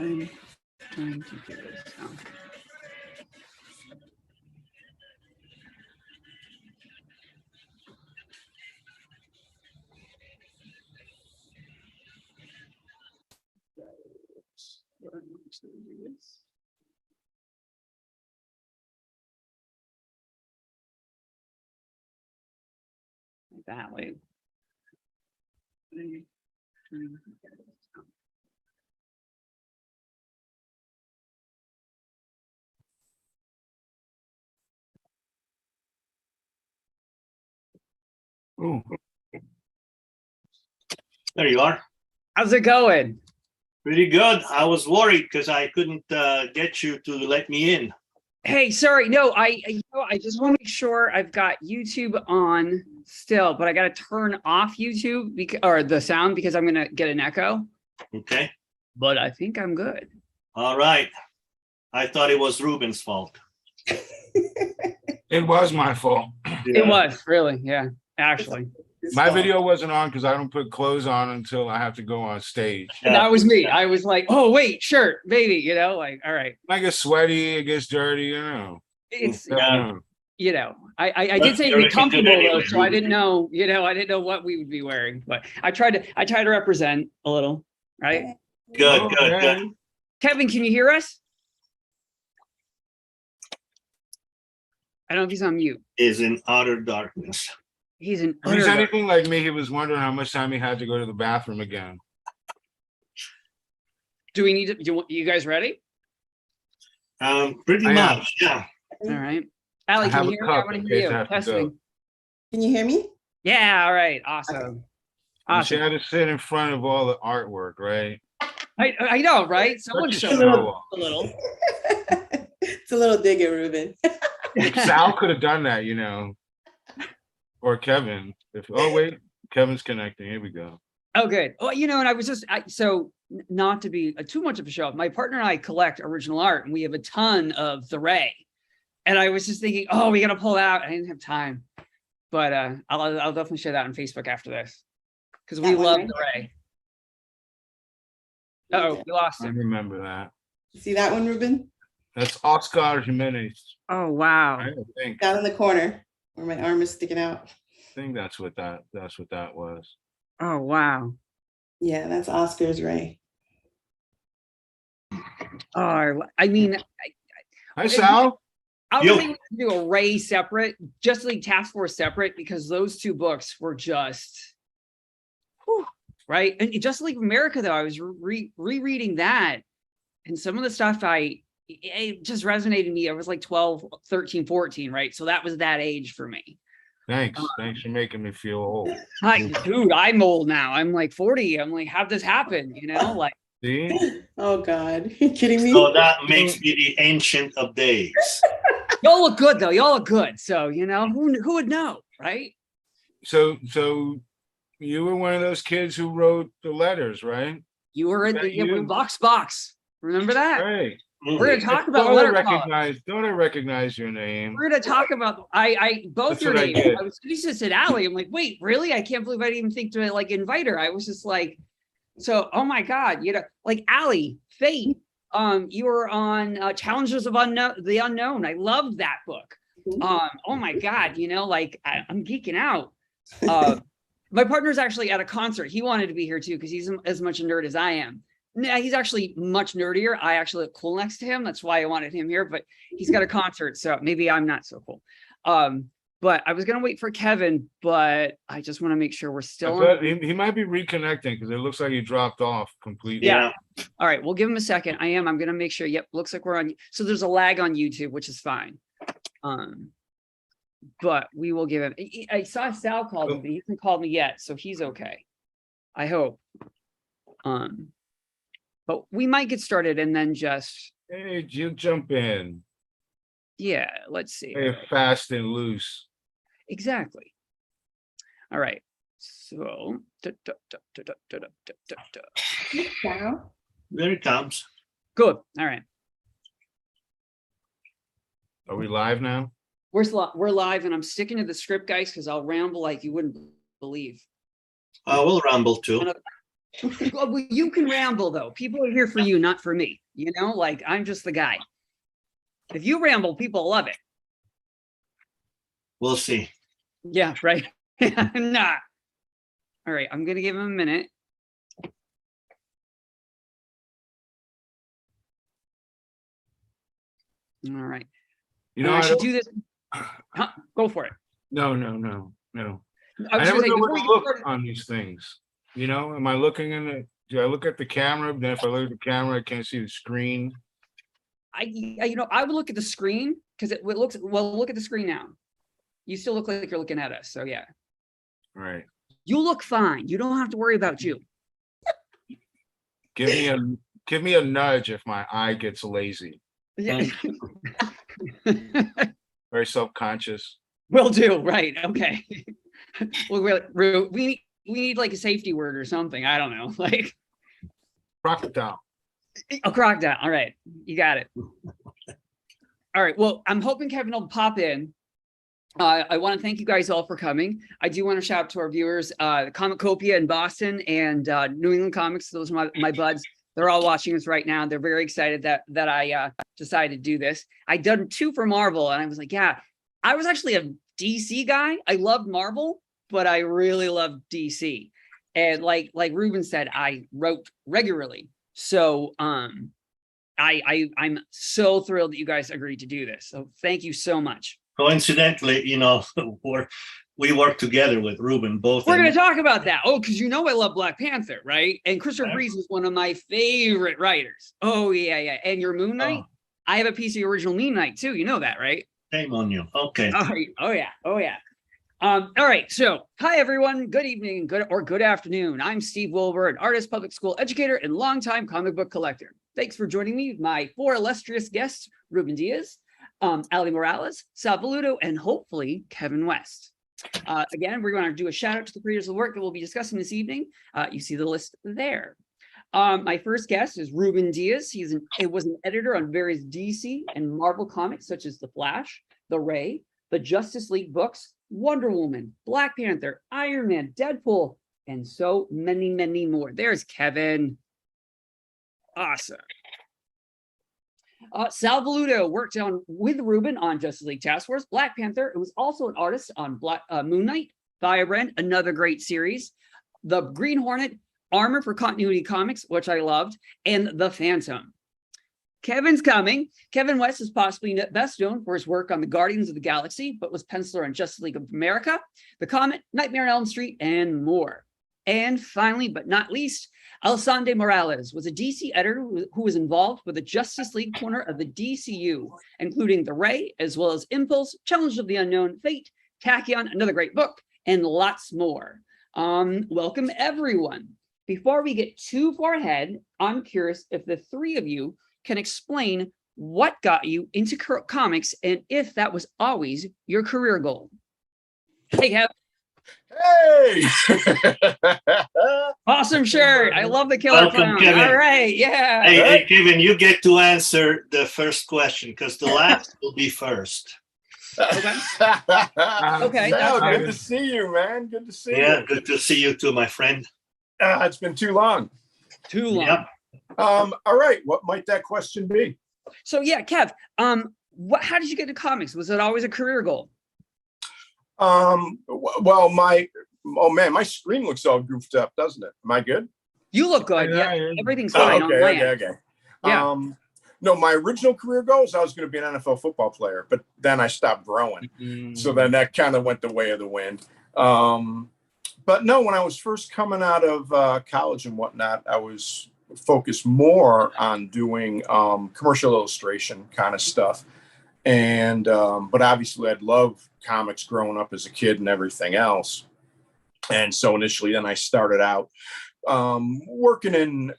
I'm trying to do this now. That way. Ooh. There you are. How's it going? Pretty good. I was worried because I couldn't get you to let me in. Hey, sorry. No, I just want to make sure I've got YouTube on still, but I got to turn off YouTube or the sound because I'm going to get an echo. Okay. But I think I'm good. All right. I thought it was Ruben's fault. It was my fault. It was really, yeah, actually. My video wasn't on because I don't put clothes on until I have to go on stage. Yeah. That was me. I was like, oh, wait, shirt, baby, you know, like, all right. I get sweaty, it gets dirty, you know. It's, Yeah. you know, I did say be comfortable though, so I didn't know, you know, I didn't know what we would be wearing, but I tried to represent a little, right? Good, good, good. Kevin, can you hear us? I don't know if he's on mute. Is in utter darkness. He's in If he's anything like me, he was wondering how much time he had to go to the bathroom again. Do we need to, you guys ready? Pretty much, yeah. All right. Allie, can you hear me? I want to hear you. Testing. Can you hear me? Yeah, all right. Awesome. She had to sit in front of all the artwork, right? I know, right? Someone showed up a little. It's a little dig at Ruben. Sal could have done that, you know. Or Kevin. Oh wait, Kevin's connecting. Here we go. Oh, good. Well, you know, and I was just so not to be too much of a show off. My partner and I collect original art, and we have a ton of the Ray. And I was just thinking, oh, we got to pull out. I didn't have time, but I'll definitely share that on Facebook after this because we love the Ray. Uh-oh, we lost I him. remember that. See that one, Ruben? That's Oscar Jimenez. Oh wow! I think. Down in the corner where my arm is sticking out. I think that's what that was. Oh wow! Yeah, that's Oscar's Ray. Oh, I mean, Hi, Sal. I was thinking to do a Ray separate, Justice League Task Force separate, because those two books were just, whew, right. And Justice League of America, though, I was rereading that, and some of the stuff it just resonated with me. I was like 12, 13, 14, right? So that was that age for me. Thanks for making me feel old. Like, dude, I'm old now. I'm like 40. I'm like, how'd this happen? You know, like. See? Oh God, you kidding me? So that makes me the ancient of days. Y'all look good though. Y'all look good. So you know, who would know, right? So you were one of those kids who wrote the letters, right? You were in the box. Remember that? Right. We're gonna talk about letter quality. Don't I recognize your name? We're gonna talk about both That's your what I names. did. I was just said Allie. I'm like, wait, really? I can't believe I didn't even think to like invite her. I was just like, so oh my God, you know, like Allie, Fate. You were on Challenges of the Unknown. I loved that book. Oh my God, you know, like I'm geeking out. My partner's actually at a concert. He wanted to be here too because he's as much a nerd as I am. Nah, he's actually much nerdier. I actually look cool next to him. That's why I wanted him here, but he's got a concert, so maybe I'm not so cool. But I was gonna wait for Kevin, but I just want to make sure we're still on. He might be reconnecting because it looks like he dropped off completely. Yeah. All right, we'll give him a second. I'm gonna make sure. Yep, looks like we're on. So there's a lag on YouTube, which is fine. But we will give him. I saw Sal called me, but he hasn't called me yet, so he's okay. I hope. But we might get started and then just. Hey, you jump in. Yeah, let's see. Hey, fast and loose. Exactly. All right. So. There it comes. Good. All right. Are we live now? We're live, and I'm sticking to the script, guys, because I'll ramble like you wouldn't believe. We'll ramble too. Well, you can ramble though. People are here for you, not for me. You know, like I'm just the guy. If you ramble, people love it. We'll see. Yeah, right. Nah. All right, I'm gonna give him a minute. All right. You know, I I should don't, do this. Huh? Go for it. no. I I was never gonna say know where before to we get look started. on these things. You know, am I looking in the, do I look at the camera? Then if I look at the camera, I can't see the screen. I would look at the screen because it looks well. Look at the screen now. You still look like you're looking at us. So yeah, All right. you look fine. You don't have to worry about you. Give me a nudge if my eye gets lazy. Yeah. Very self-conscious. Will do. Right. Okay. Well, we need like a safety word or something. I don't know. Like Crocodile. a crocodile. All right. You got it. All right. Well, I'm hoping Kevin will pop in. I want to thank you guys all for coming. I do want to shout out to our viewers, Comicopia in Boston and New England Comics. Those are my buds. They're all watching us right now. They're very excited that I decided to do this. I done 2 for Marvel, and I was like, yeah, I was actually a DC guy. I loved Marvel, but I really loved DC. And like Ruben said, I wrote regularly. So I'm so thrilled that you guys agreed to do this. So thank you so much. Coincidentally, you know, we work together with Ruben both. We're going to talk about that. Oh, because you know I love Black Panther, right? And Christopher Breeze is one of my favorite writers. Oh, yeah. And your Moon Knight? I have a piece of your original Moon Knight, too. You know that, right? Shame on you. Okay. Oh, yeah. All right. So, hi, everyone. Good evening, good afternoon. I'm Steve Wilbur, an artist, public school educator, and longtime comic book collector. Thanks for joining me, my 4 illustrious guests, Ruben Diaz, Ali Morales, Sal Valuto, and hopefully Kevin West. Again, we're going to do a shout out to the creators of the work that we'll be discussing this evening. You see the list there. My first guest is Ruben Diaz. It was an editor on various DC and Marvel comics such as The Flash, The Ray, the Justice League books, Wonder Woman, Black Panther, Iron Man, Deadpool, and so many, many more. There's Kevin. Awesome. Sal Valuto worked with Ruben on Justice League Task Force, Black Panther. It was also an artist on Moon Knight, Firebrand, another great series, The Green Hornet, Armor for Continuity Comics, which I loved, and The Phantom. Kevin's coming. Kevin West is possibly best known for his work on the Guardians of the Galaxy, but was penciler on Justice League of America, The Comet, Nightmare on Elm Street, and more. And finally, but not least, Alessandro Morales was a DC editor who was involved with the Justice League corner of the DCU, including The Ray, as well as Impulse, Challenge of the Unknown, Fate, Tachyon, another great book, and lots more. Welcome, everyone. Before we get too far ahead, I'm curious if the 3 of you can explain what got you into comics and if that was always your career goal. Hey, Kev. Hey! Awesome shirt. I love the killer Welcome, clown. Kevin. All right. Yeah. Hey, Kevin, you get to answer the first question because the last will be first. Okay. Okay, Sal, that's good to see you, man. Good to see Yeah, you. good to see you too, my friend. It's been too long. Too long. Yep. All right, what might that question be? So yeah, Kev, how did you get into comics? Was it always a career goal? Well, my screen looks all goofed up, doesn't it? Am I good? You look good. Yeah, Yeah. everything's fine on my end. Okay. Yeah. No, my original career goal was I was going to be an NFL football player, but then I stopped growing. So then that kind of went the way of the wind. But no, when I was first coming out of college and whatnot, I was focused more on doing commercial illustration kind of stuff. And but obviously I'd loved comics growing up as a kid and everything else. And so initially then I started out working in,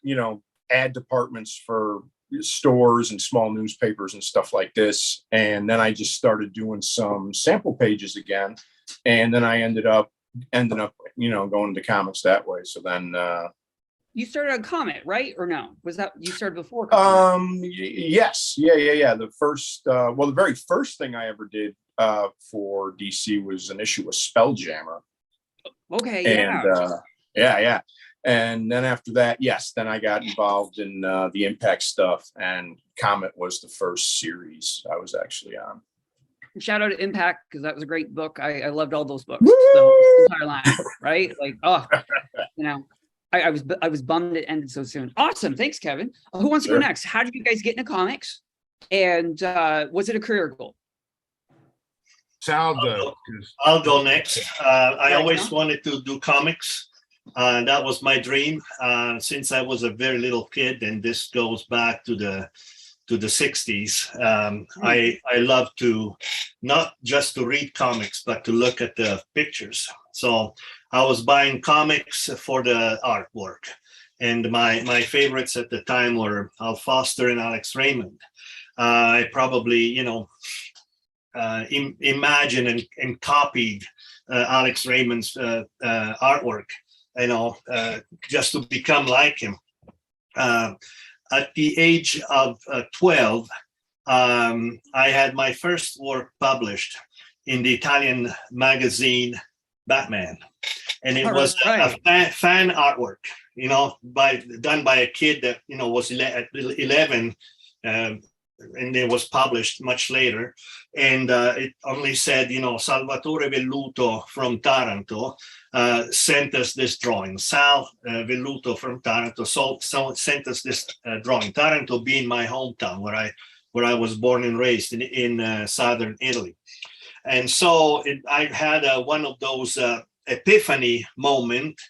ad departments for stores and small newspapers and stuff like this. And then I just started doing some sample pages again. And then I ended up, going to comics that way. So then You started on Comet, right? Or no? Was that you started before? yes. Yeah. The very first thing I ever did for DC was an issue of Spelljammer. Okay. And yeah. And then after that, yes, then I got involved in the Impact stuff, and Comet was the first series I was actually on. Shout out to Impact, because that was a great book. I loved all those books, the whole entire line, right? Like, oh, you know, I was bummed it ended so soon. Awesome, thanks, Kevin. Who wants to go next? How did you guys get into comics? And was it a career goal? Sal does. I'll go next. I always wanted to do comics. That was my dream since I was a very little kid, and this goes back to the 60s. I love to not just to read comics, but to look at the pictures. So I was buying comics for the artwork, and my favorites at the time were Al Foster and Alex Raymond. I probably, imagined and copied Alex Raymond's artwork, just to become like him. At the age of 12, I had my first work published in the Italian magazine Batman, and it was a fan artwork, done by a kid that was 11. And it was published much later, and it only said, Salvatore Velluto from Taranto sent us this drawing. Sal Velluto from Taranto sent us this drawing. Taranto being my hometown, where I was born and raised in southern Italy. And so I had one of those epiphany moment,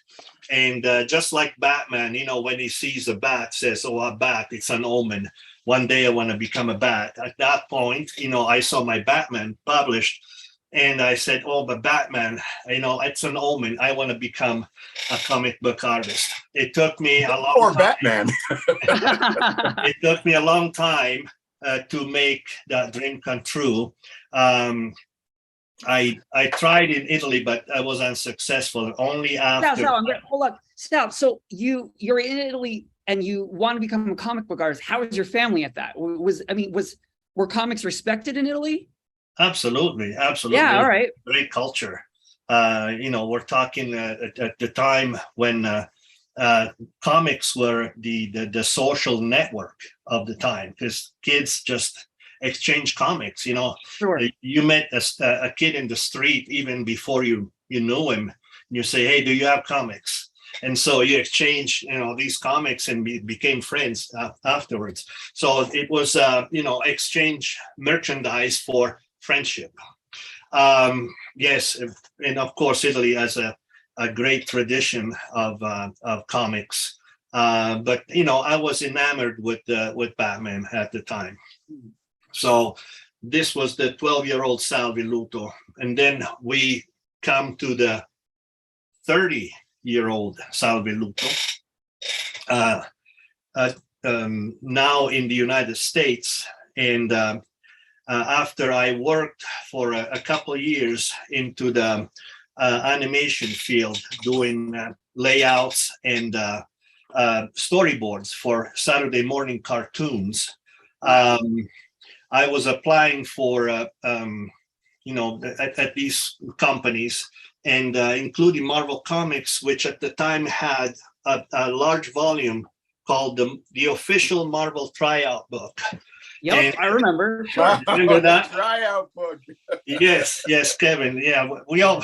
and just like Batman, when he sees a bat, says, "Oh, a bat, it's an omen. One day I want to become a bat." At that point, I saw my Batman published, and I said, "Oh, but Batman, it's an omen. I want to become a comic book artist." It took me a long or time. Batman. It took me a long time to make that dream come true. I tried in Italy, but I was unsuccessful. Only after. Hold up. Stop. So you're in Italy and you want to become a comic book artist. How was your family at that? Were comics respected in Italy? Absolutely. Yeah. All right. Great culture. We're talking at the time when comics were the social network of the time, because kids just exchange comics. Sure. You met a kid in the street even before you knew him. You say, "Hey, do you have comics?" And so you exchange, these comics, and became friends afterwards. So it was, exchange merchandise for friendship. Yes, and of course, Italy has a great tradition of comics. But I was enamored with Batman at the time. So this was the 12-year-old Sal Velluto, and then we come to the 30-year-old Sal Velluto, now in the United States. And after I worked for a couple of years into the animation field, doing layouts and storyboards for Saturday morning cartoons, I was applying for, at these companies, and including Marvel Comics, which at the time had a large volume called the official Marvel tryout book. Yep, and I remember. Sure. Remember that tryout book? Yes, Kevin. Yeah, we all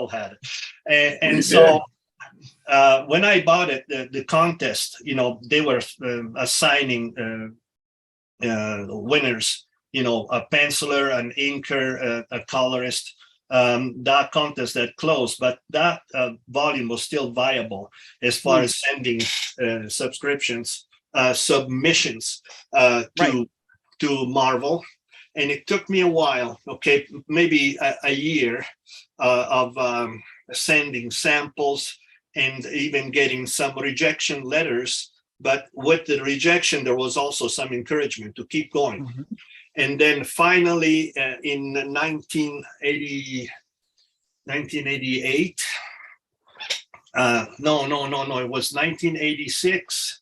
had it, and so when I bought it, the contest, they were assigning winners. A penciler, an inker, a colorist. That contest had closed, but that volume was still viable as far as sending submissions to Marvel. And it took me a while, maybe a year of sending samples and even getting some rejection letters. But with the rejection, there was also some encouragement to keep going. Mm-hmm. And then finally, in 1988, no, it was 1986.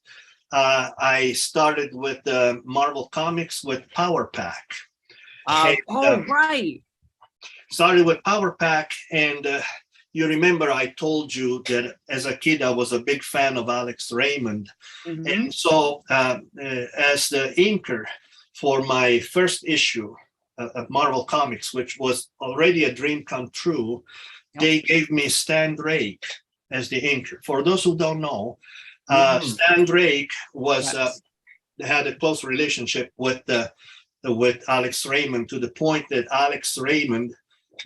I started with Marvel Comics with Power Pack. Right. Started with Power Pack, and you remember I told you that as a kid I was a big fan of Alex Raymond, Mhm. and so as the inker for my first issue of Marvel Comics, which was already a dream come true, Yep. they gave me Stan Drake as the inker. For those who don't know, Mhm. Stan Drake was Yes. had a close relationship with Alex Raymond, to the point that Alex Raymond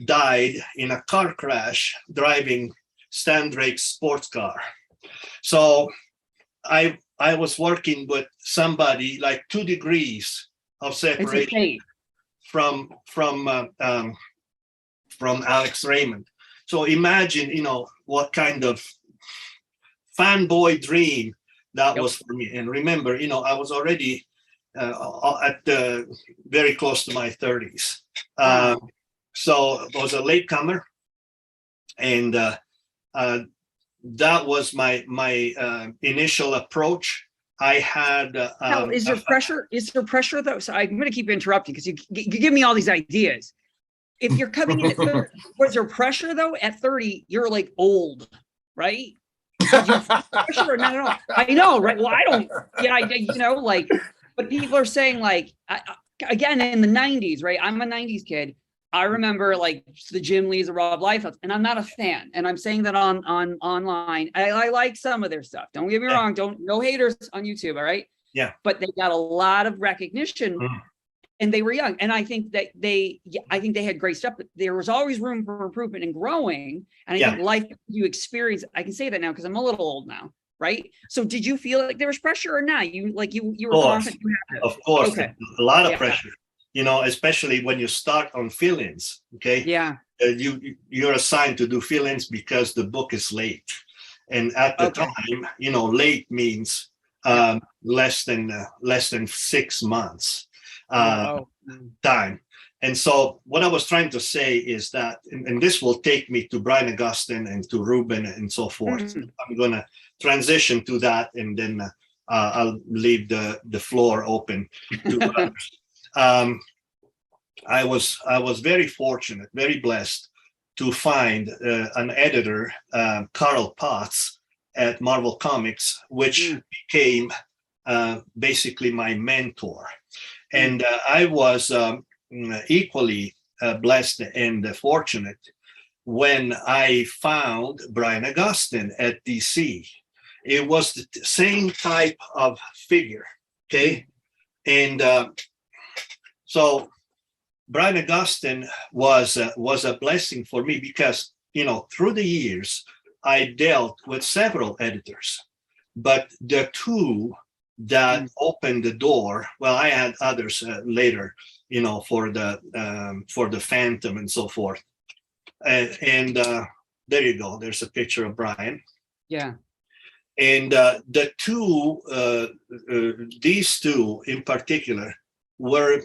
died in a car crash driving Stan Drake's sports car. So I was working with somebody like 2 degrees of It's a separation fate. from Alex Raymond. So imagine, what kind of fanboy dream that Yep. was for me. And remember, I was already at very close to my 30s. Wow. So I was a latecomer, and that was my initial approach. I had Now, is there pressure? Is there pressure though? So I'm going to keep interrupting because you give me all these ideas. If you're coming in at 30, was there pressure though? At 30, you're like old, right? Did you feel pressure or not at all? I know, right? Well, I don't. Yeah, but people are saying like, again in the 90s, right? I'm a 90s kid. I remember like the Jim Lees of Rob Liefeld, and I'm not a fan. And I'm saying that on online. I like some of their stuff. Don't get me wrong. No haters on YouTube. All right. Yeah. But they got a lot of recognition, and they were young. And I think that they had great stuff. But there was always room for improvement and growing. And I think life you experience. I can say that now because I'm a little old now. Right. So did you feel like there was pressure or not? You were confident. Of course. Okay. A lot of pressure. Especially when you start on fill-ins, okay? Yeah. You're assigned to do fill-ins because the book is late. And at the time, late means less than 6 months time. And so what I was trying to say is that, and this will take me to Brian Augustyn and to Ruben and so forth. Mhm. I'm going to transition to that, and then I'll leave the floor open to others. I was very fortunate, very blessed to find an editor, Carl Potts at Marvel Comics, which became basically my mentor. And I was equally blessed and fortunate when I found Brian Augustyn at DC. It was the same type of figure, okay? And so Brian Augustyn was a blessing for me because, through the years, I dealt with several editors, but the two that opened the door, well, I had others later, for the Phantom and so forth. And there you go. There's a picture of Brian. Yeah. And these two in particular were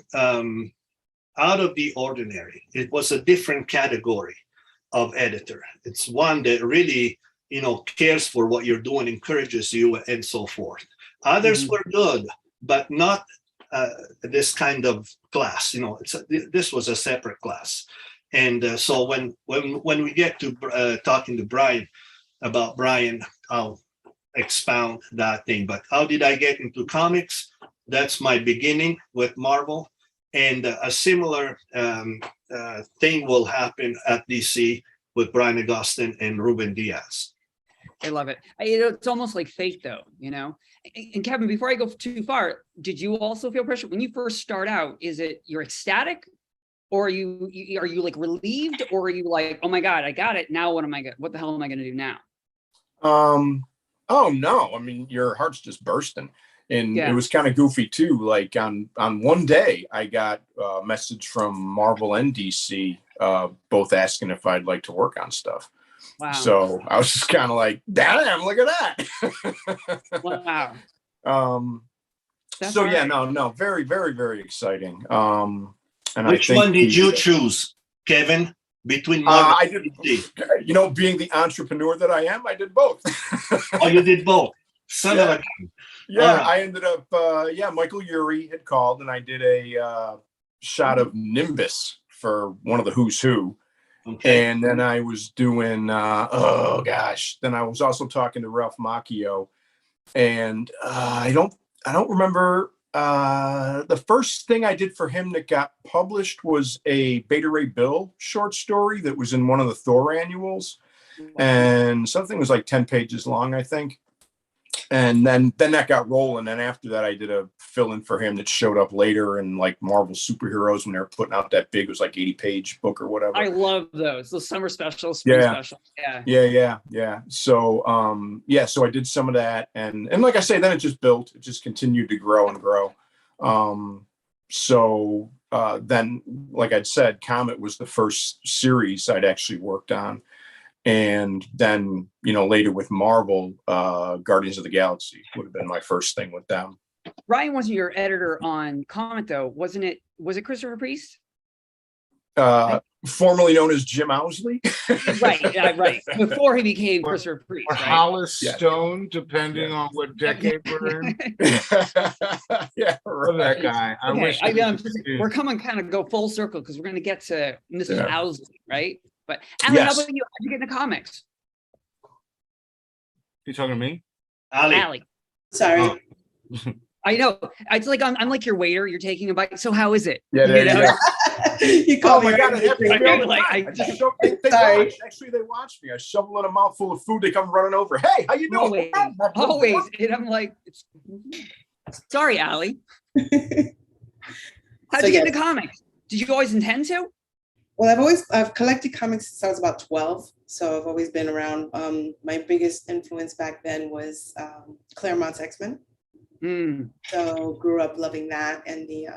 out of the ordinary. It was a different category of editor. It's one that really, cares for what you're doing, encourages you, and so forth. Others were good, but not this kind of class. This was a separate class. And so when we get to talking to Brian about Brian, I'll expound that thing. But how did I get into comics? That's my beginning with Marvel. And a similar thing will happen at DC with Brian Augustyn and Ruben Diaz. I love it. It's almost like fate, though, And Kevin, before I go too far, did you also feel pressure when you first start out? Is it you're ecstatic, or are you like relieved, or are you like, oh my God, I got it. Now what the hell am I going to do now? Oh no, I mean, your heart's just bursting. And it was kind of goofy too. Like on one day, I got a message from Marvel and DC, both asking if I'd like to work on stuff. Wow. So I was just kind of like, damn, look at that. Wow. So yeah, no, very, very, very exciting. And which one did you choose, Kevin? Between Marvel and DC? Being the entrepreneur that I am, I did both. Oh, you did both. Son of a gun. Yeah, I ended up, Michael Urey had called, and I did a shot of Nimbus for one of the Who's Who. Okay. And then I was doing, oh gosh, then I was also talking to Ralph Macchio, and I don't remember. The first thing I did for him that got published was a Beta Ray Bill short story that was in one of the Thor annuals, and something was like 10 pages long, I think. And then that got rolling. And after that, I did a fill-in for him that showed up later in like Marvel Superheroes when they were putting out that big, it was like 80-page book or whatever. I love those summer specials, spring Yeah. special. Yeah. Yeah. So so I did some of that, and like I say, then it just built. It just continued to grow and grow. Then, like I'd said, Comet was the first series I'd actually worked on. And then, later with Marvel, Guardians of the Galaxy would have been my first thing with them. Ryan wasn't your editor on Comet, though, wasn't it? Was it Christopher Priest? Formerly known as Jim Owsley. Right. Before he became Christopher Priest, Or right? Hollis Yeah. Stone, depending on what decade we're in. Yeah, Love that guy. I Okay, wish we're coming kind of go full circle because we're going to get to Mr. Yeah. Owsley, right? But Alan, Yes. how about you? How'd you get into comics? You talking to me? Ali. Allie. Sorry. Oh. I know. It's like I'm like your waiter. You're taking a bite. So how is it? Yeah, there you go. You Oh called my me God! right It happens to me all the Like, time. I I just they Sorry. watch. Actually, they watch me. I shovel in a mouthful of food. They come running over. Hey, how you doing? Always. And I'm like, sorry, Allie. How'd So, you get yeah. into comics? Did you always intend to? Well, I've collected comics since I was about 12, so I've always been around. My biggest influence back then was Claremont's X-Men. So grew up loving that and the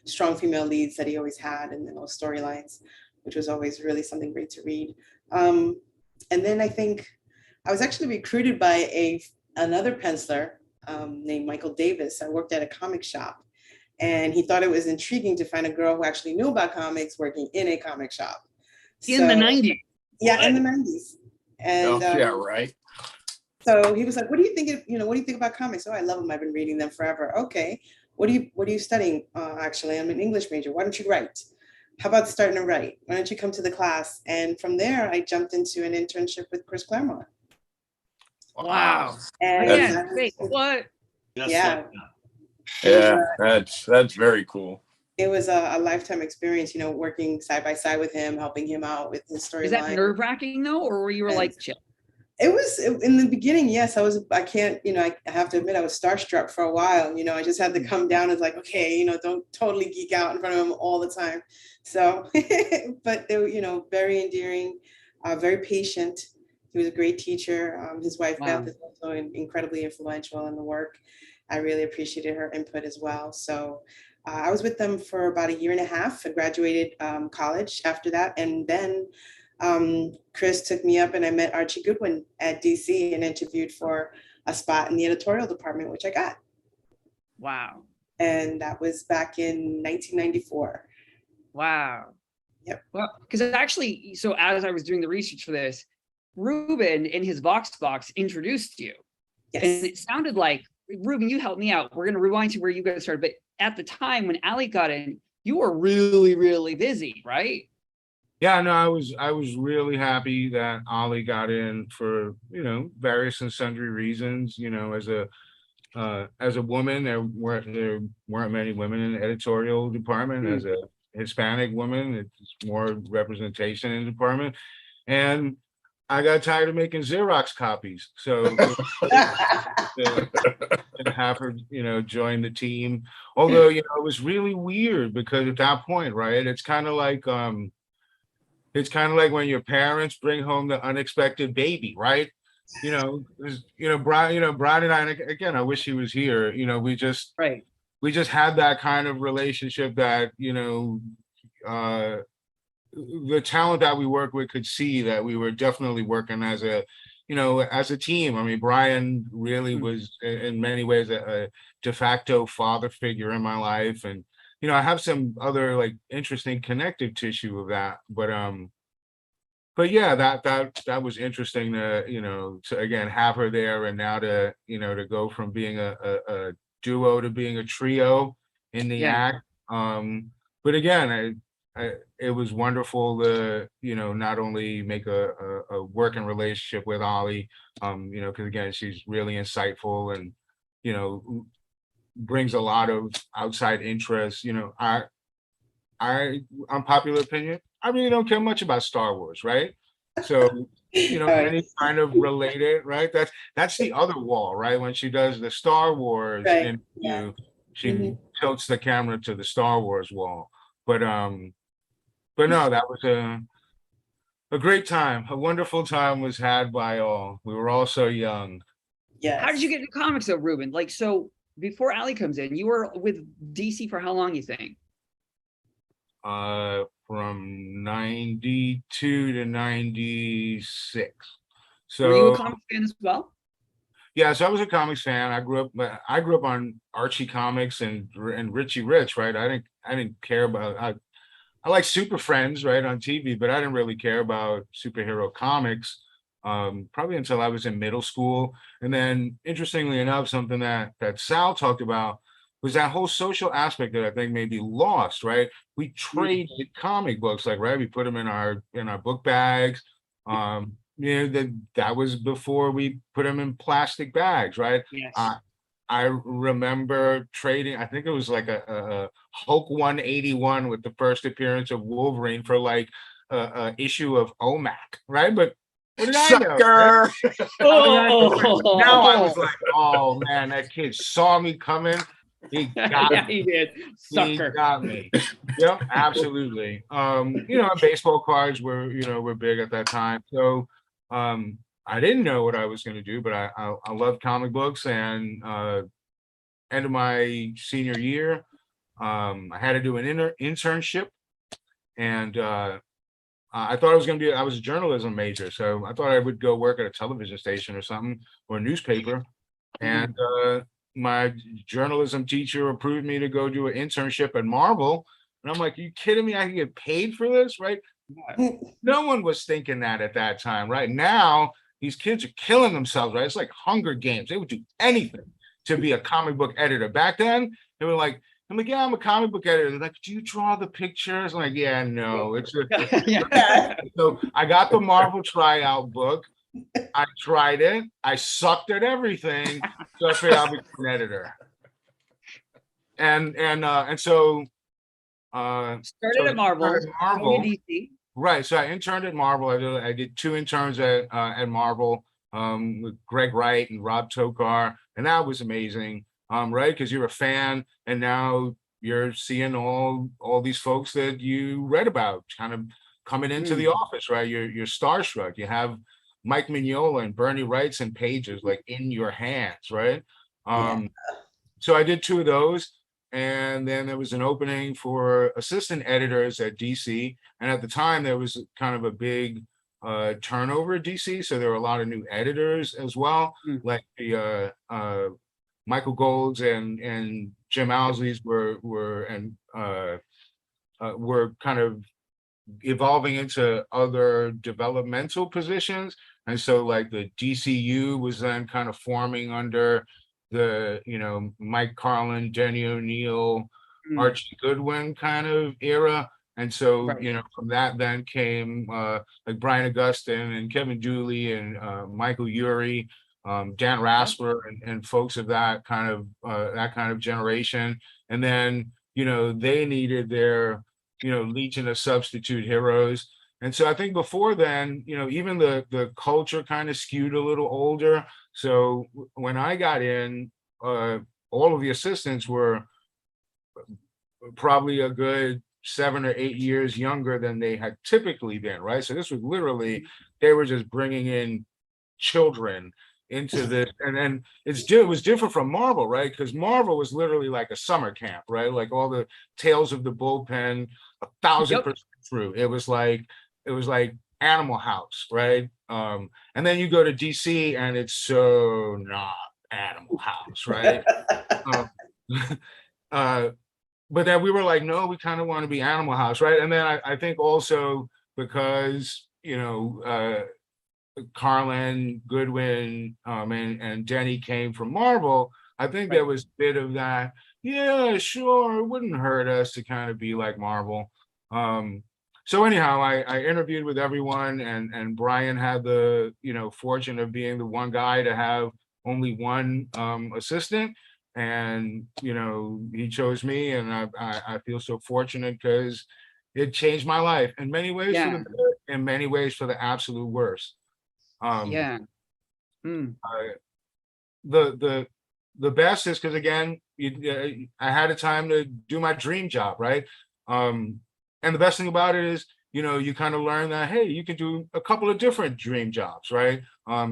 strong female leads that he always had, and then those storylines, which was always really something great to read. And then I think I was actually recruited by another penciler named Michael Davis. I worked at a comic shop, and he thought it was intriguing to find a girl who actually knew about comics working in a comic shop. In the 90s. Yeah, in the 90s. And yeah, right. so he was like, what do you think about comics? Oh, I love them. I've been reading them forever. Okay. What are you studying? Actually, I'm an English major. Why don't you write? How about starting to write? Why don't you come to the class? And from there, I jumped into an internship with Chris Claremont. Wow. And Again, wait, what? Just Yeah. like that. Yeah, that's very cool. It was a lifetime experience, working side by side with him, helping him out with his storyline. Is that nerve wracking though? Or were you like chill? It was in the beginning. Yes, I can't, I have to admit I was starstruck for a while. I just had to come down and like, okay, don't totally geek out in front of him all the time. So, but they were, very endearing, very patient. He was a great teacher. His wife, Beth, is also incredibly influential in the work. I really appreciated her input as well. So I was with them for about a year and a half. I graduated college after that. And then Chris took me up and I met Archie Goodwin at DC and interviewed for a spot in the editorial department, which I got. Wow. And that was back in 1994. Wow. Yep. Well, because actually, so as I was doing the research for this, Ruben in his Vox box introduced you. Yes. And it sounded like, Ruben, you helped me out. We're going to rewind to where you guys started. But at the time when Ali got in, you were really, really busy, right? Yeah, no, I was really happy that Ali got in for, various and sundry reasons. As a woman, there weren't many women in the editorial department. As a Hispanic woman, it's more representation in the department. And I got tired of making Xerox copies. So to have her, join the team. Although, it was really weird because at that point, right, it's kind of like when your parents bring home the unexpected baby, right? Brian and I, again, I wish he was here. We just had that kind of relationship that, the talent that we work with could see that we were definitely working as a team. I mean, Brian really was in many ways a de facto father figure in my life. And, I have some other like interesting connective tissue of that, but yeah, that was interesting to, to again, have her there. And now to go from being a duo to being a trio in the act. But again, it was wonderful to, not only make a working relationship with Ollie, because again, she's really insightful and, you know, brings a lot of outside interest. Unpopular opinion, I really don't care much about Star Wars, right? So, Right. any kind of related, right? That's the other wall, right? When she does the Star Wars Right. Yeah. interview, she Mhm. tilts the camera to the Star Wars wall. But no, that was a great time. A wonderful time was had by all. We were all so young. How did you Yes. get into comics though, Ruben? Like, so before Ali comes in, you were with DC for how long, you think? From 92 to 96. Were you a So comics fan as well? yeah, so I was a comics fan. I grew up on Archie comics and Richie Rich, right? I didn't care about I like Super Friends, right, on TV, but I didn't really care about superhero comics probably until I was in middle school. And then, interestingly enough, something that Sal talked about was that whole social aspect that I think may be lost, right? We traded comic books, like, right, we put them in our book bags. That was before we put them in plastic bags, right? Yes. I remember trading, I think it was like a Hulk 181 with the first appearance of Wolverine for like a issue of OMAC, right? But what did I know? Right? Sucker. How did I know? Now I was Oh, like, oh man, that kid saw me coming. He got yeah, me. he did. He Sucker. got me. Yep, absolutely. Baseball cards were big at that time. So I didn't know what I was going to do, but I love comic books. And end of my senior year, I had to do an internship, and I thought I was a journalism major, so I thought I would go work at a television station or something, or a newspaper. And my journalism teacher approved me to go do an internship at Marvel. And I'm like, are you kidding me? I can get paid for this, right? No one was thinking that at that time, right? Now, these kids are killing themselves, right? It's like Hunger Games. They would do anything to be a comic book editor. Back then, they were like, I'm like, yeah, I'm a comic book editor. They're like, do you draw the pictures? I'm like, yeah, no. Yeah. So I got the Marvel tryout book. I tried it. I sucked at everything. So I figured I'll become an editor. And so Started at Marvel. started Marvel. DC. Right. So I interned at Marvel. I did 2 interns at Marvel with Greg Wright and Rob Tokar, and that was amazing. Right, because you're a fan, and now you're seeing all these folks that you read about kind of coming into the office, right? You're starstruck. You have Mike Mignola and Bernie Wrightson pages like in your hands, right? Yeah. So I did 2 of those, and then there was an opening for assistant editors at DC. And at the time, there was kind of a big turnover at DC, so there were a lot of new editors as well, like the Michael Golds and Jim Owsley's were kind of evolving into other developmental positions. And so like the DCU was then kind of forming under the, Mike Carlin, Denny O'Neil, Archie Goodwin kind of era. And so, Right. from that then came like Brian Augustyn and Kevin Dooley and Michael Urey, Dan Rasper and folks of that kind of generation. And then, they needed their, legion of substitute heroes. And so I think before then, even the culture kind of skewed a little older. So when I got in, all of the assistants were probably a good 7 or 8 years younger than they had typically been, right? So this was literally, they were just bringing in children into this. And then it was different from Marvel, right? Because Marvel was literally like a summer camp, right? Like all the Tales of the Bullpen, 1,000% true. It was like Animal House, right? And then you go to DC and it's so not Animal House, right? um, but then we were like, no, we kind of want to be Animal House, right? And then I think also because Carlin, Goodwin, and Denny came from Marvel, I think there was a bit of that. Yeah, sure, it wouldn't hurt us to kind of be like Marvel. So anyhow, I interviewed with everyone, and Brian had the, fortune of being the one guy to have only one assistant. And, he chose me, and I feel so fortunate because it changed my life in many ways for the Yeah. good, in many ways for the absolute worst. Yeah. Mm. The best is because, again, I had a time to do my dream job, right? And the best thing about it is, you kind of learn that, hey, you can do a couple of different dream jobs, right?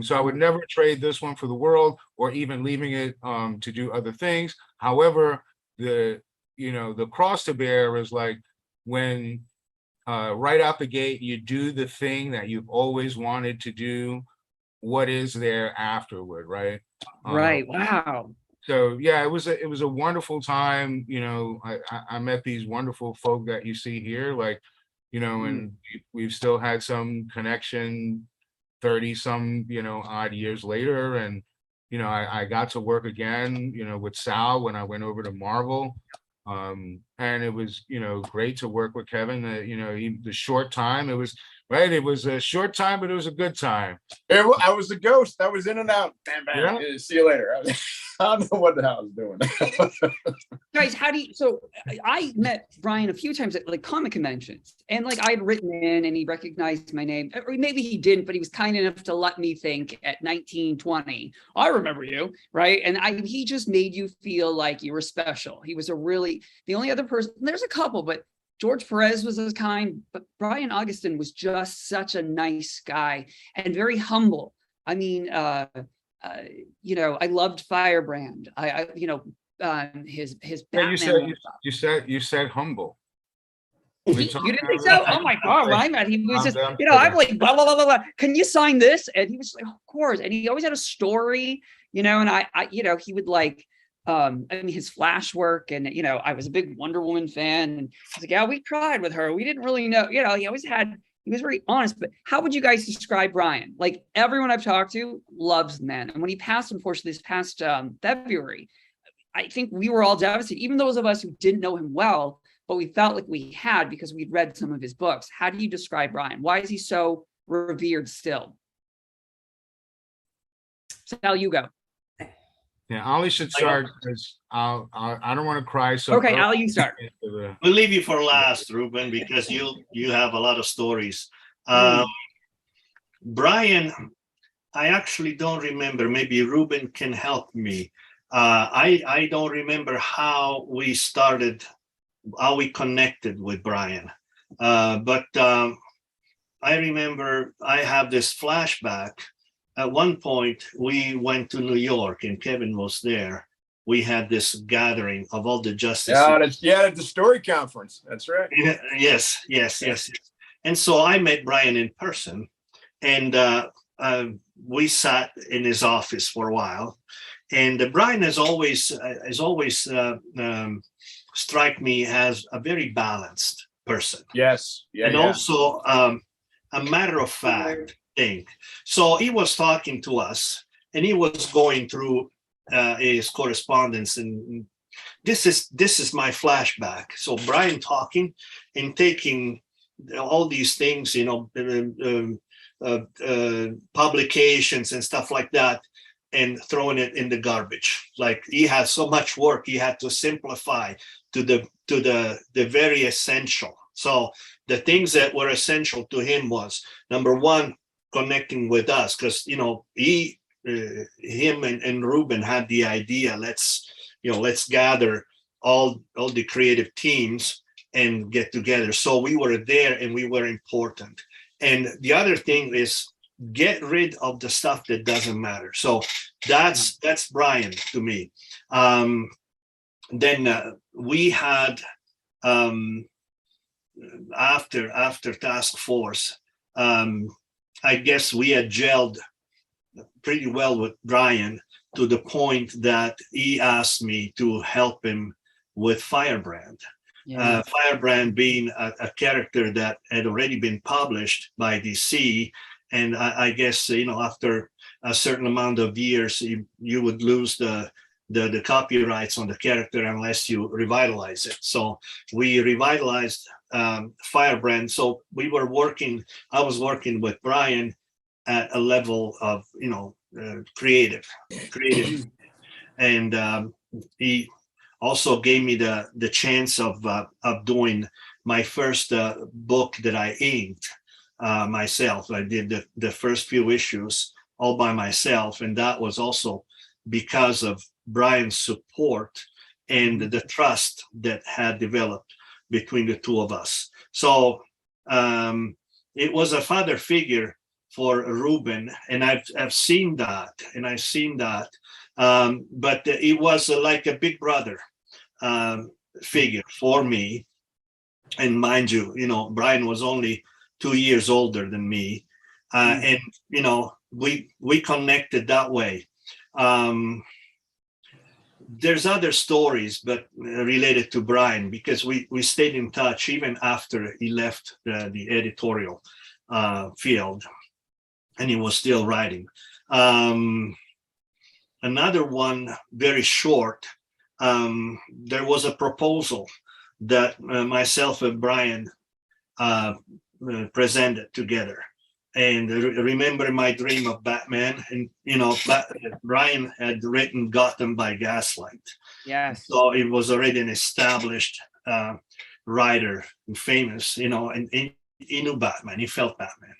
So I would never trade this one for the world, or even leaving it to do other things. However, the cross to bear is like when right out the gate, you do the thing that you've always wanted to do, what is there afterward, right? Right. Wow. So yeah, it was a wonderful time. I met these wonderful folk that you see here, like, and we've still had some connection 30 some, odd years later. And, I got to work again, with Sal when I went over to Marvel. And it was, great to work with Kevin. The short time it was, right. It was a short time, but it was a good time. I was the ghost. I was in and out. Bam, bam. Yeah. See you later. I don't know what the hell I was doing. Guys, I met Brian a few times at like comic conventions, and like I had written in and he recognized my name, or maybe he didn't, but he was kind enough to let me think at 19, 20, I remember you, right? And he just made you feel like you were special. He was the only other person, there's a couple, but George Perez was as kind, but Brian Augustyn was just such a nice guy and very humble. I mean, I loved Firebrand. His Yeah, Batman. you said humble. You didn't think so? Oh my God! When I met him, he was just, I'm I'm like, blah, blah, blah, blah, blah. Can you sign this? And he was like, of course. And he always had a story, and he would like, his Flash work, and I was a big Wonder Woman fan, and he's like, yeah, we tried with her. We didn't really know, he was very honest. But how would you guys describe Brian? Like everyone I've talked to loves the man. And when he passed, unfortunately, this past February, I think we were all devastated, even those of us who didn't know him well, but we felt like we had because we'd read some of his books. How do you describe Brian? Why is he so revered still? Sal, you go. Yeah, Ollie should start because I don't want to cry. So Okay, Al, you start. We'll leave you for last, Ruben, because you have a lot of stories. Brian, I actually don't remember. Maybe Ruben can help me. I don't remember how we started, how we connected with Brian. But I remember I have this flashback. At one point, we went to New York and Kevin was there. We had this gathering of all the justices. At the story conference. That's right. Yes. And so I met Brian in person, and we sat in his office for a while. And Brian has always struck me as a very balanced person. Yes. And also a matter of fact thing. So he was talking to us, and he was going through his correspondence, and this is my flashback. So Brian talking and taking all these things, publications and stuff like that, and throwing it in the garbage. Like he had so much work, he had to simplify to the very essential. So the things that were essential to him was, number one, connecting with us, because him and Ruben had the idea, let's gather all the creative teams and get together. So we were there and we were important. And the other thing is, get rid of the stuff that doesn't matter. So that's Brian to me. Then we had after Task Force, I guess we had gelled pretty well with Brian to the point that he asked me to help him with Firebrand. Yeah. Firebrand being a character that had already been published by DC, and I guess after a certain amount of years, you would lose the copyrights on the character unless you revitalize it. So we revitalized Firebrand. So I was working with Brian at a level of, creative. And he also gave me the chance of doing my first book that I inked myself. I did the first few issues all by myself, and that was also because of Brian's support and the trust that had developed between the two of us. So it was a father figure for Ruben, and I've seen that, but it was like a big brother figure for me. And mind you, Brian was only 2 years older than me, and we connected that way. There's other stories, but related to Brian, because we stayed in touch even after he left the editorial field, and he was still writing. Another one, very short. There was a proposal that myself and Brian presented together. And remember my dream of Batman, and Brian had written Gotham by Gaslight. Yes. So it was already an established writer and famous, and he knew Batman. He felt Batman.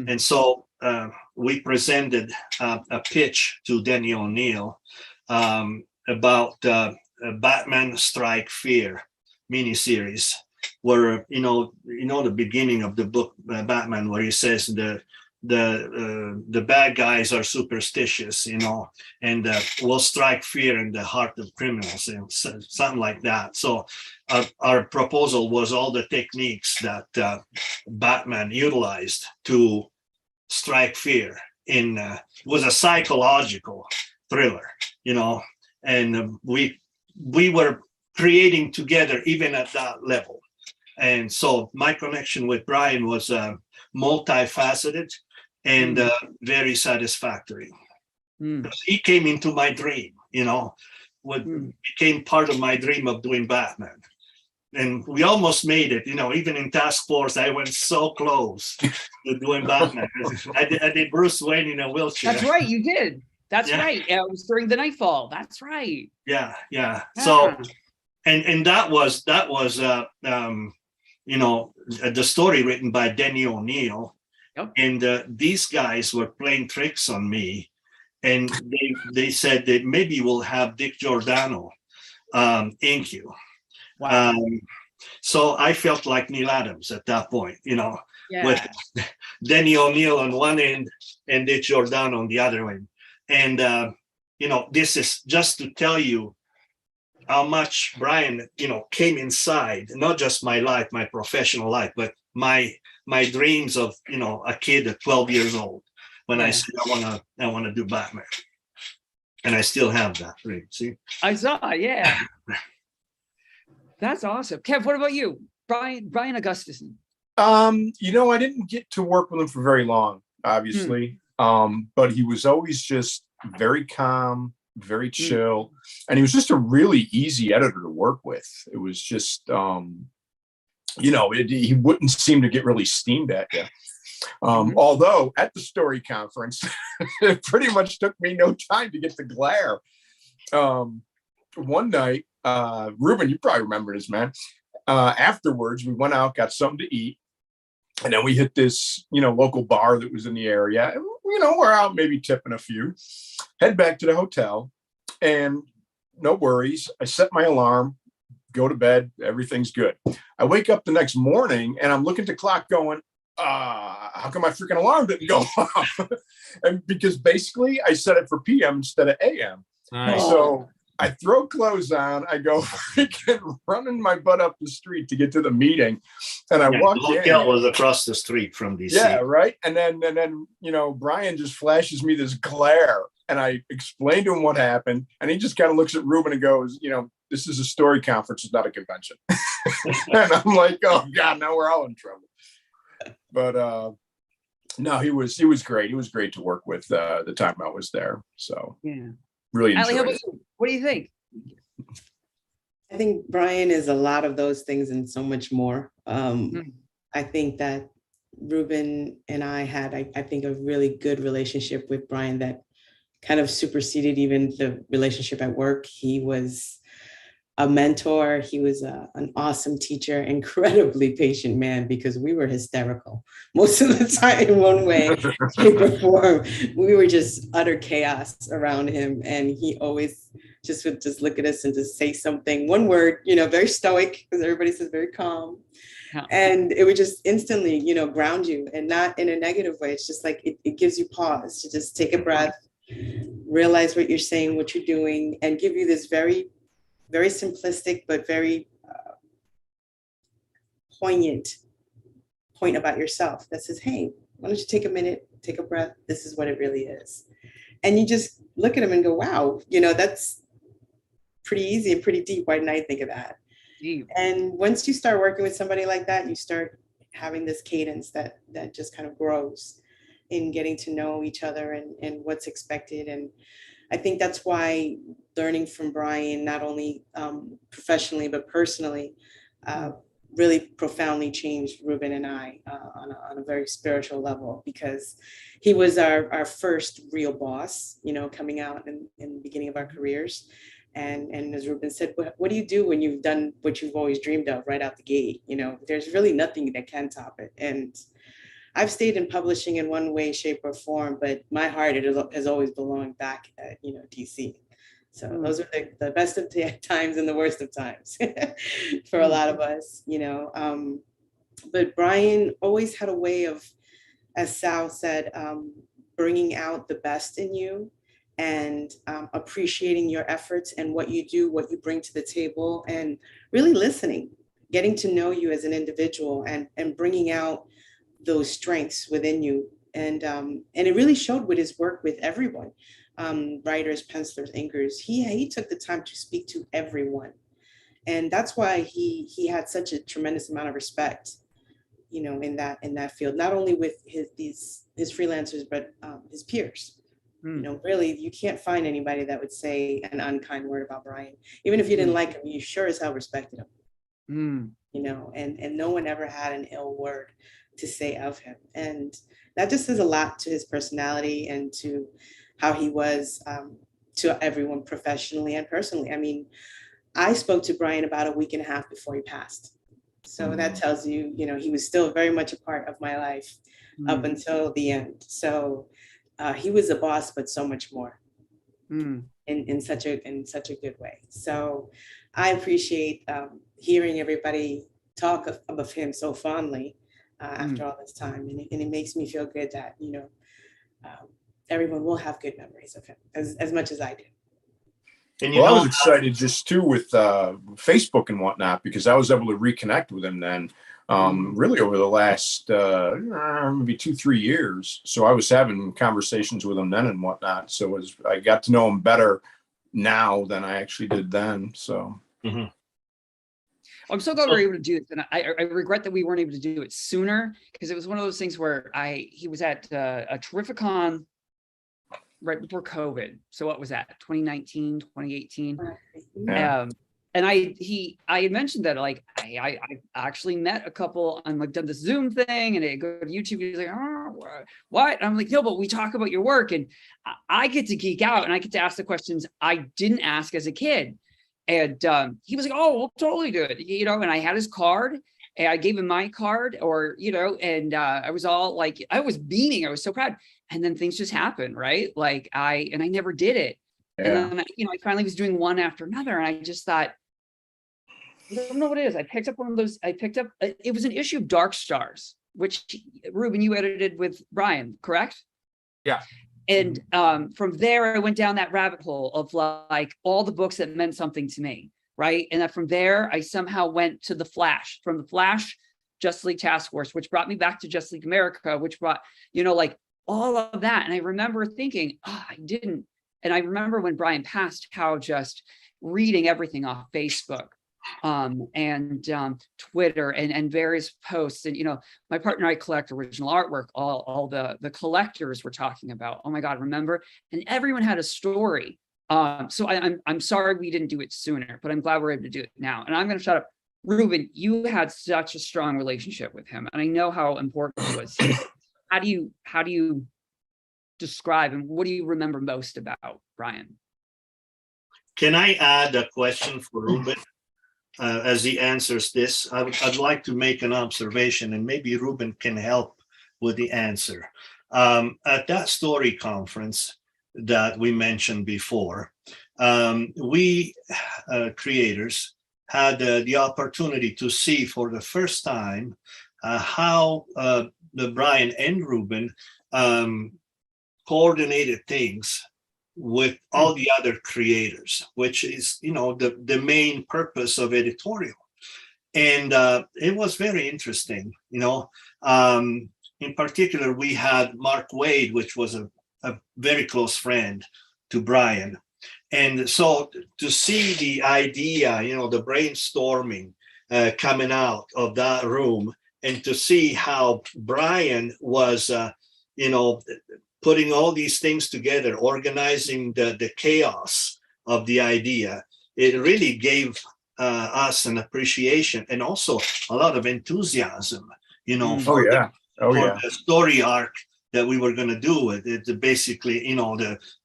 And so we presented a pitch to Denny O'Neil about Batman Strike Fear miniseries, where the beginning of the book Batman, where he says the bad guys are superstitious, and will strike fear in the heart of criminals, and something like that. So our proposal was all the techniques that Batman utilized to strike fear. Was a psychological thriller, and we were creating together even at that level. And so my connection with Brian was multifaceted and very satisfactory. He came into my dream, became part of my dream of doing Batman. And we almost made it, even in Task Force, I went so close to doing Batman. I did Bruce Wayne in a wheelchair. That's right, you did. That's right. It was during the Nightfall. That's right. Yeah. So, and that was the story written by Denny O'Neil. Yep. And these guys were playing tricks on me, and they said that maybe we'll have Dick Giordano ink you. Wow. So I felt like Neil Adams at that point, Yeah. with Denny O'Neil on one end and Dick Giordano on the other end. And, this is just to tell you how much Brian, came inside, not just my life, my professional life, but my dreams of, a kid at 12 years old when I said, I want to do Batman. And I still have that dream. See? I saw, yeah. That's awesome. Kev, what about you? Brian Augustyn. I didn't get to work with him for very long, obviously. But he was always just very calm, very chill, and he was just a really easy editor to work with. It was just, he wouldn't seem to get really steamed at you. Although at the story conference, it pretty much took me no time to get the glare. One night, Ruben, you probably remember this, man. Afterwards, we went out, got something to eat. And then we hit this, local bar that was in the area. And, we're out maybe tipping a few. Head back to the hotel, and no worries. I set my alarm, go to bed. Everything's good. I wake up the next morning, and I'm looking at the clock going, how come my freaking alarm didn't go off? And because basically I set it for PM instead of AM. Nice. So I throw clothes on. I go freaking running my butt up the street to get to the meeting, and I walk the in. hotel was across the street from DC. Yeah, right. And then Brian just flashes me this glare, and I explain to him what happened, and he just kind of looks at Ruben and goes, "This is a story conference, it's not a convention." And I'm like, "Oh God, now we're all in trouble." But no, he was great. He was great to work with the time I was there. So yeah. really enjoyed Ali, how about it. you? What do you think? think Brian is a lot of those things and so much more. Mm. I think that Ruben and I had, I think, a really good relationship with Brian that kind of superseded even the relationship at work. He was a mentor. He was an awesome teacher, incredibly patient man, because we were hysterical most of the time in one way, shape, or form. We were just utter chaos around him. And he always just would just look at us and just say something, one word, very stoic, because everybody says very calm. Yeah. And it would just instantly, ground you, and not in a negative way. It's just like, it gives you pause to just take a breath, realize what you're saying, what you're doing, and give you this very, very simplistic, but very poignant point about yourself that says, hey, why don't you take a minute, take a breath? This is what it really is. And you just look at him and go, wow, that's pretty easy and pretty deep. Why didn't I think of that? Deep. And once you start working with somebody like that, you start having this cadence that just kind of grows in getting to know each other and what's expected. And I think that's why learning from Brian, not only professionally, but personally, really profoundly changed Ruben and I on a very spiritual level, because he was our first real boss, coming out in the beginning of our careers. And as Ruben said, what do you do when you've done what you've always dreamed of right out the gate? There's really nothing that can top it. And I've stayed in publishing in one way, shape, or form, but my heart has always belonged back at, DC. So those are the best of times and the worst of times for a lot of us, But Brian always had a way of, as Sal said, bringing out the best in you and appreciating your efforts and what you do, what you bring to the table, and really listening, getting to know you as an individual, and bringing out those strengths within you. And it really showed with his work with everyone, writers, pencilers, inkers. He took the time to speak to everyone. And that's why he had such a tremendous amount of respect, in that field, not only with his freelancers, but his peers. Really, you can't find anybody that would say an unkind word about Brian. Even if you didn't like him, you sure as hell respected him. And no one ever had an ill word to say of him. And that just says a lot to his personality and to how he was to everyone professionally and personally. I mean, I spoke to Brian about a week and a half before he passed. So that tells you, he was still very much a part of my life up until the end. So he was a boss, but so much more in such a good way. So I appreciate hearing everybody talk of him so fondly after all this time. And it makes me feel good that, everyone will have good memories of him as much as I do. And I was excited just too with Facebook and whatnot, because I was able to reconnect with him then really over the last maybe 2-3 years. So I was having conversations with him then and whatnot. So I got to know him better now than I actually did then. So I'm so glad we were able to do this, and I regret that we weren't able to do it sooner, because it was one of those things where he was at a Terrificon right before COVID. So what was that? 2019, 2018. Yeah. And I had mentioned that, like, I actually met a couple and like done this Zoom thing, and I go to YouTube. He's like, oh, what? And I'm like, no, but we talk about your work, and I get to geek out and I get to ask the questions I didn't ask as a kid. And he was like, oh, we'll totally do it. And I had his card, and I gave him my card, and I was all like, I was beaming. I was so proud. And then things just happened, right? Like I never did it. Yeah. And then, I finally was doing one after another. And I just thought, I don't know what it is. I picked up one of those. It was an issue of Dark Stars, which, Ruben, you edited with Brian, correct? Yeah. And from there, I went down that rabbit hole of like all the books that meant something to me, right? And then from there, I somehow went to The Flash. From The Flash, Justice League Task Force, which brought me back to Justice League America, which brought, like all of that. And I remember thinking, I didn't. And I remember when Brian passed, how just reading everything off Facebook and Twitter and various posts. And, my partner and I collect original artwork, all the collectors were talking about, oh my God, remember? And everyone had a story So I'm sorry we didn't do it sooner, but I'm glad we're able to do it now. And I'm going to shut up. Ruben, you had such a strong relationship with him, and I know how important he was. How do you describe, and what do you remember most about Brian? Can I add a question for Ruben as he answers this? I'd like to make an observation, and maybe Ruben can help with the answer. At that story conference that we mentioned before, we creators had the opportunity to see for the first time how the Brian and Ruben coordinated things with all the other creators, which is, the main purpose of editorial. And it was very interesting, in particular, we had Mark Wade, which was a very close friend to Brian. And so to see the idea, the brainstorming coming out of that room, and to see how Brian was, putting all these things together, organizing the chaos of the idea, it really gave us an appreciation and also a lot of enthusiasm, for the story arc that we were going to do with it. Basically,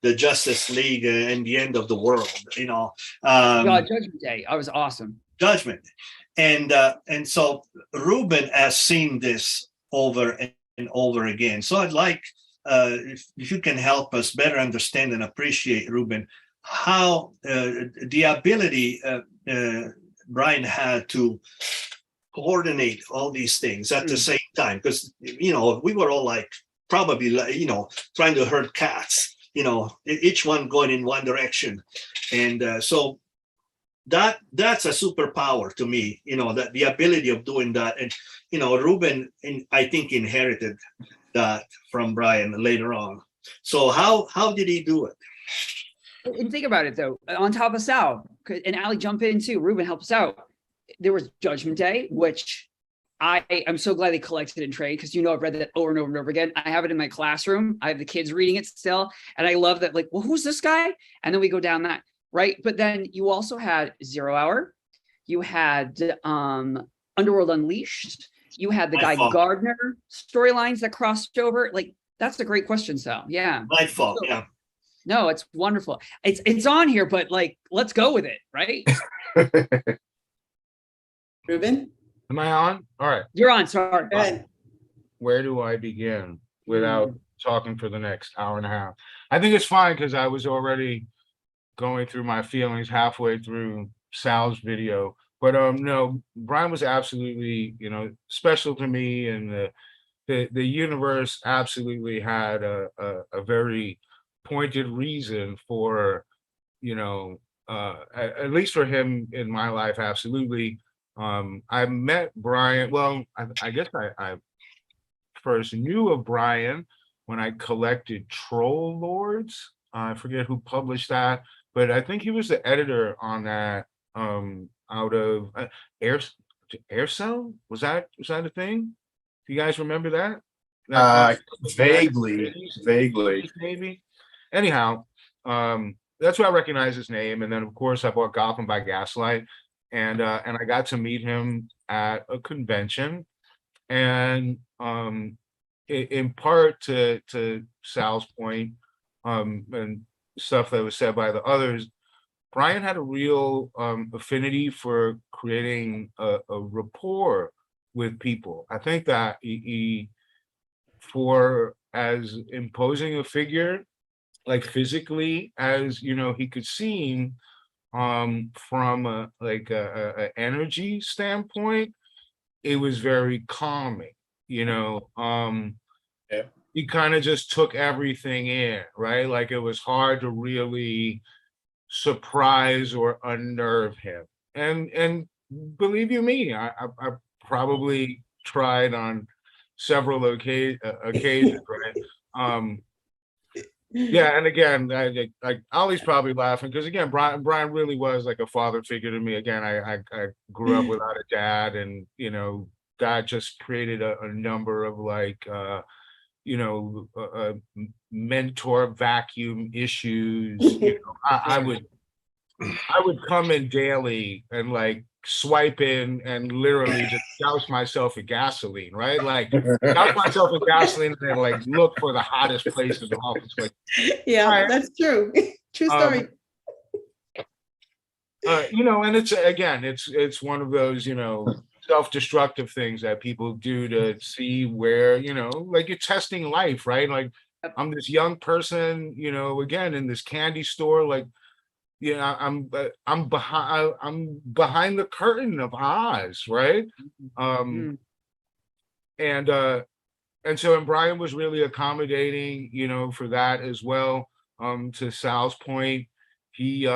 the Justice League and the end of the world, Judgment Day. I was awesome. Judgment. And so Ruben has seen this over and over again. So I'd like, if you can help us better understand and appreciate, Ruben, how the ability Brian had to coordinate all these things at the same time, because we were all like probably trying to herd cats, each one going in one direction, and so that's a superpower to me, that the ability of doing that. And Ruben, I think, inherited that from Brian later on. So how did he do it? And think about it though, on top of Sal, and Ali, jump in too, Ruben helps out. There was Judgment Day, which I'm so glad they collected and trade, because I've read that over and over and over again. I have it in my classroom. I have the kids reading it still. And I love that, like, well, who's this guy? And then we go down that, right? But then you also had Zero Hour. You had Underworld Unleashed. You had the Guy Gardner storylines that crossed over. Like, that's a great question, Sal. Yeah. Nightfall, yeah. No, it's wonderful. It's on here, but like, let's go with it, right? Ruben? Am I on? All right. You're on, sorry. Go ahead. Where do I begin without talking for the next hour and a half? I think it's fine, because I was already going through my feelings halfway through Sal's video. But no, Brian was absolutely, special to me, and the universe absolutely had a very pointed reason for, at least for him in my life, absolutely. I met Brian, well, I guess I first knew of Brian when I collected Troll Lords. I forget who published that, but I think he was the editor on that, out of Aircell. Was that a thing? Do you guys remember that? Vaguely. Maybe. Anyhow, that's where I recognize his name. And then of course I bought Gotham by Gaslight, and I got to meet him at a convention. And in part to Sal's point, and stuff that was said by the others, Brian had a real affinity for creating a rapport with people. I think that he for as imposing a figure, like physically, as he could seem, from a energy standpoint, it was very calming. He kind of just took everything in, right? Like, it was hard to really surprise or unnerve him. And believe you me, I probably tried on several occasions, right? Yeah, and again, like Ollie's probably laughing, because again, Brian really was like a father figure to me. Again, I grew up without a dad, and God just created a number of mentor vacuum issues. I would come in daily and like swipe in and literally just douse myself in gasoline, right? Like douse myself in gasoline and then like look for the hottest place in the office. Like, Yeah, all right, that's true. True story. and it's one of those, self-destructive things that people do to see where, like you're testing life, right? Like I'm this young person, again, in this candy store, like, I'm behind the curtain of Oz, right? Mm. And Brian was really accommodating, for that as well. To Sal's point, he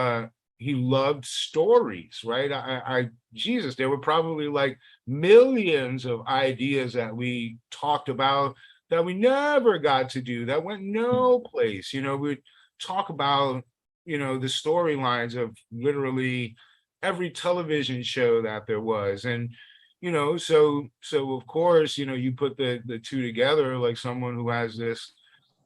loved stories, right? Jesus, there were probably like millions of ideas that we talked about that we never got to do, that went no place. We'd talk about, the storylines of literally every television show that there was. And, so of course, you put the two together, like someone who has this,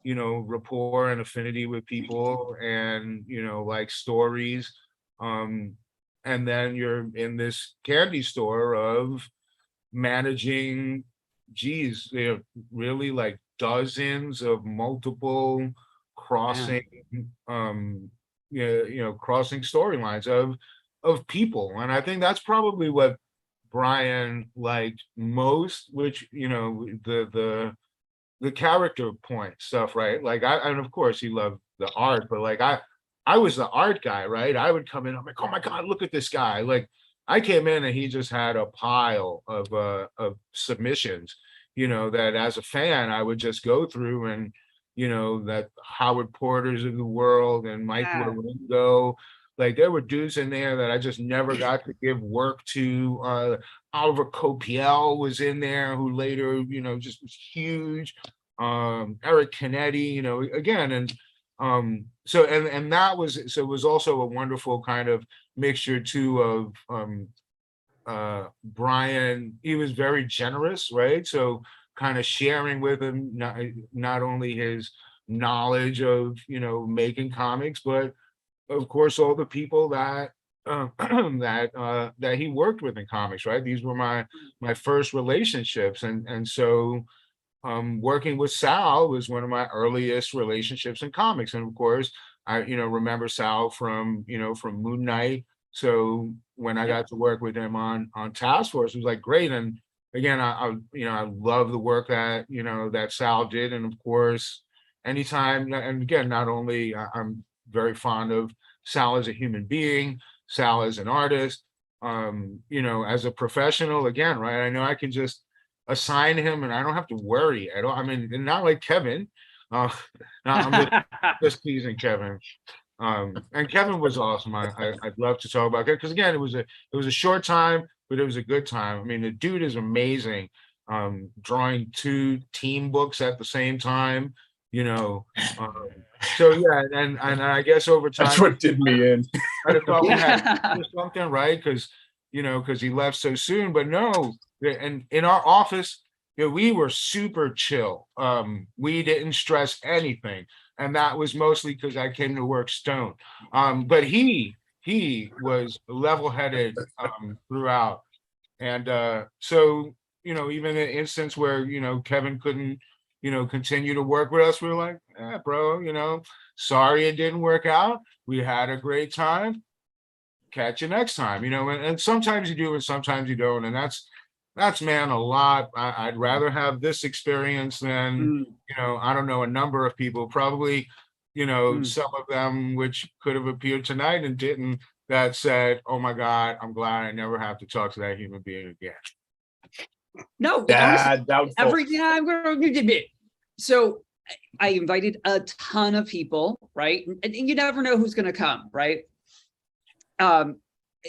rapport and affinity with people and, like stories. And then you're in this candy store of managing, geez, really like dozens of multiple crossing, crossing storylines of people. And I think that's probably what Brian liked most, which, the character point stuff, right? Like and of course he loved the art, but like I was the art guy, right? I would come in, I'm like, oh my God, look at this guy. Like I came in and he just had a pile of submissions, that as a fan, I would just go through and, that Howard Porters of the world and Mike Yeah. Wieringo, like there were dudes in there that I just never got to give work to. Oliver Copiel was in there, who later, just was huge. Eric Kennedy, again, and so that was, so it was also a wonderful kind of mixture too of Brian. He was very generous, right? So kind of sharing with him not only his knowledge of making comics, but of course all the people that that he worked with in comics, right? These were my first relationships, and so working with Sal was one of my earliest relationships in comics. And of course I remember Sal from from Moon Knight. So when I got to work with him on Task Force, it was like great. And again, I love the work that that Sal did. And of course anytime, and again, not only I'm very fond of Sal as a human being, Sal as an artist, as a professional, again, right? I know I can just assign him and I don't have to worry at all. I mean, not like Kevin. I'm just teasing Kevin. And Kevin was awesome. I'd love to talk about that because again, it was a short time, but it was a good time. I mean, the dude is amazing. Drawing 2 team books at the same time, so yeah, and I guess over time That's what did me in. I thought we had to do something, right? Because he left so soon. But no, and in our office, we were super chill. We didn't stress anything, and that was mostly because I came to work stoned. But he was level-headed throughout, and so even an instance where Kevin couldn't continue to work with us, we were like, bro, sorry it didn't work out. We had a great time. Catch you next time, and sometimes you do and sometimes you don't. And that's man, a lot. I'd rather have this experience than, I don't know, a number of people, probably, some of them which could have appeared tonight and didn't, that said, oh my God, I'm glad I never have to talk to that human being again. No, Doubtful. everything I'm going to admit. So I invited a ton of people, right? And you never know who's going to come, right?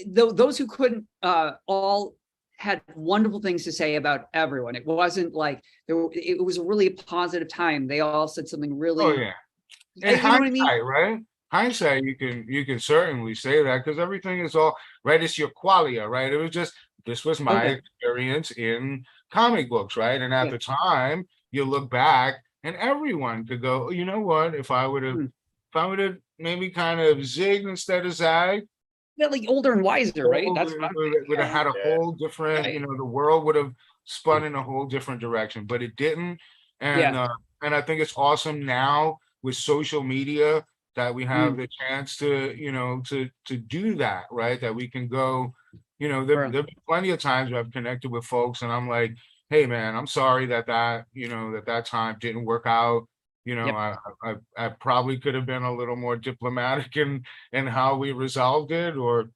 Those who couldn't all had wonderful things to say about everyone. It wasn't like it was a really positive time. They all said something really. Oh yeah. And you know what I mean? Right? Hindsight, you can certainly say that because everything is all right. It's your qualia, right? It was just, this was my experience in comic books, right? And at the time, you look back and everyone could go, "Oh, you know what, if I would have maybe kind of zigged instead of zagged, Yeah, like older and wiser, right? That's what I'm would have had a Yeah. whole different, Right. the world would have spun in a whole different direction, but it didn't. And Yeah. and I think it's awesome now with social media that we have Mm. the chance to, to do that, right? That we can go, Right. there've been plenty of times where I've connected with folks and I'm like, hey man, I'm sorry that time didn't work out. Yep. I probably could have been a little more diplomatic in how we resolved it, or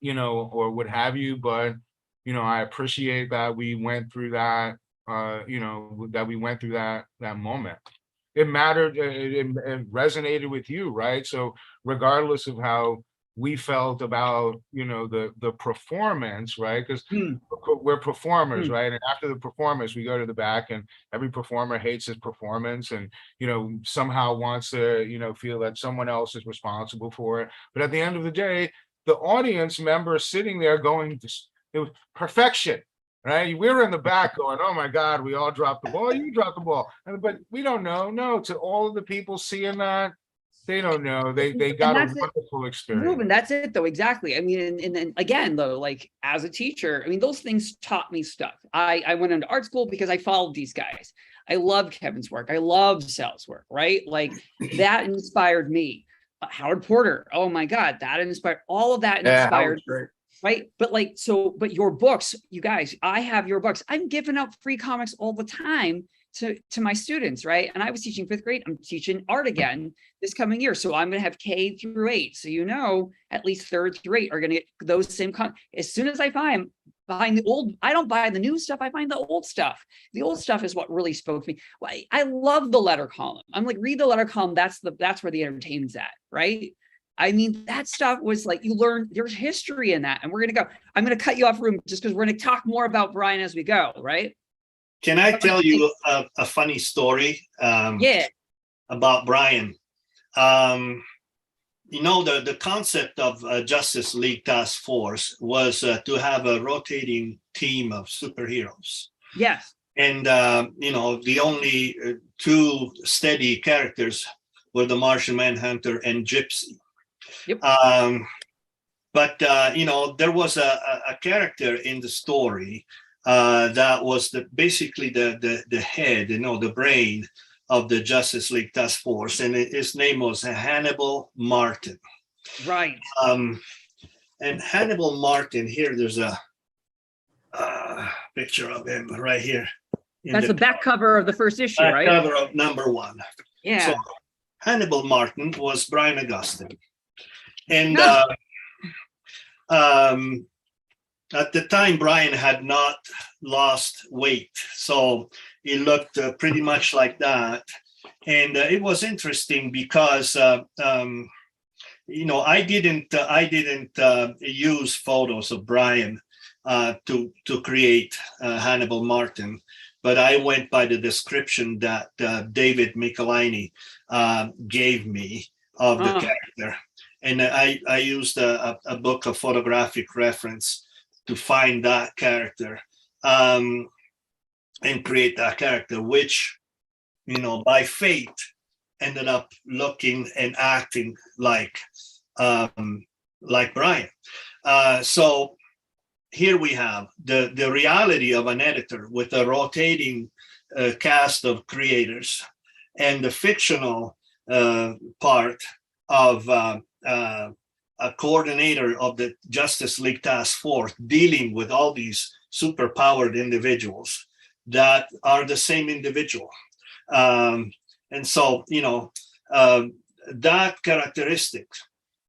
what have you. But, I appreciate that we went through that, that moment. It mattered, it resonated with you, right? So regardless of how we felt about, the performance, right? Because Mm. we're performers, Mm. right? And after the performance, we go to the back and every performer hates his performance and, somehow wants to, feel that someone else is responsible for it. But at the end of the day, the audience member sitting there going, it was perfection, right? We were in the back going, oh my God, we all dropped the ball. You dropped the ball. But we don't know. No, to all of the people seeing that, they don't know. They And got a that's it. wonderful experience. Ruben, that's it though. Exactly. I mean, and then again, though, like as a teacher, I mean, those things taught me stuff. I went into art school because I followed these guys. I love Kevin's work. I love Sal's work, right? Like that inspired me. Howard Porter. Oh my God, that inspired all of that Yeah, inspired, Howard's great. right? But like, so, but your books, you guys, I have your books. I'm giving out free comics all the time to my students, right? And I was teaching 5th grade. I'm teaching art again this coming year. So I'm going to have K-8. So, at least 3rd through 8 are going to get those same as soon as I find the old, I don't buy the new stuff. I find the old stuff. The old stuff is what really spoke to me. I love the letter column. I'm like, read the letter column. That's where the entertainment's at, right? I mean, that stuff was like, you learn there's history in that. And we're going to go, I'm going to cut you off, Room, just because we're going to talk more about Brian as we go, right? Can I tell you a funny story Yeah. about Brian? The concept of Justice League Task Force was to have a rotating team of superheroes. Yes. And, the only two steady characters were the Martian Manhunter and Gypsy. Yep. But there was a character in the story that was basically the head, the brain of the Justice League Task Force, and his name was Hannibal Martin. Right. And Hannibal Martin, here there's a picture of him right here. That's the back cover of the first issue, back right? cover of #1. Yeah. So Hannibal Martin was Brian Augustyn. And at the time, Brian had not lost weight, so he looked pretty much like that. And it was interesting because I didn't use photos of Brian to create Hannibal Martin, but I went by the description that David Michelini gave me of the character. And I used a book of photographic reference to find that character and create that character, which, by fate, ended up looking and acting like Brian. So here we have the reality of an editor with a rotating cast of creators, and the fictional part of a coordinator of the Justice League Task Force dealing with all these superpowered individuals that are the same individual. And so, that characteristic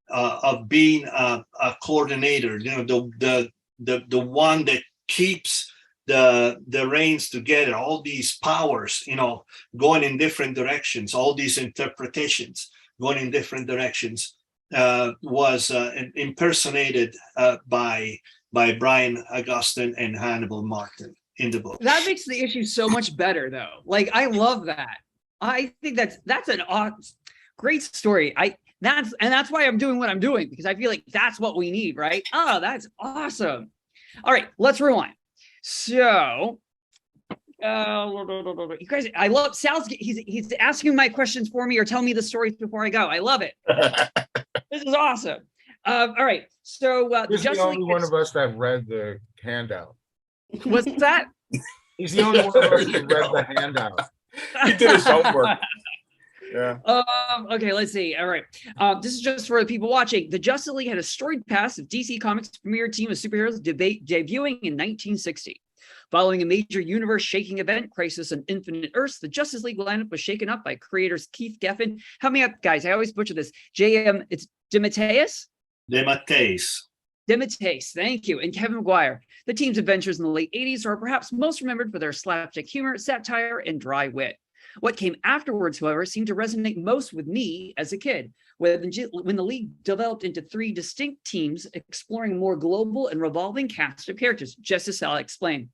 of being a coordinator, the one that keeps the reins together, all these powers, going in different directions, all these interpretations going in different directions, was impersonated by Brian Augustyn and Hannibal Martin in the book. That makes the issue so much better, though. Like, I love that. I think that's an great story. That's why I'm doing what I'm doing, because I feel like that's what we need, right? Oh, that's awesome. All right, let's rewind. So You guys, I love Sal's. He's asking my questions for me or telling me the stories before I go. I love it. This is awesome. All right. So the He's the Justice only League. one of us that read the handout. What's that? He's the only one of us who read the handout. He did his homework. Yeah. Okay, let's see. All right. This is just for the people watching. The Justice League had a storied past of DC Comics' premier team of superheroes debuting in 1960. Following a major universe-shaking event, Crisis on Infinite Earths, the Justice League lineup was shaken up by creators Keith Giffen. Help me out, guys. I always butcher this. It's DeMatteis? DeMatteis, thank you, and Kevin Maguire. The team's adventures in the late 80s are perhaps most remembered for their slapstick humor, satire, and dry wit. What came afterwards, however, seemed to resonate most with me as a kid, when the league developed into 3 distinct teams exploring a more global and revolving cast of characters, just as Sal explained.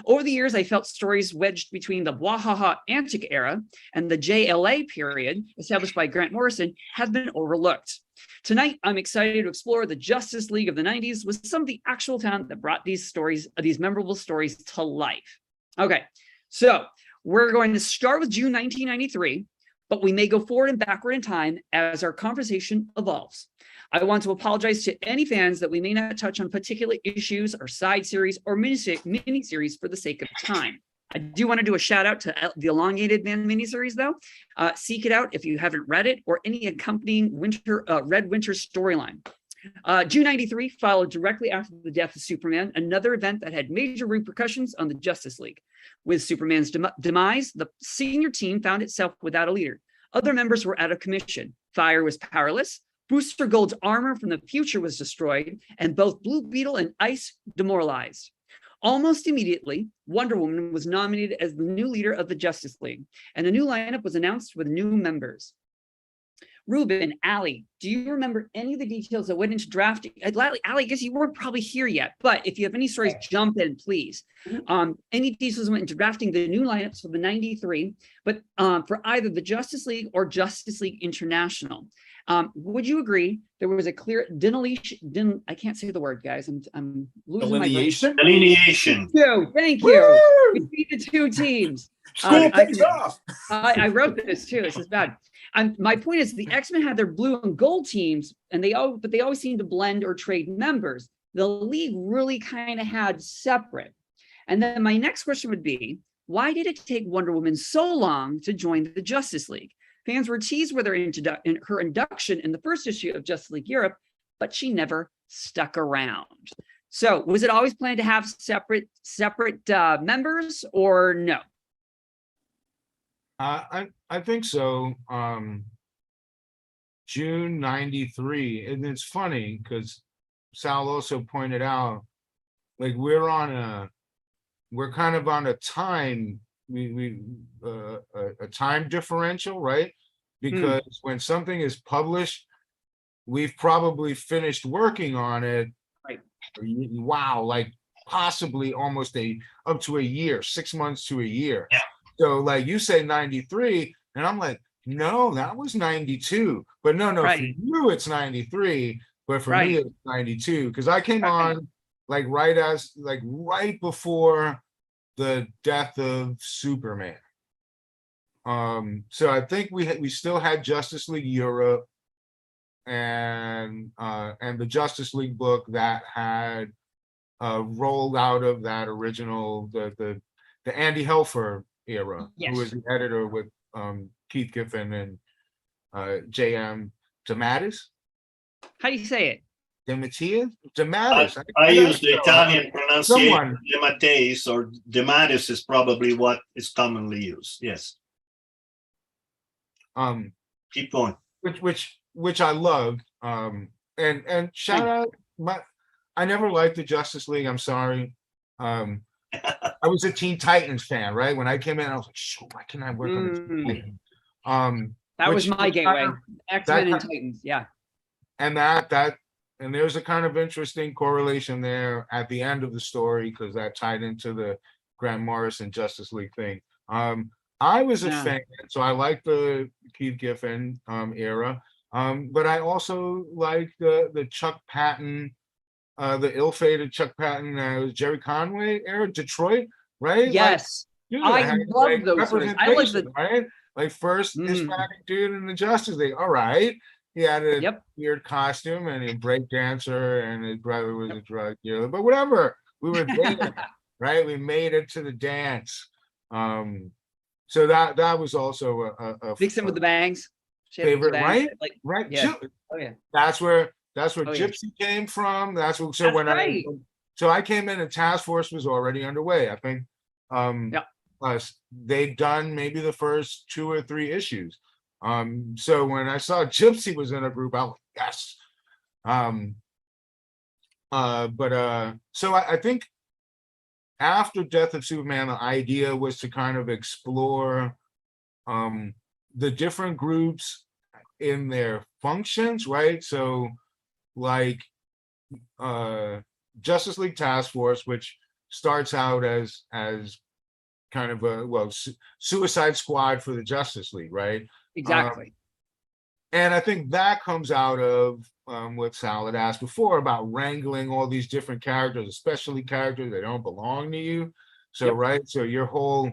Over the years, I felt stories wedged between the Bwahaha Antic era and the JLA period, established by Grant Morrison, have been overlooked. Tonight, I'm excited to explore the Justice League of the 90s with some of the actual talent that brought these memorable stories to life. Okay, so we're going to start with June 1993, but we may go forward and backward in time as our conversation evolves. I want to apologize to any fans that we may not touch on particular issues or side series or mini-series for the sake of time. I do want to do a shout out to the Elongated Man miniseries, though. Seek it out if you haven't read it or any accompanying Red Winter storyline. June 93 followed directly after the death of Superman, another event that had major repercussions on the Justice League. With Superman's demise, the senior team found itself without a leader. Other members were out of commission. Fire was powerless. Booster Gold's armor from the future was destroyed, and both Blue Beetle and Ice demoralized. Almost immediately, Wonder Woman was nominated as the new leader of the Justice League, and the new lineup was announced with new members. Ruben, Allie, do you remember any of the details that went into drafting? Allie, I guess you weren't probably here yet, but if you have any stories, jump in, please. Any details went into drafting the new lineups for the 93, but for either the Justice League or Justice League International. Would you agree there was a clear delineation? I can't say the word, guys. I'm losing Delineation? my brain. Delineation. Thank you. Between the 2 teams. School pays off. I wrote this too. This is bad. My point is the X-Men had their blue and gold teams, and they always seemed to blend or trade members. The league really kind of had separate. And then my next question would be, why did it take Wonder Woman so long to join the Justice League? Fans were teased with her induction in the first issue of Justice League Europe, but she never stuck around. So was it always planned to have separate members or no? I think so. June 93, and it's funny because Sal also pointed out, like we're kind of on a time a time differential, right? Because when something is published, we've probably finished working on it. Right. Wow, like possibly almost up to a year, 6 months to a year. Yeah. So like you say 93, and I'm like, no, that was 92. But no, Right. for you it's 93, but for Right. me it's 92. Because I came on like right before the death of Superman. So I think we still had Justice League Europe and the Justice League book that had rolled out of that original the Andy Helfer era, Yes. who was the editor with Keith Giffen and J.M. DeMatteis. How do you say it? DeMatteis. I use the Italian pronunciation. Someone. DeMatteis or DeMatteis is probably what is commonly used. Yes. Keep going. Which I loved. And shout out I never liked the Justice League. I'm sorry. I was a Teen Titans fan, right? When I came in, I was like, shoot, why can't I work on the Teen Titans? That was which- my gateway. X-Men and that- Titans, yeah. And and there's a kind of interesting correlation there at the end of the story because that tied into the Grant Morrison Justice League thing. I was a Yeah. fan, so I liked the Keith Giffen era, but I also liked the Chuck Patton, the ill-fated Chuck Patton, Jerry Conway era, Detroit, right? Yes. Yeah, I had, love like, those stories. I like the representation, right? Like first Mm, Hispanic dude in the Justice League. All right. He had a yep. weird costume and a break dancer, and his brother was a drug dealer, but whatever. We were there, right? We made it to the dance. So that was also a Vixen with the bangs. She had the favorite, bangs. right? Like, Right. yeah. Oh yeah. That's where Oh yeah. Gypsy came from. That's what, so That's when right. I came in and Task Force was already underway. I think Yeah. they'd done maybe the first 2 or 3 issues. So when I saw Gypsy was in a group, I was like, yes. So I think after Death of Superman, the idea was to kind of explore the different groups in their functions, right? So like Justice League Task Force, which starts out as kind of a Suicide Squad for the Justice League, right? Exactly. And I think that comes out of what Sal had asked before about wrangling all these different characters, especially characters that don't belong to you. So Yep. right, so your whole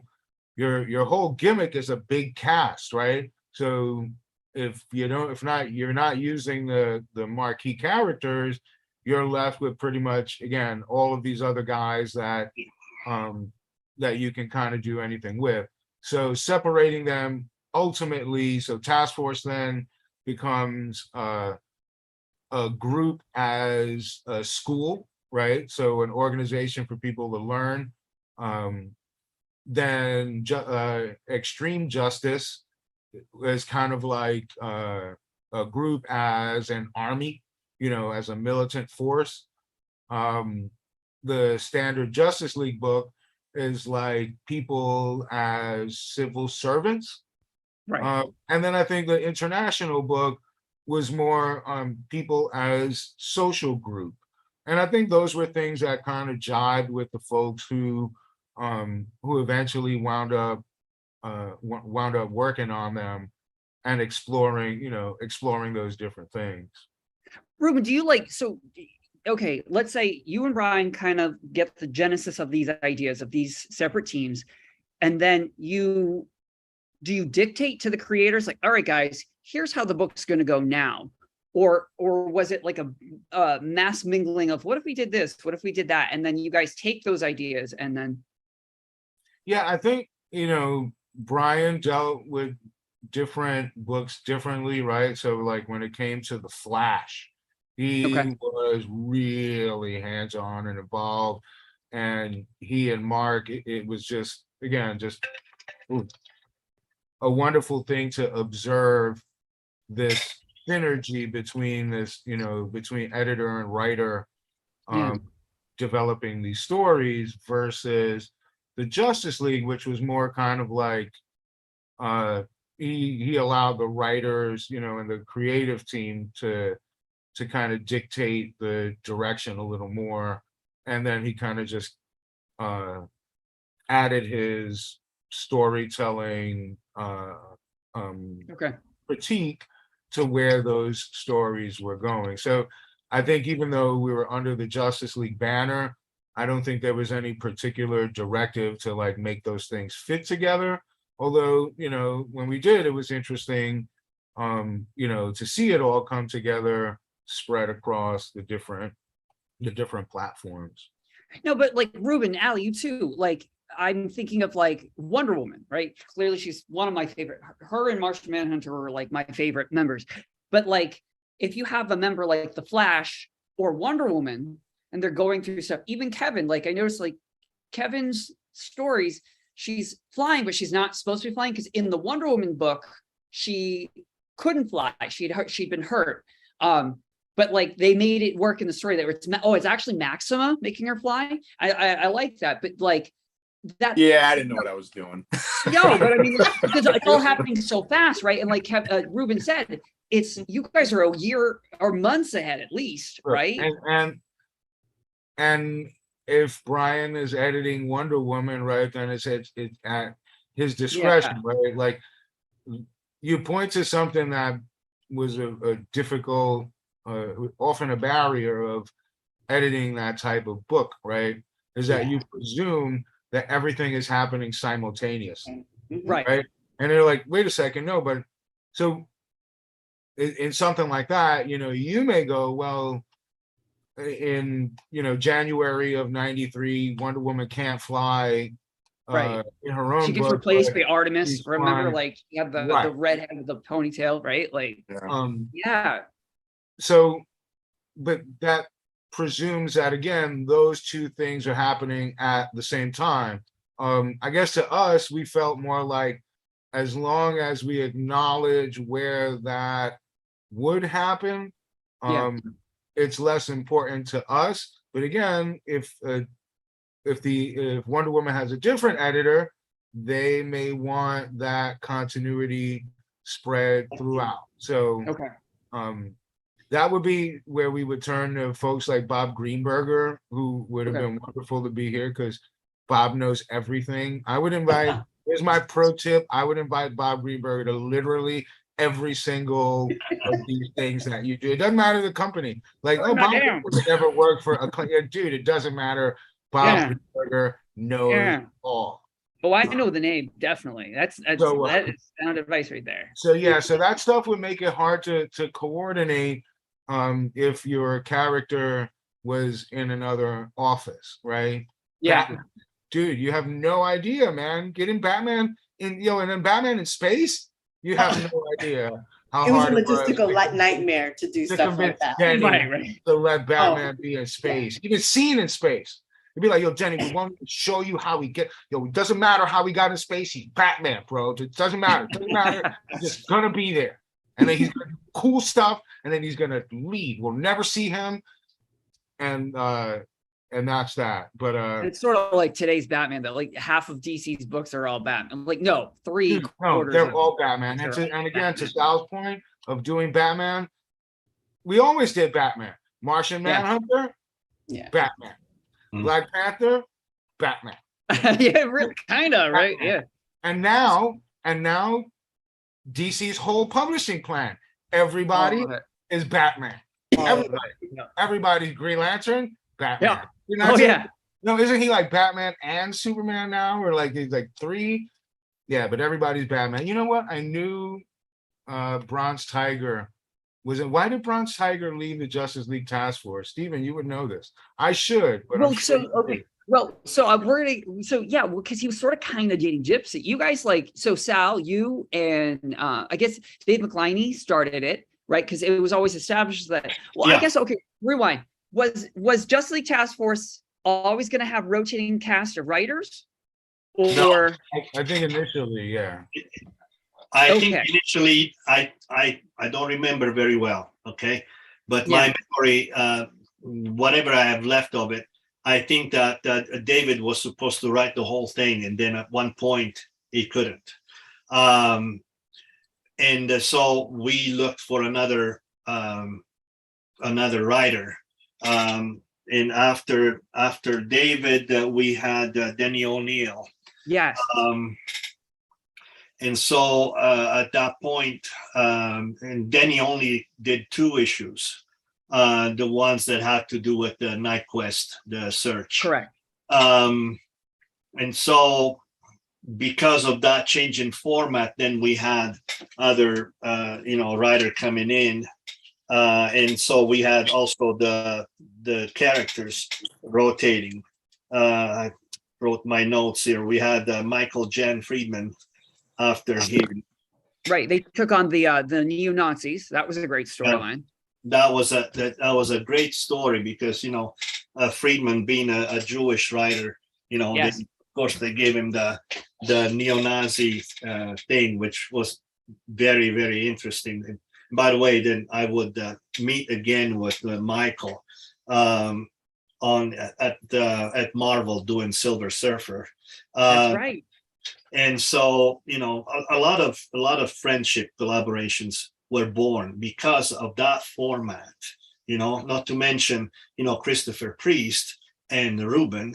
gimmick is a big cast, right? So if you're not using the marquee characters, you're left with pretty much again all of these other guys that you can kind of do anything with. So separating them ultimately, so Task Force then becomes a group as a school, right? So an organization for people to learn. Then Extreme Justice is kind of like a group as an army, as a militant force. The Standard Justice League book is like people as civil servants. Right. And then I think the international book was more people as social group. And I think those were things that kind of jived with the folks who eventually wound up working on them and exploring those different things. Ruben, do you okay, let's say you and Brian kind of get the genesis of these ideas of these separate teams, and then do you dictate to the creators like, all right, guys, here's how the book's going to go now? Or was it like a mass mingling of what if we did this? What if we did that? And then you guys take those ideas and then. Yeah, I think, Brian dealt with different books differently, right? So like when it came to the Flash, he Okay. was really hands-on and involved. And he and Mark, it was just, again, just a wonderful thing to observe this synergy between between editor and writer developing these stories versus the Justice League, which was more kind of like he allowed the writers, and the creative team to kind of dictate the direction a little more, and then he kind of just added his storytelling critique to where those stories were going. So I think even though we were under the Justice League banner, I don't think there was any particular directive to like make those things fit together. Although, when we did, it was interesting, to see it all come together, spread across the different platforms. No, but like Ruben, Allie, you too, like I'm thinking of like Wonder Woman, right? Clearly she's one of my favorite. Her and Martian Manhunter are like my favorite members. But like if you have a member like the Flash or Wonder Woman and they're going through stuff, even Kevin, like I noticed like Kevin's stories, she's flying, but she's not supposed to be flying because in the Wonder Woman book, she couldn't fly. She'd been hurt. But like they made it work in the story that it's actually Maxima making her fly. I like that, but like that. Yeah, I didn't know what I was doing. No, but I mean, because it's all happening so fast, right? And like Ruben said, you guys are a year or months ahead at least, right? And if Brian is editing Wonder Woman, right, then it's at his discretion, right? Like you point to something that was a difficult, often a barrier of editing that type of book, right? Is that you presume that everything is happening simultaneously, Mhm. Right. right? And they're like, wait a second, no, but so in something like that, you may go, well, in January of '93, Wonder Woman can't fly Right. in her own She gets book, replaced but by Artemis. she's Remember, flying. like you have the Right. redhead with the ponytail, right? Like, Yeah. yeah, So, but that presumes that again, those two things are happening at the same time. I guess to us, we felt more like as long as we acknowledge where that would happen, Yeah. it's less important to us. But again, if Wonder Woman has a different editor, they may want that continuity spread throughout. So okay. that would be where we would turn to folks like Bob Greenberger, who would have Okay. been wonderful to be here because Bob knows everything. I would invite, here's my pro tip, I would invite Bob Greenberger to literally every single of these things that you do. It doesn't matter the company. Like, oh, Bob Goddamn. Greenberger never worked for dude, it doesn't matter. Bob Yeah. Greenberger knows Yeah. all. Oh, I know the name, definitely. That's So, that is sound advice right there. So yeah, so that stuff would make it hard to coordinate if your character was in another office, right? Yeah. Batman. Dude, you have no idea, man. Getting Batman and then Batman in space, you have no idea how It was a hard logistical to nightmare to do to stuff convince like that. Denny Right. to let Batman be in space, even seen in space. You'd be like, yo, Denny, we want to show you how we get, it doesn't matter how we got in space. He's Batman, bro. It doesn't matter. It doesn't matter. He's just gonna be there. And then he's gonna do cool stuff, and then he's gonna leave. We'll never see him. And that's that. But It's sort of like today's Batman, that like half of DC's books are all Batman. I'm like, no, three no, quarters. they're of all them Batman. are And again, to Batman. Sal's point of doing Batman, we always did Batman. Martian Yeah. Manhunter, Yeah. Batman. Mm. Black Panther, Batman. Yeah, really, kind of, right? Batman. Yeah. And now DC's whole publishing plan, everybody All of it. is Batman. All of Everybody. it. Yeah. Everybody's Green Lantern, Batman. Yeah. Green Oh Lantern- yeah. No, isn't he like Batman and Superman now? Or like he's like three? Yeah, but everybody's Batman. You know what? I knew Bronze Tiger was it. Why did Bronze Tiger leave the Justice League Task Force? Steven, you would know this. I should, but Well, I'm sure you okay. do. Well, so yeah, well, because he was sort of kind of dating Gypsy. You guys so Sal, you and I guess Dave McLiney started it, right? Because it was always established that. Well, Yeah. I guess rewind. Was Justice League Task Force always going to have rotating cast of writers, or No. I think initially, yeah. I think Okay. initially, I don't remember very well, okay? But my memory, whatever I have left of it, I think that David was supposed to write the whole thing, and then at one point he couldn't. And so we looked for another writer. And after David, we had Denny O'Neil. yes, And so at that point, and Denny only did 2 issues, the ones that had to do with the Night Quest, the search. correct. And so because of that change in format, then we had other, writer coming in. And so we had also the characters rotating. I wrote my notes here. We had Michael Jan Friedman after him. Right, they took on the neo-Nazis. That was a great storyline. That was a great story because Friedman being a Jewish writer, Yes. of course they gave him the neo-Nazi thing, which was very, very interesting. And by the way, then I would meet again with Michael at Marvel doing Silver Surfer. That's right. And so, a lot of friendship collaborations were born because of that format, not to mention, Christopher Priest and Ruben,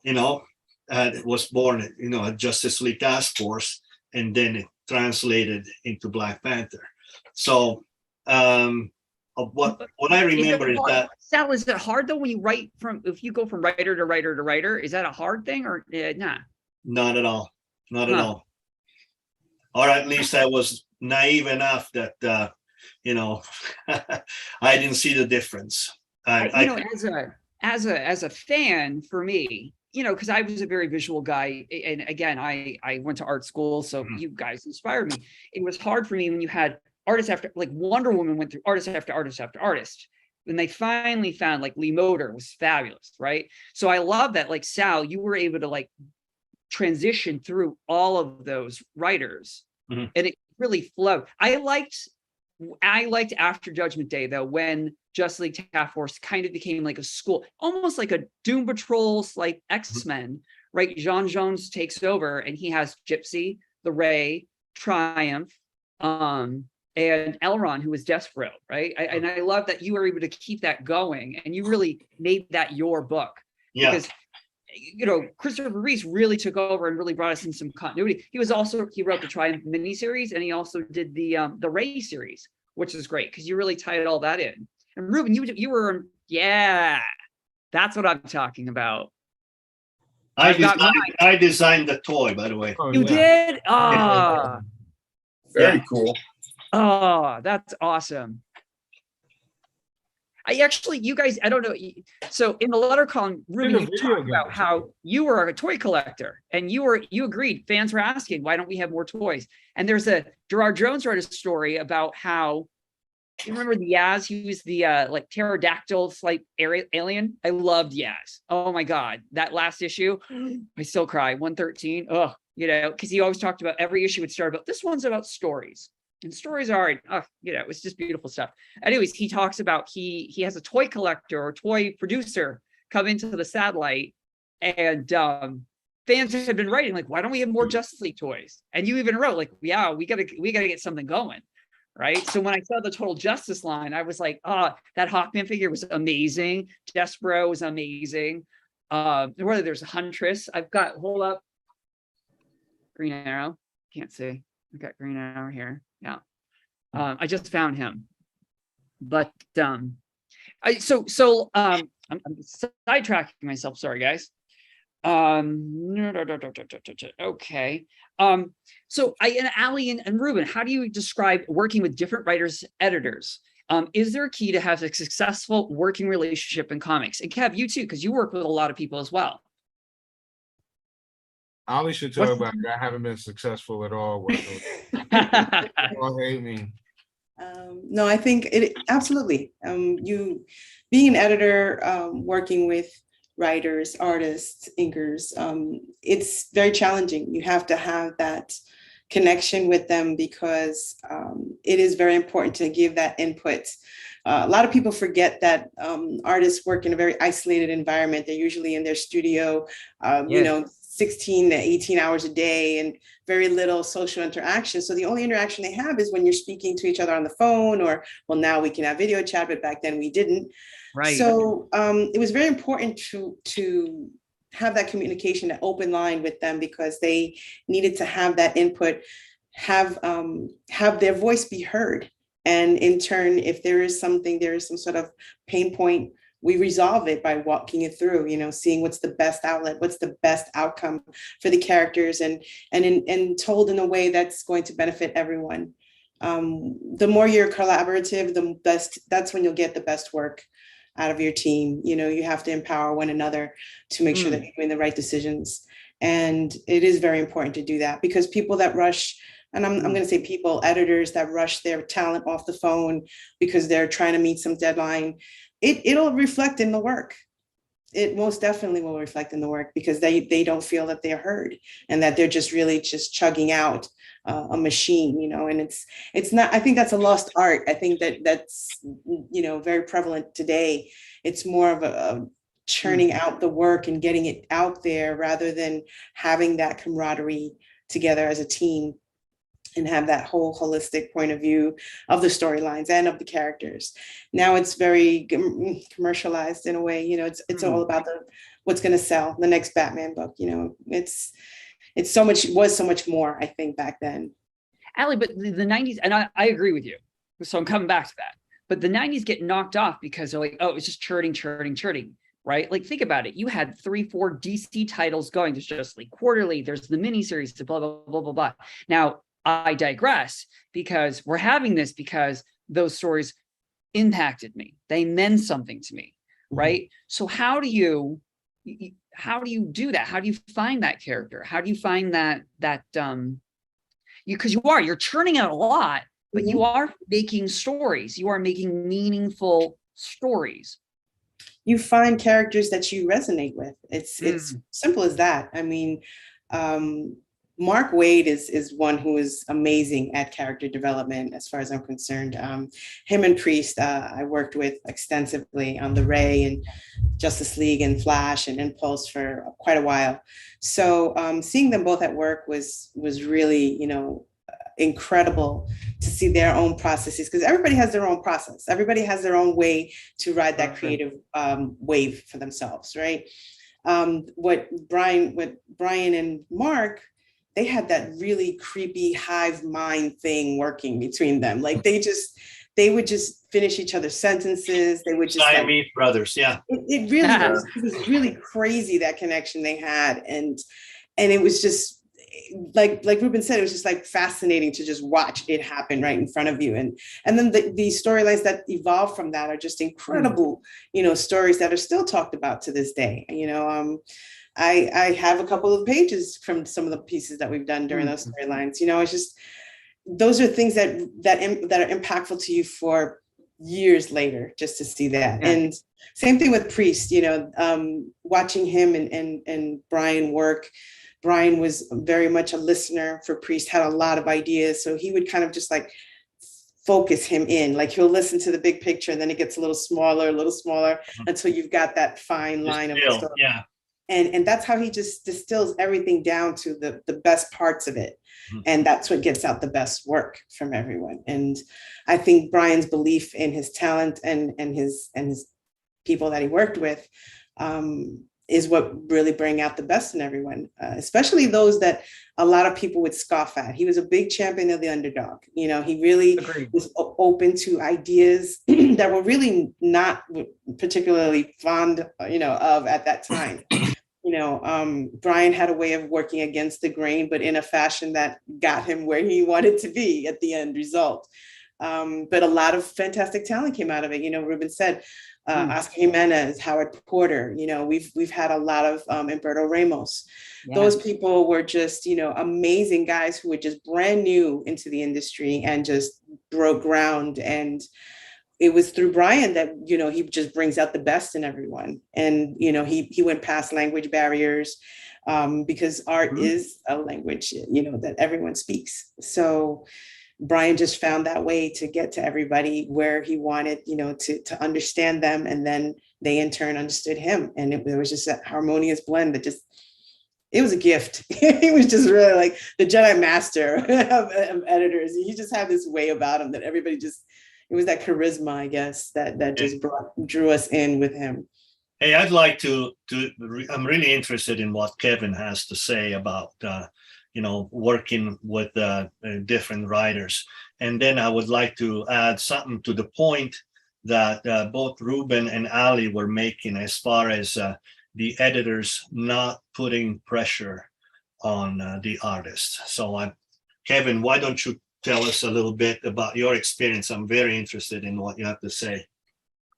was born, at Justice League Task Force, and then it translated into Black Panther. So of what I remember is that. Sal, is it hard though when you write if you go from writer to writer to writer? Is that a hard thing or nah? Not at all. Not at all. Or at least I was naive enough that I didn't see the difference. As a fan, for me, because I was a very visual guy, and again, I went to art school, so you guys inspired me. It was hard for me when you had artists after, like Wonder Woman went through artist after artist after artist. When they finally found like Lee Moder was fabulous, right? So I love that, like Sal, you were able to like transition through all of those writers, and it really flowed. I liked After Judgment Day though, when Justice League Task Force kind of became like a school, almost like a Doom Patrol, like X-Men, right? Jean Jones takes over and he has Gypsy, the Ray, Triumph, and Elron, who was Despero, right? And I love that you were able to keep that going and you really made that your book. Yeah. Because Christopher Reese really took over and really brought us in some continuity. He wrote the Triumph miniseries and he also did the Ray series, which is great because you really tied all that in. And Ruben, you were, that's what I'm talking about. I designed the toy, by the way. Oh, You did? Very cool. Oh, that's awesome. You guys, I don't know. So in the letter column, Ruben, you talked about how you were a toy collector and you agreed. Fans were asking, why don't we have more toys? And there's a Gerard Jones wrote a story about how, you remember the Yaz? He was the like pterodactyl like alien. I loved Yaz. Oh my God. That last issue, I still cry. 113. Oh, because he always talked about every issue would start about, this one's about stories. And stories are, it's just beautiful stuff. Anyways, he talks about he has a toy collector or toy producer come into the satellite, and fans have been writing like, why don't we have more Justice League toys? And you even wrote like, yeah, we gotta get something going, right? So when I saw the Total Justice line, I was like, that Hawkman figure was amazing. Despero was amazing. Whether there's a Huntress, hold up, Green Arrow, can't see. I've got Green Arrow here. Yeah. I just found him. But I'm sidetracking myself. Sorry, guys. Okay. So Ali and Ruben, how do you describe working with different writers, editors? Is there a key to have a successful working relationship in comics? And Kev, you too, because you work with a lot of people as well. Ali should talk about it. I haven't been successful at all working with all hate me. No, I think it absolutely. You being an editor, working with writers, artists, inkers, it's very challenging. You have to have that connection with them because it is very important to give that input. A lot of people forget that artists work in a very isolated environment. They're usually in their studio, 16 to 18 hours a day and very little social interaction. So the only interaction they have is when you're speaking to each other on the phone, or, well, now we can have video chat, but back then we didn't. Right. So it was very important to have that communication, that open line with them, because they needed to have that input, have their voice be heard. And in turn, if there is some sort of pain point, we resolve it by walking it through, seeing what's the best outlet, what's the best outcome for the characters, and told in a way that's going to benefit everyone. The more you're collaborative, the best, that's when you'll get the best work out of your team. You have to empower one another to make sure that you're doing the right decisions. And it is very important to do that, because people that rush, and I'm going to say people, editors that rush their talent off the phone because they're trying to meet some deadline, it'll reflect in the work. It most definitely will reflect in the work, because they don't feel that they're heard and that they're just really just chugging out a machine, and it's not, I think that's a lost art. I think that's very prevalent today. It's more of a churning out the work and getting it out there, rather than having that camaraderie together as a team and have that whole holistic point of view of the storylines and of the characters. Now it's very commercialized in a way. It's all about what's going to sell, the next Batman book. It's so much more, I think, back then. Ali, but the 90s, and I agree with you. So I'm coming back to that. but the 90s get knocked off because they're like, oh, it's just churning, right? Like, think about it. You had 3-4 DC titles going. There's Justice League Quarterly, there's the miniseries, blah, blah, blah, blah, blah. Now, I digress, because we're having this because those stories impacted me. They meant something to me, right? So how do you do that? How do you find that character? How do you find that because you're churning out a lot, but you are making stories. You are making meaningful stories. You find characters that you resonate with. It's simple as that. I mean, Mark Waid is one who is amazing at character development, as far as I'm concerned. Him and Priest, I worked with extensively on the Ray and Justice League and Flash and Impulse for quite a while. So seeing them both at work was really, incredible to see their own processes, because everybody has their own process. Everybody has their own way to ride that creative wave for themselves, right? What Brian and Mark, they had that really creepy hive mind thing working between them. Like they would just finish each other's sentences. They would just Siamese brothers, yeah. It really it was really crazy, that connection they had, and it was just like Ruben said, it was just like fascinating to just watch it happen right in front of you, and then the storylines that evolve from that are just incredible, stories that are still talked about to this day. I have a couple of pages from some of the pieces that we've done during those storylines. It's just, those are things that are impactful to you for years later, just to see that. And same thing with Priest, watching him and Brian work. Brian was very much a listener for Priest, had a lot of ideas. So he would kind of just like focus him in, like he'll listen to the big picture, and then it gets a little smaller until you've got that fine line of the story. Yeah. And that's how he just distills everything down to the best parts of it. And that's what gets out the best work from everyone. And I think Brian's belief in his talent and his people that he worked with is what really bring out the best in everyone, especially those that a lot of people would scoff at. He was a big champion of the underdog. He really was open to ideas that were really not particularly fond, of at that time. Brian had a way of working against the grain, but in a fashion that got him where he wanted to be at the end result. But a lot of fantastic talent came out of it. Ruben said, Oscar Jimenez, Howard Porter, we've had a lot of Humberto Ramos. Yeah. Those people were just, amazing guys who were just brand new into the industry and just broke ground. And it was through Brian that, he just brings out the best in everyone. And, he went past language barriers because art is a language, that everyone speaks. So Brian just found that way to get to everybody where he wanted, to understand them. And then they in turn understood him. And there was just that harmonious blend that it was a gift. He was just really like the Jedi master of editors. He just had this way about him that everybody it was that charisma, I guess, that just drew us in with him. Hey, I'd like to I'm really interested in what Kevin has to say about, working with different writers. And then I would like to add something to the point that both Ruben and Ali were making as far as the editors not putting pressure on the artists. So Kevin, why don't you tell us a little bit about your experience? I'm very interested in what you have to say.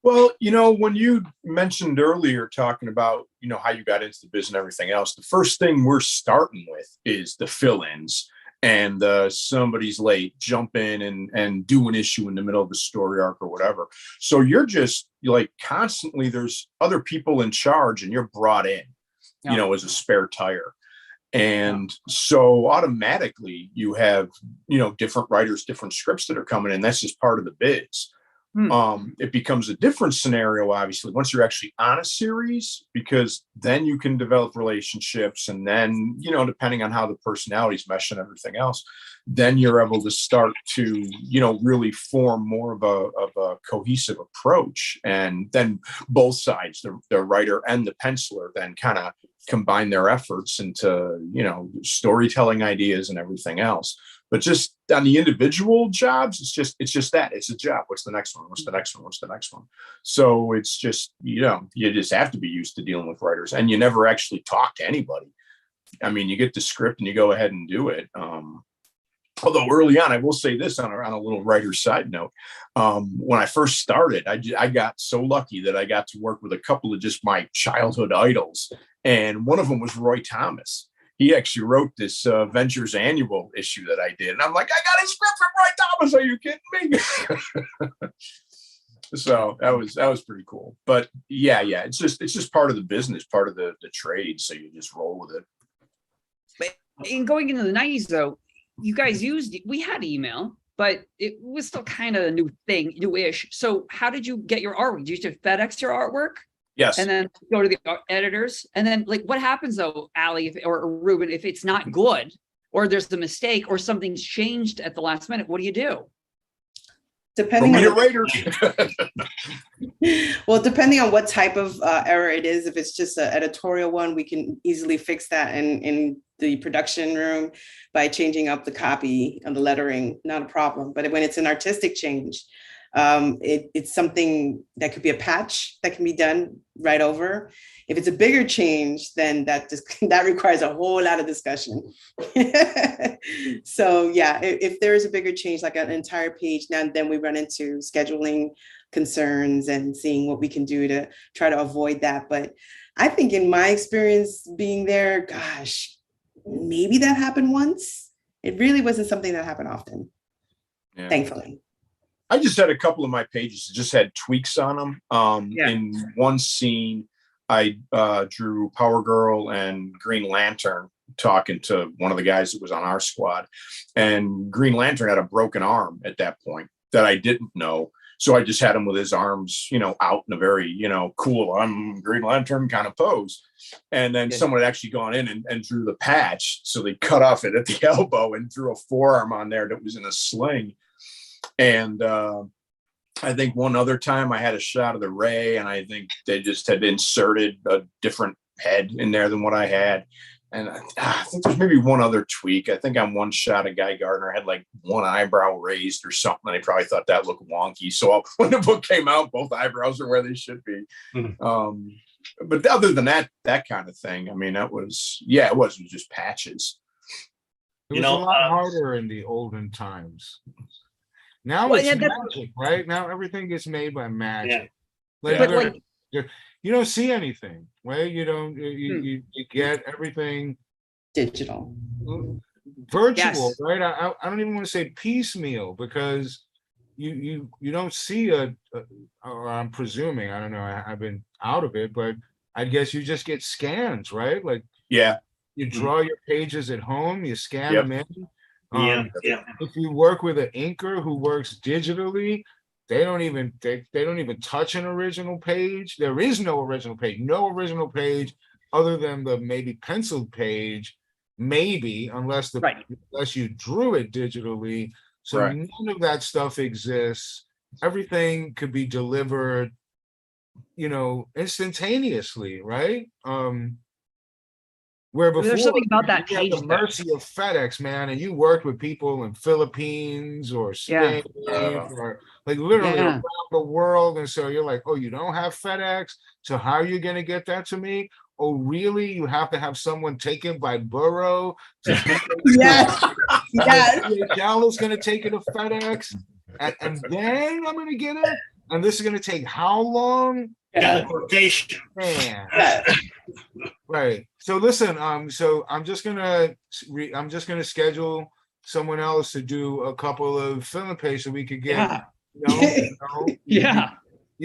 Well, when you mentioned earlier talking about, how you got into the biz and everything else, the first thing we're starting with is the fill-ins, and somebody's late, jump in and do an issue in the middle of the story arc or whatever. So you're just like constantly, there's other people in charge and you're brought in, as a spare tire. And so automatically you have, different writers, different scripts that are coming in. That's just part of the biz. It becomes a different scenario, obviously, once you're actually on a series, because then you can develop relationships. And then, depending on how the personalities mesh and everything else, then you're able to start to, really form more of a cohesive approach. And then both sides, the writer and the penciler, then kind of combine their efforts into, storytelling ideas and everything else. But just on the individual jobs, it's just that it's a job. What's the next one? What's the next one? What's the next one? So it's just, you know, you just have to be used to dealing with writers, and you never actually talk to anybody. I mean, you get the script and you go ahead and do it. Although early on, I will say this on a little writer side note. When I first started, I got so lucky that I got to work with a couple of just my childhood idols. And one of them was Roy Thomas. He actually wrote this Ventures annual issue that I did. And I'm like, I got a script from Roy Thomas. Are you kidding me? So that was pretty cool. But yeah, it's just part of the business, part of the trade. So you just roll with it. In going into the 90s, though, you guys we had email, but it was still kind of a newish. So how did you get your artwork? Did you just FedEx your artwork? Yes. And then go to the editors? And then, like, what happens, though, Ali or Ruben, if it's not good, or there's a mistake, or something's changed at the last minute? What do you do? Depending on Raiders. Well, depending on what type of error it is, if it's just an editorial one, we can easily fix that in the production room by changing up the copy and the lettering, not a problem. But when it's an artistic change, it's something that could be a patch that can be done right over. If it's a bigger change, then that requires a whole lot of discussion. So yeah, if there is a bigger change, like an entire page, then we run into scheduling concerns and seeing what we can do to try to avoid that. But I think in my experience being there, gosh, maybe that happened once. It really wasn't something that happened often, thankfully. I just had a couple of my pages that just had tweaks on them. In one scene, I drew Power Girl and Green Lantern talking to one of the guys that was on our squad. And Green Lantern had a broken arm at that point that I didn't know. So I just had him with his arms, out in a very, cool, I'm Green Lantern kind of pose. And then someone had actually gone in and drew the patch. So they cut off it at the elbow and drew a forearm on there that was in a sling. And I think one other time I had a shot of the Ray, and I think they just had inserted a different head in there than what I had. And I think there's maybe one other tweak. I think on one shot, a Guy Gardner had like one eyebrow raised or something. And they probably thought that looked wonky. So when the book came out, both eyebrows are where they should be. Mm-hmm. But other than that kind of thing, I mean, it was just patches. It was a lot harder in the olden times. Now it's magic, right? Now everything gets made by magic. Yeah. You don't see anything, right? You don't. You get everything digital, virtual, right? I don't even want to say piecemeal, because you don't see or I'm presuming, I don't know, I've been out of it, but I guess you just get scans, right? Like you draw your pages at home, you scan them in. If you work with an inker who works digitally, they don't even touch an original page. There is no original page other than the maybe penciled page, unless you drew it digitally. So none of that stuff exists. Everything could be delivered, instantaneously, right? Where before, there's something about that you page, had the mercy of FedEx, man, and you worked with people in Philippines or Spain or like literally around the world. And so you're like, oh, you don't have FedEx? So how are you going to get that to me? Oh, really? You have to have someone take it by burro? Yes. Gallo's going to take it to FedEx, and then I'm going to get it? And this is going to take how long? Teleportation. Man. Right. So listen, so I'm just gonna schedule someone else to do a couple of film pages so we could get you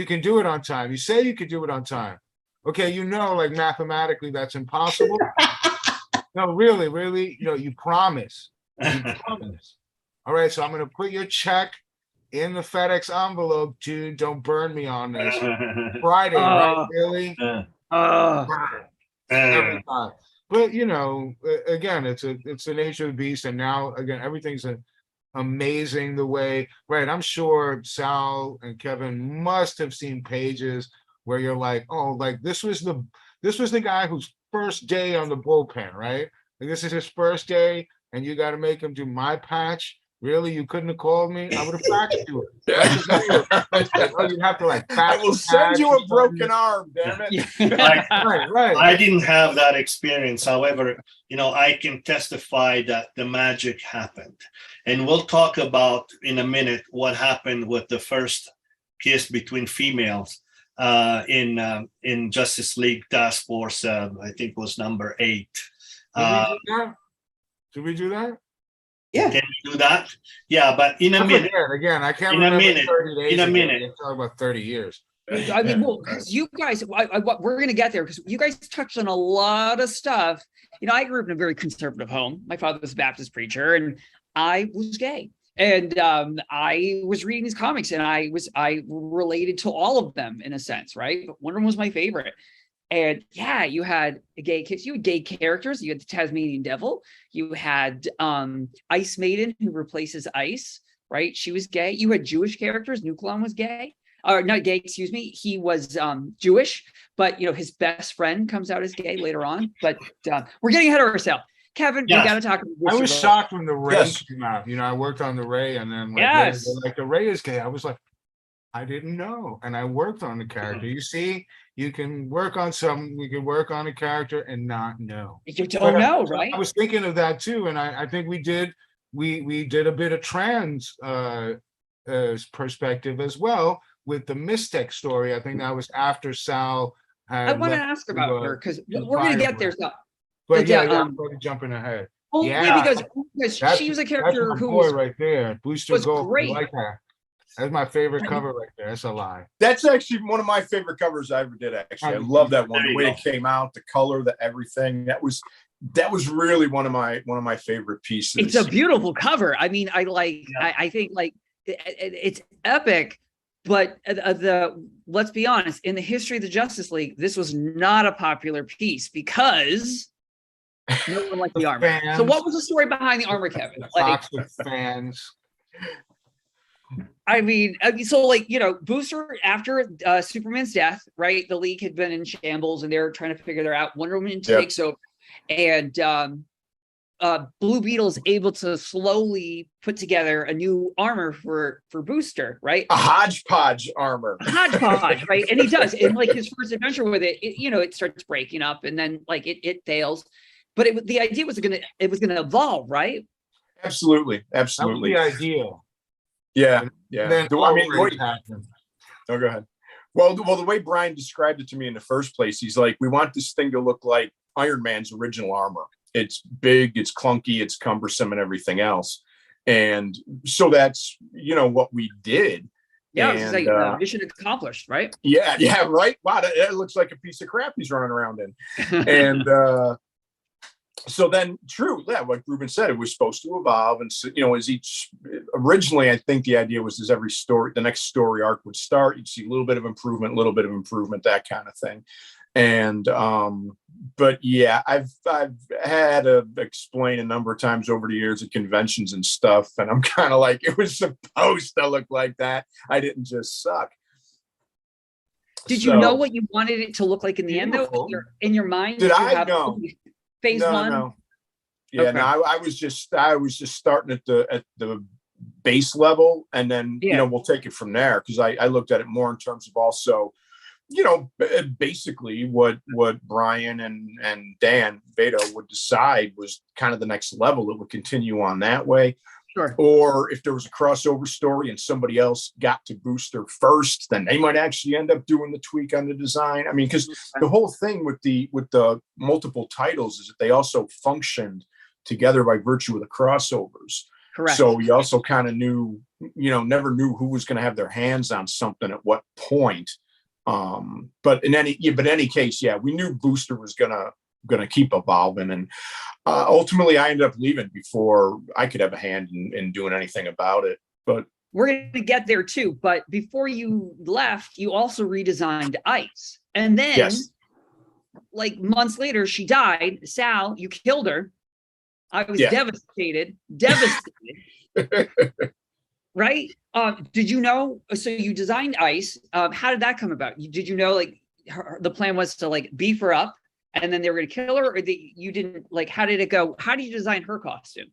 can do it on time. You say you could do it on time. Okay, like mathematically that's impossible. No, really, you promise. You promise. All right, so I'm gonna put your check in the FedEx envelope, dude. Don't burn me on this. Friday, right? Really? Every time. But again, it's the nature of the beast, and now again everything's amazing the way. Right, I'm sure Sal and Kevin must have seen pages where you're like, oh, like this was the guy whose first day on the bullpen, right? Like this is his first day, and you got to make him do my patch. Really, you couldn't have called me? I would have faxed you. You'd have to like. I will send you a broken arm, damn it. Like, Right. I didn't have that experience. However, I can testify that the magic happened. And we'll talk about in a minute what happened with the first kiss between females in Justice League Task Force, I think it was number 8. Did we do that? Yeah. Can we do that? Yeah, but in a minute. Again, I can't In a remember minute. 30 days In a ago. minute. We're talking about 30 years. I mean, well, because you guys, we're going to get there because you guys touched on a lot of stuff. I grew up in a very conservative home. My father was a Baptist preacher, and I was gay. And I was reading these comics, and I related to all of them in a sense, right? But Wonder Woman was my favorite. And yeah, you had gay kids, you had gay characters, you had the Tasmanian Devil, you had Ice Maiden, who replaces Ice, right? She was gay. You had Jewish characters. Nucleon was gay. Or not gay, excuse me. He was Jewish, but his best friend comes out as gay later on. But we're getting ahead of ourselves. Kevin, we got to talk about I was shocked when the Ray Yes. came out. I worked on the Ray, and then the Ray is gay. I was like, I didn't know. And I worked on the character. You see, you can work on we can work on a character and not know. You don't know, right? I was thinking of that too. And I think we did a bit of trans perspective as well with the Mystic story. I think that was after Sal had I want to left ask about her because to we're going to get there. Firefly. So, But yeah, yeah, I'm probably jumping ahead. only because she was a character that's my who boy right there. Booster was Gold. great. I like that. That's my favorite cover right there. That's a lie. That's actually one of my favorite covers I ever did. Actually, I love that one. There The you way go. it came out, the color, the everything. That was really one of my favorite pieces. It's a beautiful cover. I mean, I think it's epic, but let's be honest, in the history of the Justice League, this was not a popular piece because no one liked the armor. Fans. So what was the story behind the armor, Kevin? Toxic fans. I mean, so Booster, after Superman's death, right? The League had been in shambles and they're trying to figure that out. Wonder Woman takes over, and Blue Beetle is able to slowly put together a new armor for Booster, right? A hodgepodge armor. Hodgepodge, right? And he does. And his first adventure with it, it starts breaking up, and then it fails. But the idea was gonna evolve, right? Absolutely. That was the idea. Yeah. Then I mean, happened. oh, go ahead. Well, the way Brian described it to me in the first place, he's like, we want this thing to look like Iron Man's original armor. It's big, it's clunky, it's cumbersome, and everything else. And so that's what we did. Yeah, and, it's like mission accomplished, right? Yeah, right. Wow, that looks like a piece of crap he's running around in. And so then, true, yeah, like Ruben said, it was supposed to evolve, and so, as each originally, I think the idea was as every story, the next story arc would start, you'd see a little bit of improvement, that kind of thing. And but yeah, I've had to explain a number of times over the years at conventions and stuff, and I'm kind of like, it was supposed to look like that. I didn't just suck. Did you know what you wanted it to look like in the end, though? In your mind? Did I know? Phase one? No. Yeah, Okay. no, I was just starting at the base level, and then we'll take it from there, because I looked at it more in terms of also, basically what Brian and Dan Vito would decide was kind of the next level. It would continue on that way. Sure. Or if there was a crossover story and somebody else got to Booster first, then they might actually end up doing the tweak on the design. I mean, because the whole thing with the multiple titles is that they also functioned together by virtue of the crossovers. Correct. So we also kind of knew, never knew who was going to have their hands on something at what point. But in any case, yeah, we knew Booster was gonna keep evolving, and ultimately I ended up leaving before I could have a hand in doing anything about it. But we're going to get there too. But before you left, you also redesigned Ice, and then yes. like months later, she died. Sal, you killed her. I was devastated. Right? Did you know? So you designed Ice. How did that come about? Did you know the plan was to beef her up, and then they were going to kill her, or you didn't? How did it go? How did you design her costume?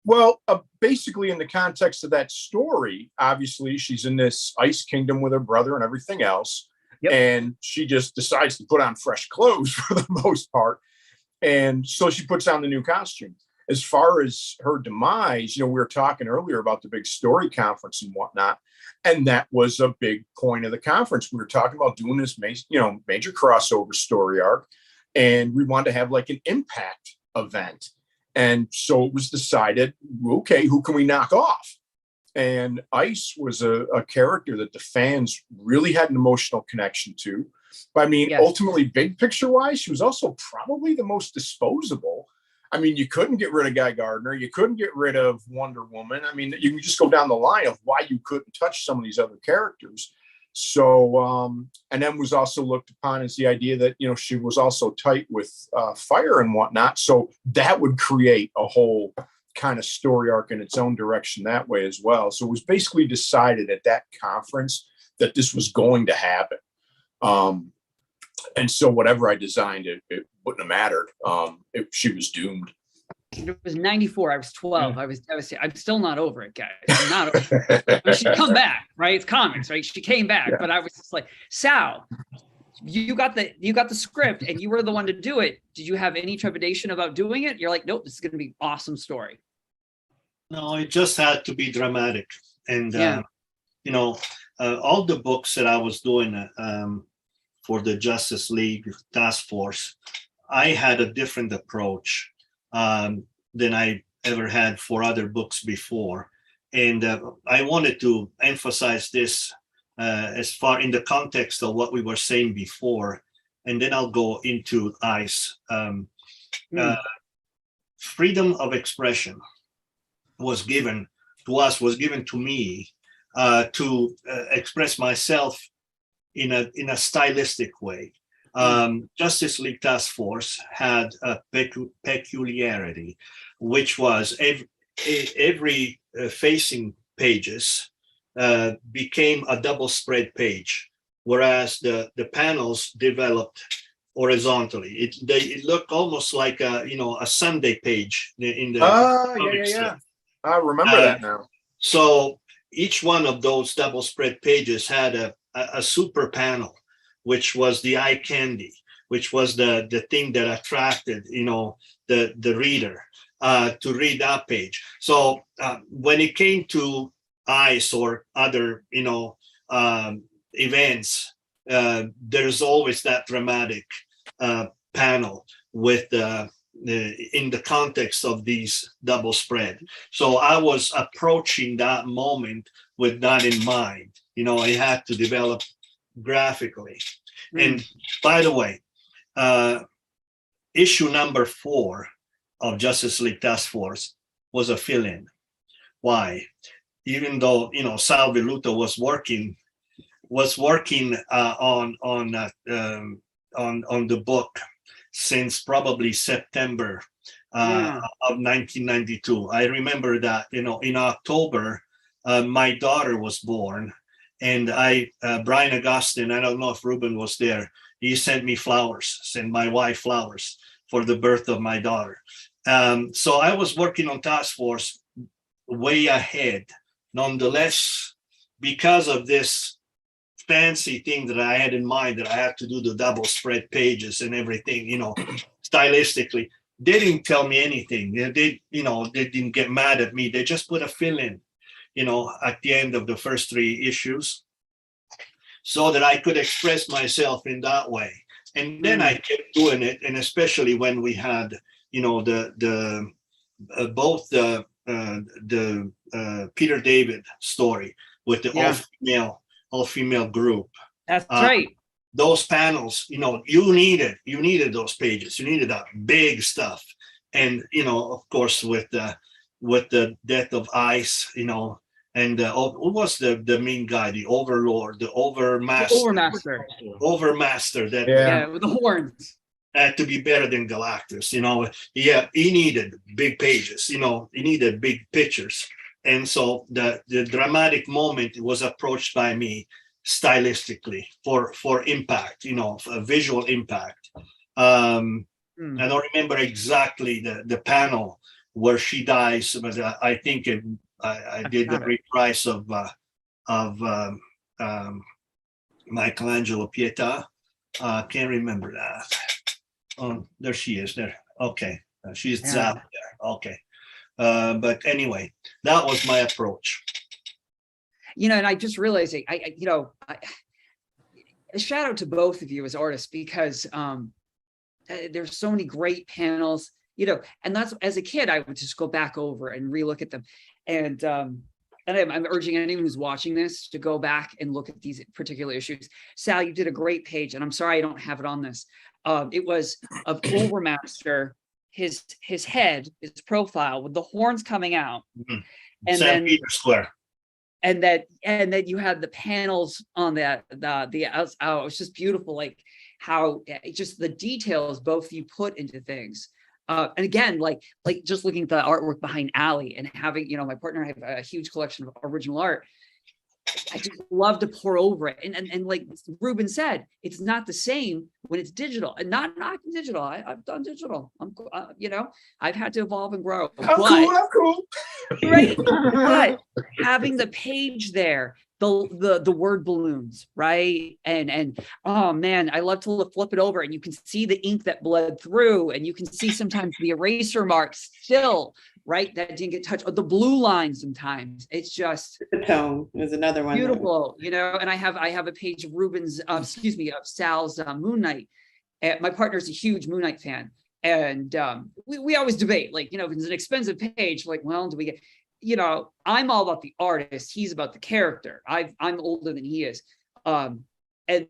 Well, basically, in the context of that story, obviously, she's in this ice kingdom with her brother and everything else. Yep. And she just decides to put on fresh clothes for the most part. And so she puts on the new costume. As far as her demise, we were talking earlier about the big story conference and whatnot. And that was a big point of the conference. We were talking about doing this major crossover story arc. And we wanted to have like an impact event. And so it was decided, okay, who can we knock off? And Ice was a character that the fans really had an emotional connection to. But I mean, Yes. Ultimately, big picture wise, she was also probably the most disposable. I mean, you couldn't get rid of Guy Gardner. You couldn't get rid of Wonder Woman. I mean, you can just go down the line of why you couldn't touch some of these other characters. So, and then was also looked upon as the idea that, she was also tight with fire and whatnot. So that would create a whole kind of story arc in its own direction that way as well. So it was basically decided at that conference that this was going to happen. And so whatever I designed, it wouldn't have mattered. She was doomed. It was 94. I was 12. I was devastated. I'm still not over it, guys. I'm not over it. I mean, she'd come back, right? It's comics, right? She came back, but I was just like, Sal, you got the script and you were the one to do it. Did you have any trepidation about doing it? You're like, nope, this is going to be an awesome story. No, it just had to be dramatic. And, all the books that I was doing for the Justice League Task Force, I had a different approach than I ever had for other books before. And I wanted to emphasize this as far in the context of what we were saying before. And then I'll go into Ice. Freedom of expression was given to me to express myself in a stylistic way. Justice League Task Force had a peculiarity, which was every facing pages became a double spread page, whereas the panels developed horizontally. It looked almost like a Sunday page in the comic strip. I remember that now. So each one of those double spread pages had a super panel, which was the eye candy, which was the thing that attracted the reader to read that page. So when it came to Ice or other events, there's always that dramatic panel with in the context of these double spread. So I was approaching that moment with that in mind. I had to develop graphically. And by the way, issue number 4 of Justice League Task Force was a fill-in. Why? Even though Sal Velluto was working on the book since probably September of 1992. I remember that in October my daughter was born, and Brian Augustyn, I don't know if Ruben was there, he sent me flowers, sent my wife flowers for the birth of my daughter. So I was working on Task Force way ahead. Nonetheless, because of this fancy thing that I had in mind, that I had to do the double spread pages and everything, stylistically, they didn't tell me anything. They didn't get mad at me. They just put a fill in, at the end of the first 3 issues, so that I could express myself in that way. And then I kept doing it, and especially when we had, both the Peter David story with the all-female group. That's right. Those panels, you needed those pages. You needed that big stuff. And, of course, with the death of Ice, and who was the main guy, the overlord, the overmaster. Overmaster. That with the horns. Had to be better than Galactus. He needed big pages. He needed big pictures. And so the dramatic moment was approached by me stylistically for impact, a visual impact. I don't remember exactly the panel where she dies, but I think I did the got it. reprise of Michelangelo Pietà. Can't remember that. Oh, there she is there. Okay. She's Yeah. zapped there. Okay. But anyway, that was my approach. And I just realized a shout out to both of you as artists, because there's so many great panels, and that's, as a kid, I would just go back over and relook at them. And I'm urging anyone who's watching this to go back and look at these particular issues. Sal, you did a great page, and I'm sorry I don't have it on this. It was of Overmaster, his head, his profile with the horns coming out. Mhm. And St. then Peter Square. and that you had the panels on that, it was just beautiful, like how just the details both you put into things. And again, like just looking at the artwork behind Allie and having, my partner and I have a huge collection of original art. I just love to pour over it. And like Ruben said, it's not the same when it's digital, and not digital. I've done digital. I've had to evolve and grow. I'm cool. Right. But having the page there, the word balloons, right? And oh man, I love to flip it over and you can see the ink that bled through, and you can see sometimes the eraser marks still, right? That didn't get touched, or the blue line sometimes. It's just The tone is another one. beautiful, and I have a page of Ruben's, of Sal's Moon Knight. My partner's a huge Moon Knight fan. And we always debate, like, if it's an expensive page, like, well, do we get, I'm all about the artist. He's about the character. I'm older than he is. And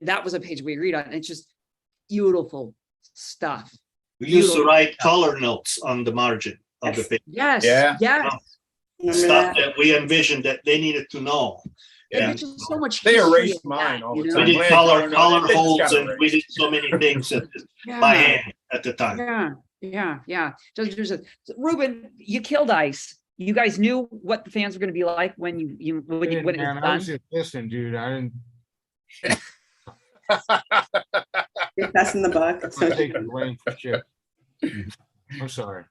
that was a page we agreed on. And it's just beautiful stuff. We used to Beautiful. write color notes on the margin of the page. Yes. Yeah. Yes. Remember Stuff that? that we envisioned that they needed to know. And Yeah. there's just so much. They history erased of mine that, all the you know? We time. did Land color color notes, it's holds, gotta and we did so many things by hand at the time. Yeah. Ruben, you killed Ice. You guys knew what the fans were going to be like when when it was Man, I done. was just listening, dude. I didn't You're passing the buck. take the blame for shit. I'm sorry.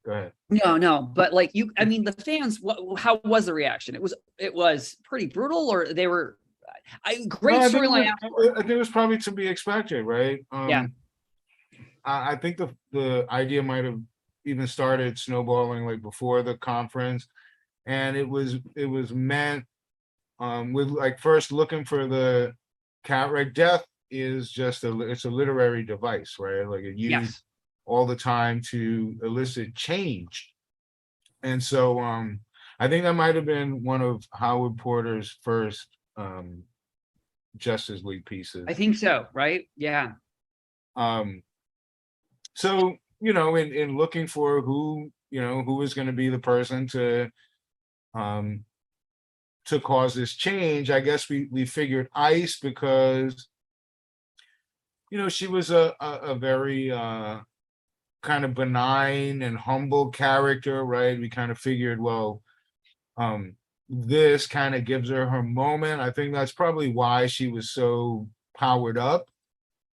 Go ahead. No, but like the fans, how was the reaction? It was pretty brutal, or they were, great No, I think it storyline. was- I think it was probably to be expected, right? Yeah. I think the idea might have even started snowballing like before the conference, and it was meant with like first looking for the cat, right? Death is just it's a literary device, right? Like it used Yes. all the time to elicit change. And so I think that might have been one of Howard Porter's first Justice League pieces. I think so, right? Yeah. So, in looking for who is going to be the person to cause this change, I guess we figured Ice because she was a very kind of benign and humble character, right? We kind of figured, well, this kind of gives her moment. I think that's probably why she was so powered up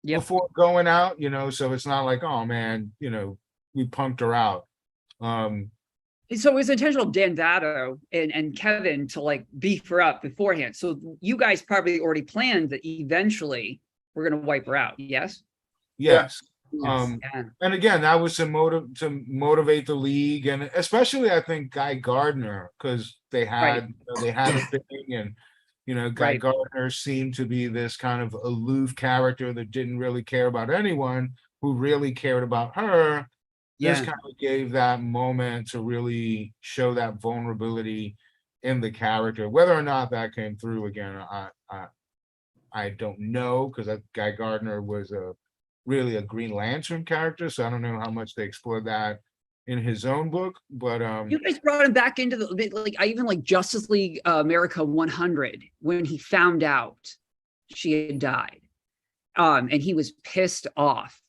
before going out, so it's not like, oh man, we punked her out. So it was intentional, Dan Dado and Kevin, to like beef her up beforehand. So you guys probably already planned that eventually we're going to wipe her out. Yes. Yes. Yeah. And again, that was to motivate the league, and especially I think Guy Gardner, because they had a thing, and Guy Right. Gardner seemed to be this kind of aloof character that didn't really care about anyone, who really cared about her. This Yeah. kind of gave that moment to really show that vulnerability in the character. Whether or not that came through again, I don't know, because Guy Gardner was really a Green Lantern character, so I don't know how much they explored that in his own book. But You guys brought him back into I even like Justice League America 100 when he found out she had died, and he was pissed off.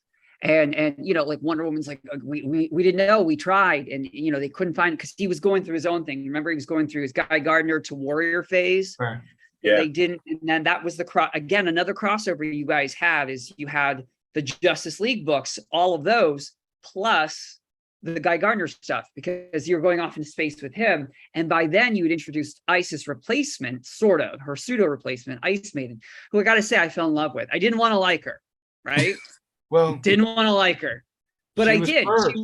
And like Wonder Woman's like, we didn't know, we tried, and they couldn't find it because he was going through his own thing. Remember, he was going through his Guy Gardner to Warrior phase. Right. Yeah. They didn't, and then that was again, another crossover you guys had is you had the Justice League books, all of those, plus the Guy Gardner stuff, because you're going off into space with him. And by then you had introduced Isis replacement, sort of her pseudo replacement, Ice Maiden, who I got to say I fell in love with. I didn't want to like her, right? Well, Didn't want to like her, but she I was did. first.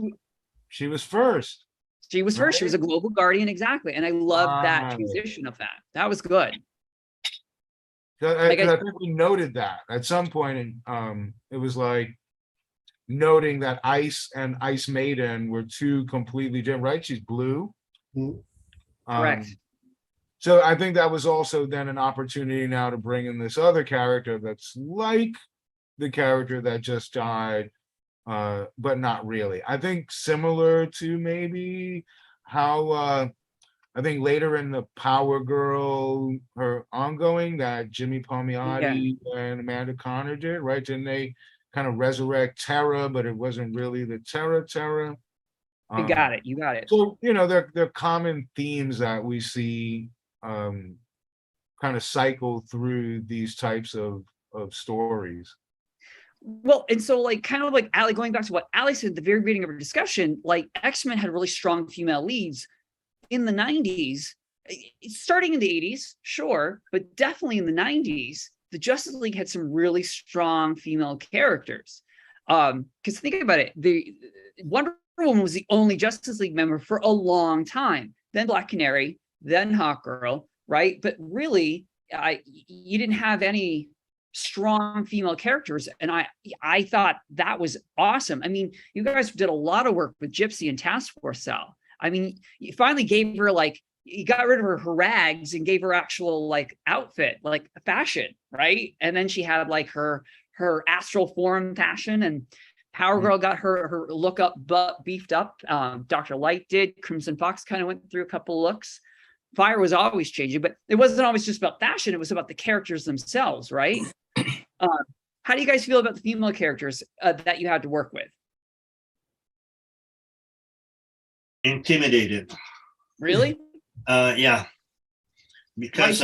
She was first. She was first. She was a Right? global guardian, exactly. And I loved that Right. transition of that. That was good. 'Cause Like I think we noted that at some point, and it was like noting that Ice and Ice Maiden were two completely different, right? She's blue. Mhm. Correct. So I think that was also then an opportunity now to bring in this other character that's like the character that just died, but not really. I think similar to maybe how I think later in the Power Girl, her ongoing that Jimmy Palmiotti and Amanda Connor did, right? Didn't they kind of resurrect Terra, but it wasn't really the Terra? You got it. You got it. So, they're common themes that we see kind of cycle through these types of stories. Well, and so like kind of like Ali, going back to what Ali said at the very beginning of our discussion, like X-Men had really strong female leads in the 90s, starting in the 80s, sure, but definitely in the 90s, the Justice League had some really strong female characters. Because think about it, the Wonder Woman was the only Justice League member for a long time. Then Black Canary, then Hawkgirl, right? But really, you didn't have any strong female characters, and I thought that was awesome. I mean, you guys did a lot of work with Gypsy and Task Force Cell. I mean, you finally gave her you got rid of her rags and gave her actual like outfit, like fashion, right? And then she had like her astral form fashion, and Power Girl got her look up, but beefed up. Dr. Light did. Crimson Fox kind of went through a couple looks. Fire was always changing, but it wasn't always just about fashion. It was about the characters themselves, right? How do you guys feel about the female characters that you had to work with? Intimidated. Really? Yeah, because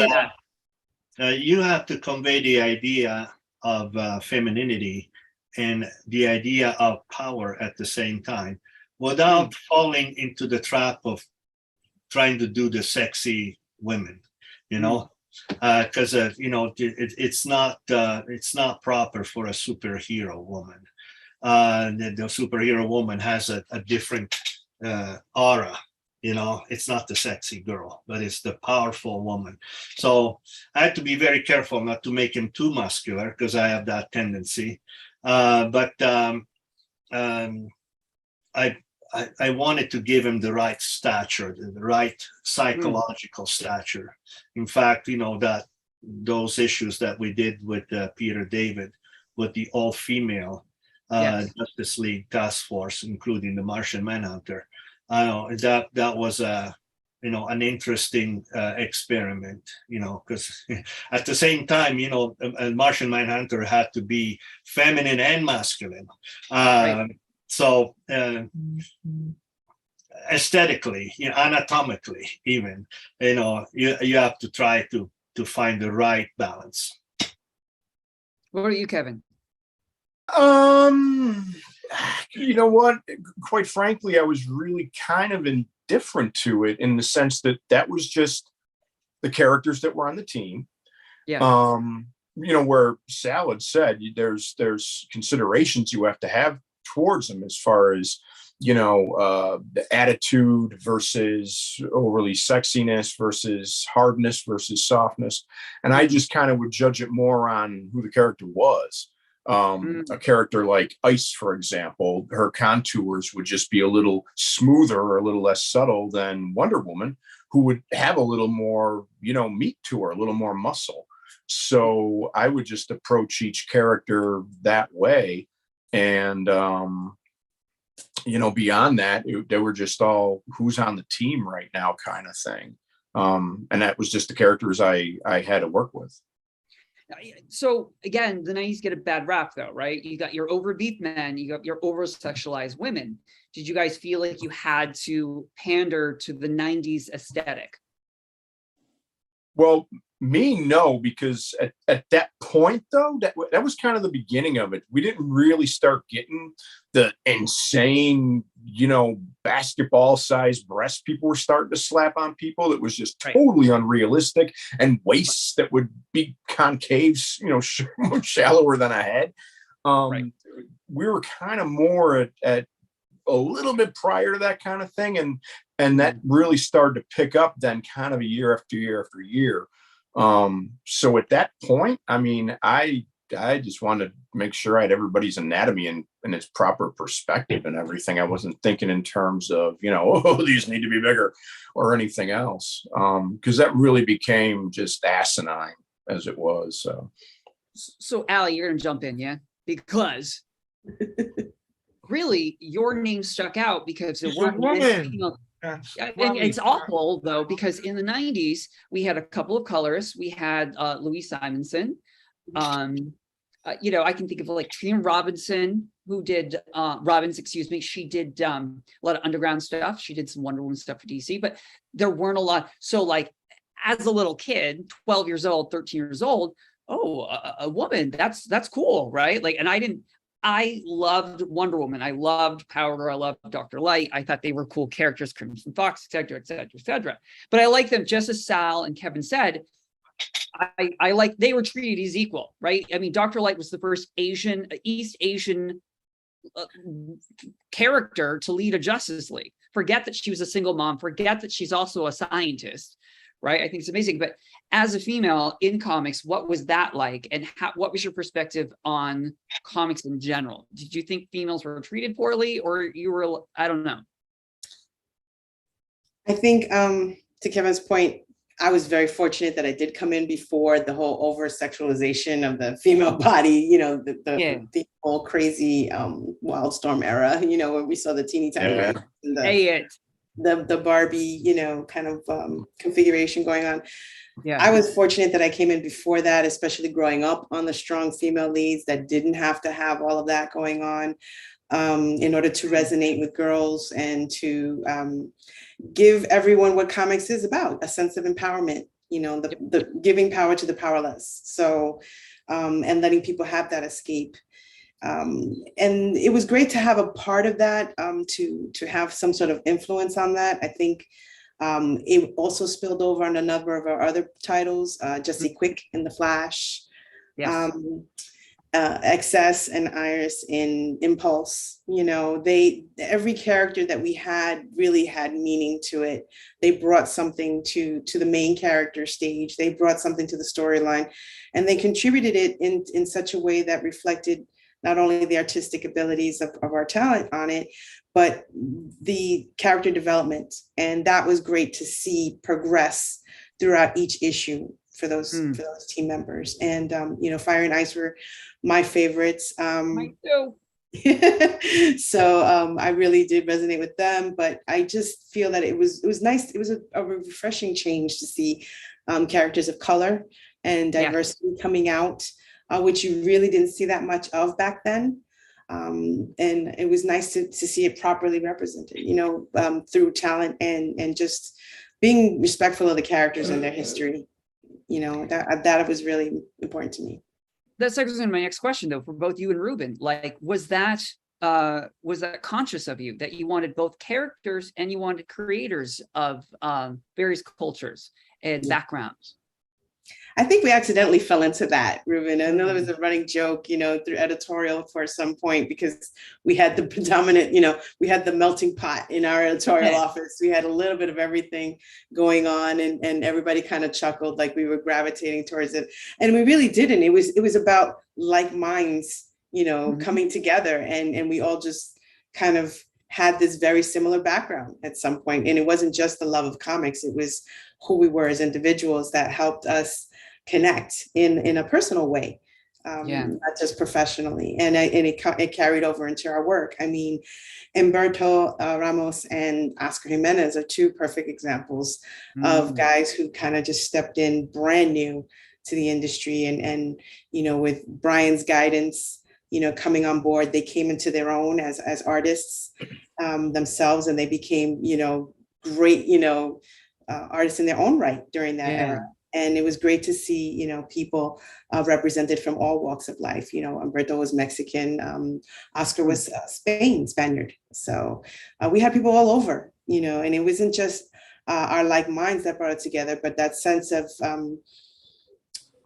you have to convey the idea of femininity and the idea of power at the same time without falling into the trap of trying to do the sexy women, because it's not proper for a superhero woman. The superhero woman has a different aura. It's not the sexy girl, but it's the powerful woman. So I had to be very careful not to make him too muscular, because I have that tendency. But I wanted to give him the right stature, the right psychological stature. In fact, that those issues that we did with Peter David, with the all-female Justice League task force, including the Martian Manhunter, that was an interesting experiment, because at the same time, a Martian Manhunter had to be feminine and masculine. So aesthetically, anatomically, even, you have to try to find the right balance. What about you, Kevin? You know what? Quite frankly, I was really kind of indifferent to it, in the sense that was just the characters that were on the team. Yeah. Where Sal had said, there's considerations you have to have towards them, as far as the attitude versus overly sexiness versus hardness versus softness, and I just kind of would judge it more on who the character was. A character like Ice, for example, her contours would just be a little smoother or a little less subtle than Wonder Woman, who would have a little more, meat to her, a little more muscle. So I would just approach each character that way. And, beyond that, they were just all who's on the team right now kind of thing. And that was just the characters I had to work with. So again, the 90s get a bad rap though, right? You got your overbeat men, you got your over-sexualized women. Did you guys feel like you had to pander to the 90s aesthetic? Well, me, no, because at that point, though, that was kind of the beginning of it. We didn't really start getting the insane, basketball sized breasts people were starting to slap on people. That was just Right. totally unrealistic, and waists that would be concave, shallower than a head. Right. We were kind of more at a little bit prior to that kind of thing. And that really started to pick up then kind of year after year after year. So at that point, I mean, I just wanted to make sure I had everybody's anatomy in its proper perspective and everything. I wasn't thinking in terms of, oh, these need to be bigger or anything else. Because that really became just asinine as it was. So Allie, you're gonna jump in, yeah? Because really your name stuck out because there She's a weren't many woman. female. That's And funny. it's awful though, because in the 90s, we had a couple of colorists. We had Louise Simonson. I can think of like Trina Robinson, who did she did a lot of underground stuff. She did some Wonder Woman stuff for DC, but there weren't a lot. So like as a little kid, 12 years old, 13 years old, a woman, that's cool, right? Like, and I loved Wonder Woman. I loved Power Girl. I loved Dr. Light. I thought they were cool characters, Crimson Fox, et cetera, et cetera, et cetera. But I like them, just as Sal and Kevin said, I like they were treated as equal, right? I mean, Dr. Light was the first East Asian character to lead a Justice League. Forget that she was a single mom. Forget that she's also a scientist, right? I think it's amazing. But as a female in comics, what was that like? And what was your perspective on comics in general? Did you think females were treated poorly, or you were, I don't know? I think to Kevin's point, I was very fortunate that I did come in before the whole over sexualization of the female body, the whole crazy Wildstorm era, where we saw the teeny tiny waist and the Barbie, kind of configuration going on. Yeah. I was fortunate that I came in before that, especially growing up on the strong female leads that didn't have to have all of that going on in order to resonate with girls and to give everyone what comics is about, a sense of empowerment, the giving power to the powerless. So, and letting people have that escape. And it was great to have a part of that, to have some sort of influence on that. I think it also spilled over on a number of our other titles, Jesse Quick in The Flash, Yes. Excess and Iris in Impulse. Every character that we had really had meaning to it. They brought something to the main character stage. They brought something to the storyline, and they contributed it in such a way that reflected not only the artistic abilities of our talent on it, but the character development. And that was great to see progress throughout each issue for those team members. And Fire and Ice were my favorites. Mine too. So I really did resonate with them, but I just feel that it was nice. It was a refreshing change to see characters of color and diversity coming out, which you really didn't see that much of back then. And it was nice to see it properly represented, through talent and just being respectful of the characters and their history. That was really important to me. That segues into my next question, though, for both you and Ruben. Like, was that conscious of you, that you wanted both characters and you wanted creators of various cultures and backgrounds? I think we accidentally fell into that, Ruben. I know there was a running joke, through editorial for some point, because we had the predominant, we had the melting pot in our editorial office. We had a little bit of everything going on, and everybody kind of chuckled like we were gravitating towards it. And we really didn't. It was about like minds, coming together, and we all just kind of had this very similar background at some point. And it wasn't just the love of comics, it was who we were as individuals that helped us connect in a personal way, not just professionally. And it carried over into our work. I mean, Humberto Ramos and Oscar Jimenez are two perfect examples of guys who kind of just stepped in brand new to the industry. And with Brian's guidance, coming on board, they came into their own as artists themselves, and they became, great, artists in their own right during that era. And it was great to see, people represented from all walks of life. Umberto was Mexican, Oscar was Spaniard. So we had people all over, and it wasn't just our like minds that brought it together, but that sense of,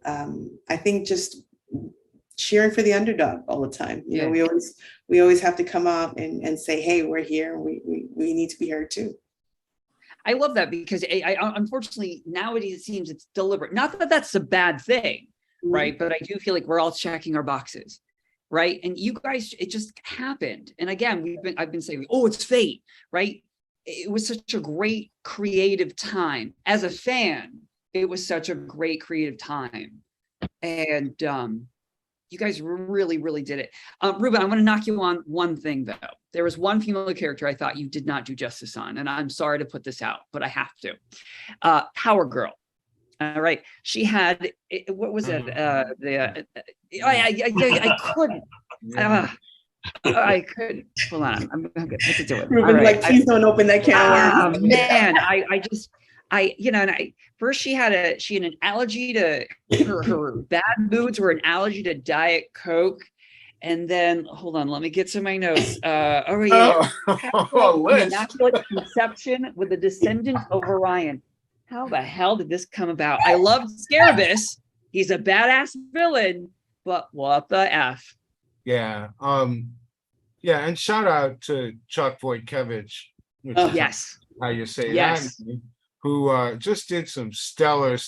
I think, just cheering for the underdog all the time. We always have to come out and say, hey, we're here. We need to be heard too. I love that, because I unfortunately nowadays it seems it's deliberate. Not that that's a bad thing, right? But I do feel like we're all checking our boxes, right? And you guys, it just happened. And again, I've been saying, oh, it's fate, right? It was such a great creative time. As a fan, it was such a great creative time. And you guys really, really did it. Ruben, I want to knock you on one thing, though. There was one female character I thought you did not do justice on, and I'm sorry to put this out, but I have to. Power Girl. All right. She had, what was it? I couldn't. I couldn't. Hold on. I'm going to do it. Ruben, right. Please don't open that can of worms. Man, first she had an allergy to her bad moods were an allergy to Diet Coke. And then hold on, let me get to my notes. Immaculate conception with a descendant of Orion. How the hell did this come about? I loved Scarabus. He's a badass villain, but what the F? Yeah. And shout out to Chuck Wojtkiewicz. Yes. How you say that? Who just did some stellar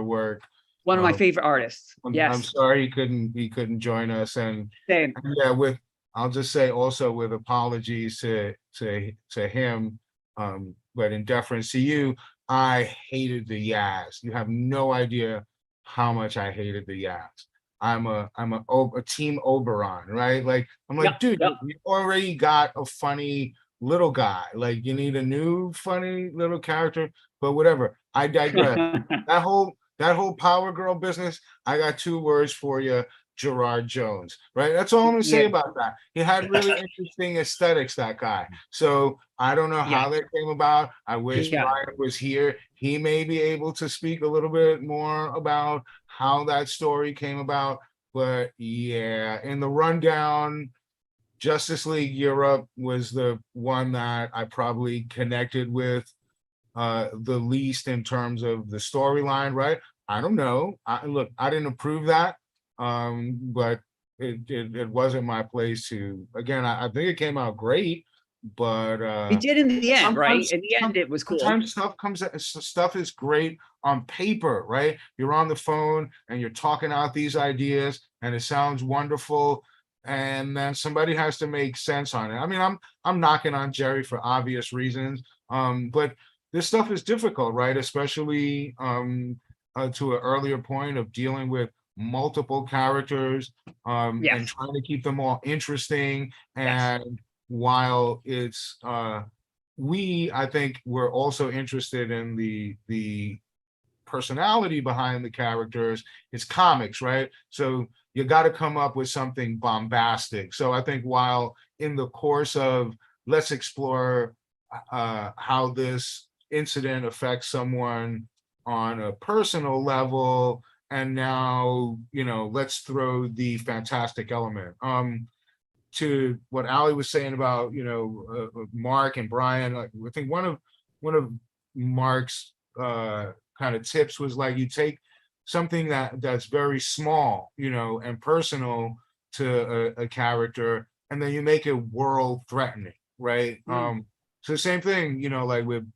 work. One of my favorite artists. Yes. I'm sorry he couldn't join us. And same. Yeah, I'll just say also with apologies to him, but in deference to you, I hated the Yaz. You have no idea how much I hated the Yaz. I'm a team Oberon, right? Like I'm like, dude, you already got a funny little guy. Like you need a new funny little character, but whatever. I digress. That whole Power Girl business, I got two words for you: Gerard Jones, right? That's all I'm gonna say about that. He had really interesting aesthetics, that guy. So I don't know how that came about. I wish Brian was here. He may be able to speak a little bit more about how that story came about. But yeah, in the rundown, Justice League Europe was the one that I probably connected with the least in terms of the storyline, right? I don't know. I didn't approve that, but it wasn't my place to. Again, I think it came out great, but it did in the end, right? In the end, it was cool. Sometimes stuff is great on paper, right? You're on the phone and you're talking out these ideas, and it sounds wonderful, and then somebody has to make sense on it. I mean, I'm knocking on Jerry for obvious reasons, but this stuff is difficult, right? Especially to an earlier point of dealing with multiple characters and trying to keep them all interesting. And while it's I think we're also interested in the personality behind the characters. It's comics, right? So you got to come up with something bombastic. So I think while in the course of let's explore how this incident affects someone on a personal level, and now let's throw the fantastic element to what Ali was saying about Mark and Brian. I think one of Mark's kind of tips was like, you take something that's very small and personal to a character, and then you make it world threatening, right? So the same thing, like with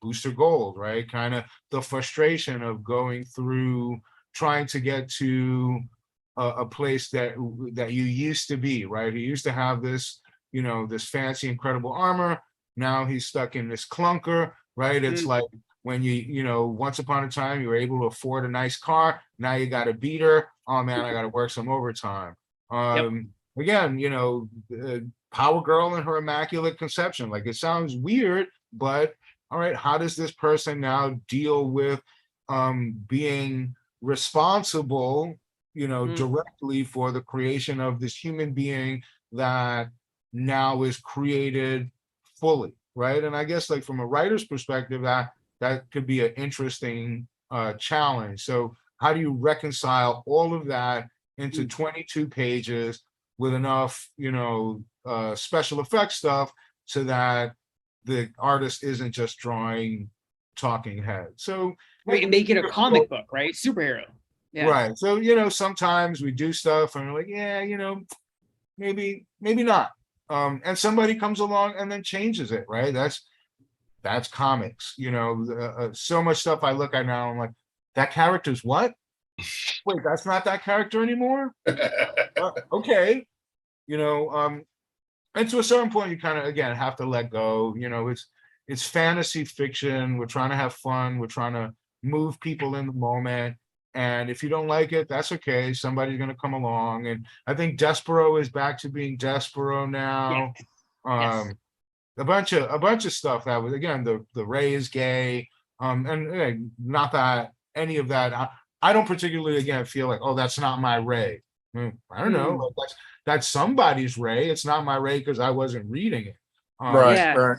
Booster Gold, right? Kind of the frustration of going through trying to get to a place that you used to be, right? He used to have this, this fancy, incredible armor. Now he's stuck in this clunker, right? It's like when once upon a time you were able to afford a nice car. Now you got a beater. Oh man, I got to work some overtime. Again, Power Girl and her Immaculate Conception. Like, it sounds weird, but all right, how does this person now deal with being responsible, directly for the creation of this human being that now is created fully, right? And I guess, like, from a writer's perspective, that could be an interesting challenge. So how do you reconcile all of that into 22 pages with enough, special effects stuff so that the artist isn't just drawing talking heads. So Right, and make it a comic book, right? Superhero. Yeah. right. So, sometimes we do stuff and we're like, yeah, maybe not. And somebody comes along and then changes it, right? That's comics. So much stuff I look at now, I'm like, that character's what? Wait, that's not that character anymore? Okay. And to a certain point, you kind of, again, have to let go. It's fantasy fiction. We're trying to have fun. We're trying to move people in the moment. And if you don't like it, that's okay. Somebody's going to come along. And I think Despero is back to being Despero now. Yes. A bunch of stuff that was, again, the Ray is gay. And not that any of that. I don't particularly, again, feel like, oh, that's not my Ray. I don't know. Like, that's somebody's Ray. It's not my Ray because I wasn't reading it. Right. Yeah. Right.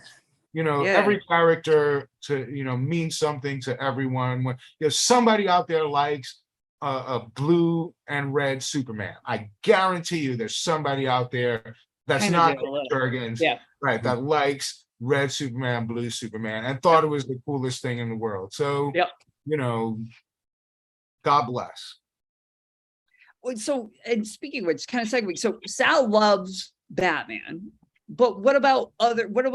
Every character means something to everyone. When somebody out there likes a blue and red Superman, I guarantee you there's somebody out there that's Kind of not do a little. Jurgens, Yeah. right, that likes red Superman, blue Superman, and thought it was the coolest thing in the world. So, Yep. God bless. So, and speaking of which, kind of segue. So Sal loves Batman, but what about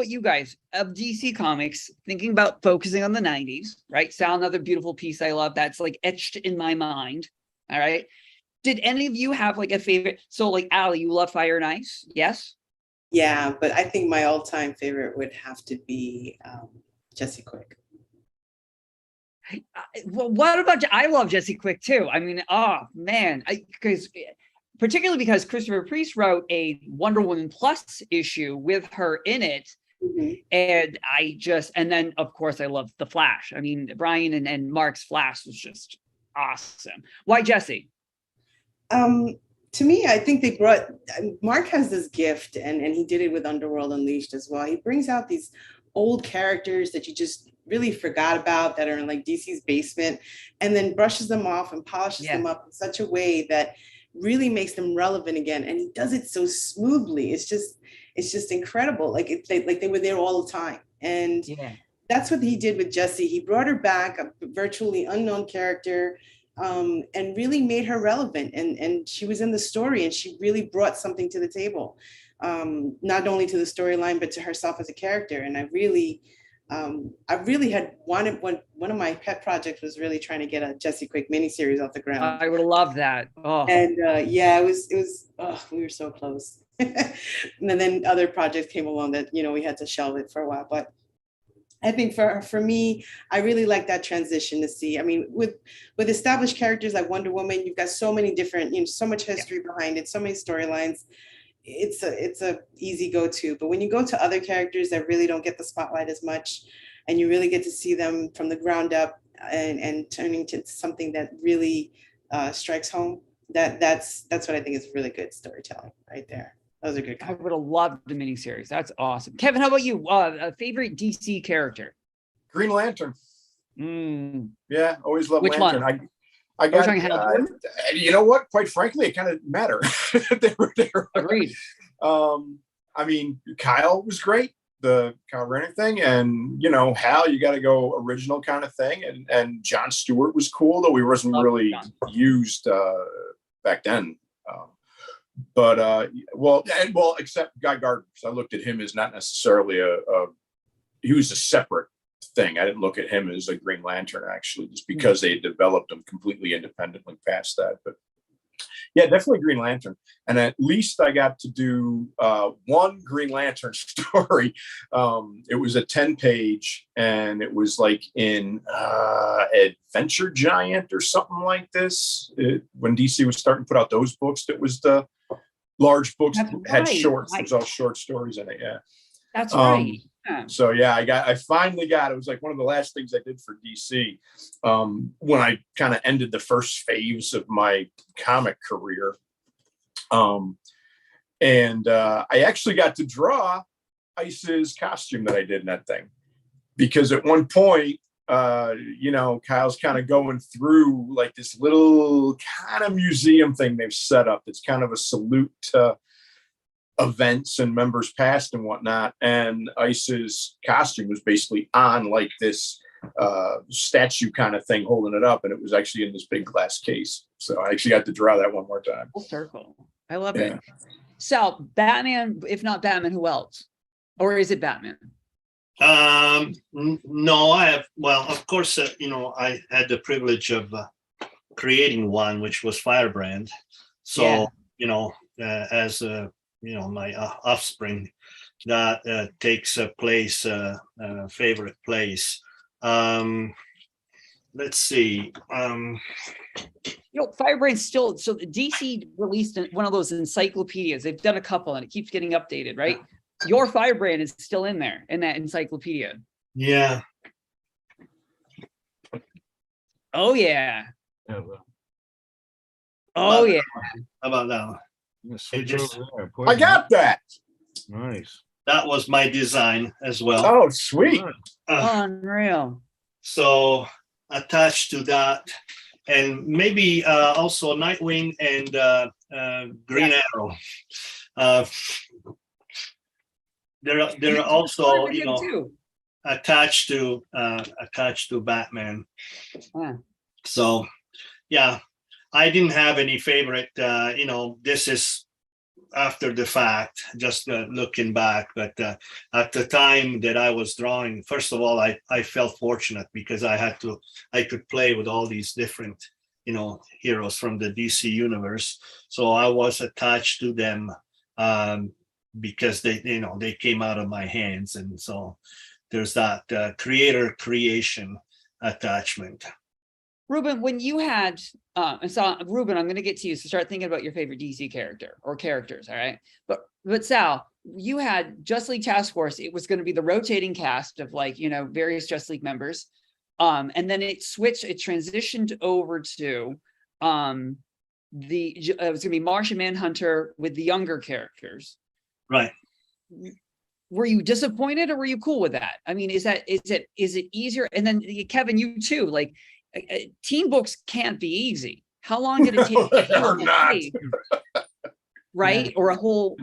you guys of DC Comics thinking about focusing on the 90s, right? Sal, another beautiful piece I love that's like etched in my mind. All right. Did any of you have like a favorite? So like Allie, you love Fire and Ice? Yes. Yeah, but I think my all-time favorite would have to be Jesse Quick. Well, what about I love Jesse Quick too. I mean, oh man, particularly because Christopher Priest wrote a Wonder Woman Plus issue with her in it. Mm-hmm. And then of course I love the Flash. I mean, Brian and Mark's Flash was just awesome. Why Jesse? To me, I think Mark has this gift, and he did it with Underworld Unleashed as well. He brings out these old characters that you just really forgot about that are in like DC's basement, and then brushes them off and polishes them up in such a way that really makes them relevant again. And he does it so smoothly. It's just incredible. Like they were there all the time. And that's what he did with Jessie. He brought her back, a virtually unknown character, and really made her relevant. And she was in the story, and she really brought something to the table, not only to the storyline, but to herself as a character. And I really had wanted, one of my pet projects was really trying to get a Jesse Quick miniseries off the ground. I would have loved that. Oh. And it was we were so close. And then other projects came along that, we had to shelve it for a while. But I think for me, I really like that transition to see. I mean, with established characters like Wonder Woman, you've got so many different, so much history behind it, so many storylines. It's a easy go-to. But when you go to other characters that really don't get the spotlight as much, and you really get to see them from the ground up and turning to something that really strikes home, that's what I think is really good storytelling right there. Those are good. I would have loved the miniseries. That's awesome. Kevin, how about you? A favorite DC character? Green Lantern. Yeah, always loved Which Lantern. one? I got, you know what? Quite frankly, it kind of matter. they were Agreed. I mean, Kyle was great, the Kyle Rayner thing, and Hal, you got to go original kind of thing, and John Stewart was cool, though he wasn't really used back then. Except Guy Gardner, because I looked at him as not necessarily he was a separate thing. I didn't look at him as a Green Lantern, actually, just because they had developed him completely independently past that. But yeah, definitely Green Lantern. And at least I got to do one Green Lantern story. It was a 10-page, and it was like in Adventure Giant or something like this. When DC was starting to put out those books, that was the large books that had shorts. There's all short stories in it. Yeah. That's right. Yeah. So yeah, I finally got, it was like one of the last things I did for DC when I kind of ended the first phase of my comic career. And I actually got to draw Ice's costume that I did in that thing, because at one point Kyle's kind of going through like this little kind of museum thing they've set up. It's kind of a salute to events and members past and whatnot. And Ice's costume was basically on like this statue kind of thing, holding it up. And it was actually in this big glass case. So I actually got to draw that one more time. Full circle. I love it. Sal, Batman, if not Batman, who else? Or is it Batman? No, well, of course, I had the privilege of creating one, which was Firebrand. So, as my offspring, that takes a place, favorite place. Let's see. Firebrand's still, so DC released one of those encyclopedias. They've done a couple and it keeps getting updated, right? Your Firebrand is still in there in that encyclopedia. Yeah. Oh yeah. Yeah, well, Oh yeah. How about that one? I got that. Nice. That was my design as well. Oh, sweet. Unreal. So attached to that, and maybe also Nightwing and Green Arrow. They're also attached to Batman. Yeah. So yeah, I didn't have any favorite. This is after the fact, just looking back. But at the time that I was drawing, first of all, I felt fortunate because I could play with all these different, heroes from the DC universe. So I was attached to them because they came out of my hands. And so there's that creation attachment. Ruben, when you had, Ruben, I'm going to get to you. So start thinking about your favorite DC character or characters. All right. But Sal, you had Justice League Task Force. It was going to be the rotating cast of various Justice League members. And then it transitioned over to it was going to be Martian Manhunter with the younger characters. Right. Were you disappointed or were you cool with that? I mean, is it easier? And then Kevin, you too, team books can't be easy. How long did it take? They're not. Right? Yeah. Or a whole,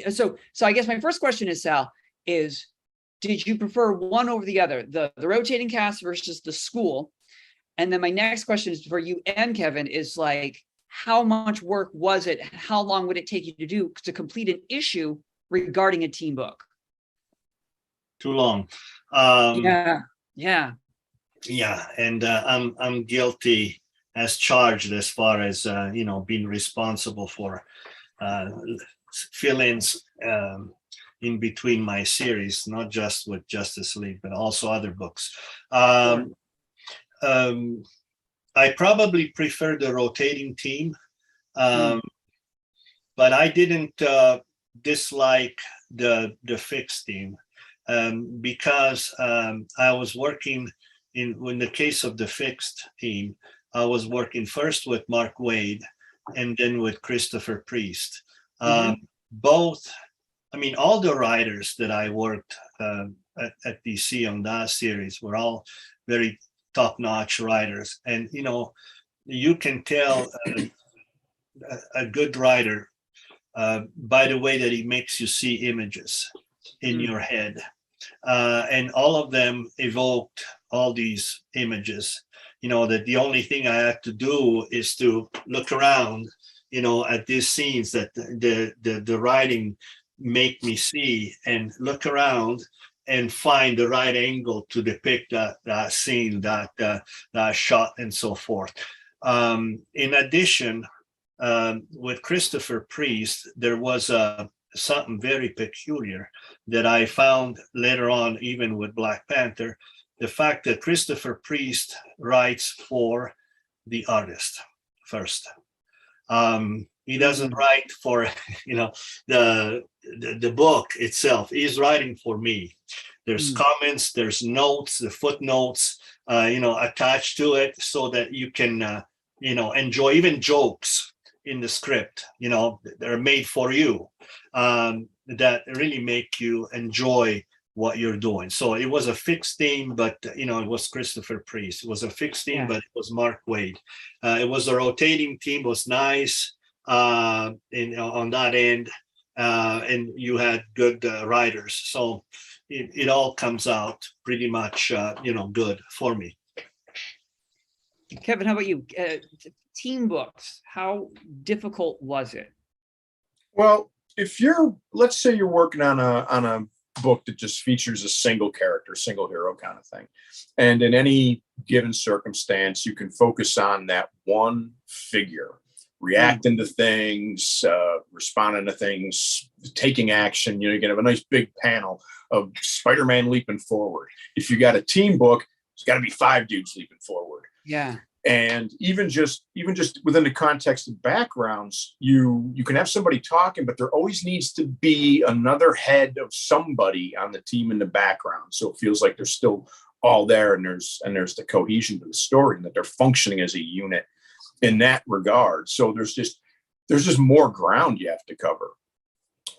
so I guess my first question is, Sal, did you prefer one over the other, the rotating cast versus the school? And then my next question is for you and Kevin is how much work was it? How long would it take you to complete an issue regarding a team book? Too long. Yeah. Yeah, and I'm guilty as charged as far as being responsible for fill-ins in between my series, not just with Justice League, but also other books. I probably prefer the rotating team, but I didn't dislike the fixed team because I was working in the case of the fixed team. I was working first with Mark Waid and then with Christopher Priest. Both, all the writers that I worked at DC on that series were all very top-notch writers. And, you can tell a good writer by the way that he makes you see images in your head. And all of them evoked all these images, that the only thing I had to do is to look around, at these scenes that the writing make me see, and look around and find the right angle to depict that scene, that shot, and so forth. In addition, with Christopher Priest, there was something very peculiar that I found later on, even with Black Panther, the fact that Christopher Priest writes for the artist first. He doesn't write for, the book itself. He's writing for me. There's comments, there's notes, the footnotes, attached to it so that you can, enjoy even jokes in the script, they're made for you, that really make you enjoy what you're doing. So it was a fixed team, but it was Christopher Priest. It was a fixed team, Yeah. but it was Mark Wade. It was a rotating team, was nice on that end, and you had good riders. So it all comes out pretty much good for me. Kevin, how about you? Team books, how difficult was it? Well, let's say you're working on a book that just features a single character, single hero kind of thing, and in any given circumstance, you can focus on that one figure, reacting to things, responding to things, taking action. You can have a nice big panel of Spider-Man leaping forward. If you got a team book, there's got to be 5 dudes leaping forward. Yeah. And even just within the context of backgrounds, you can have somebody talking, but there always needs to be another head of somebody on the team in the background. So it feels like they're still all there, and there's the cohesion to the story, and that they're functioning as a unit in that regard. So there's just more ground you have to cover.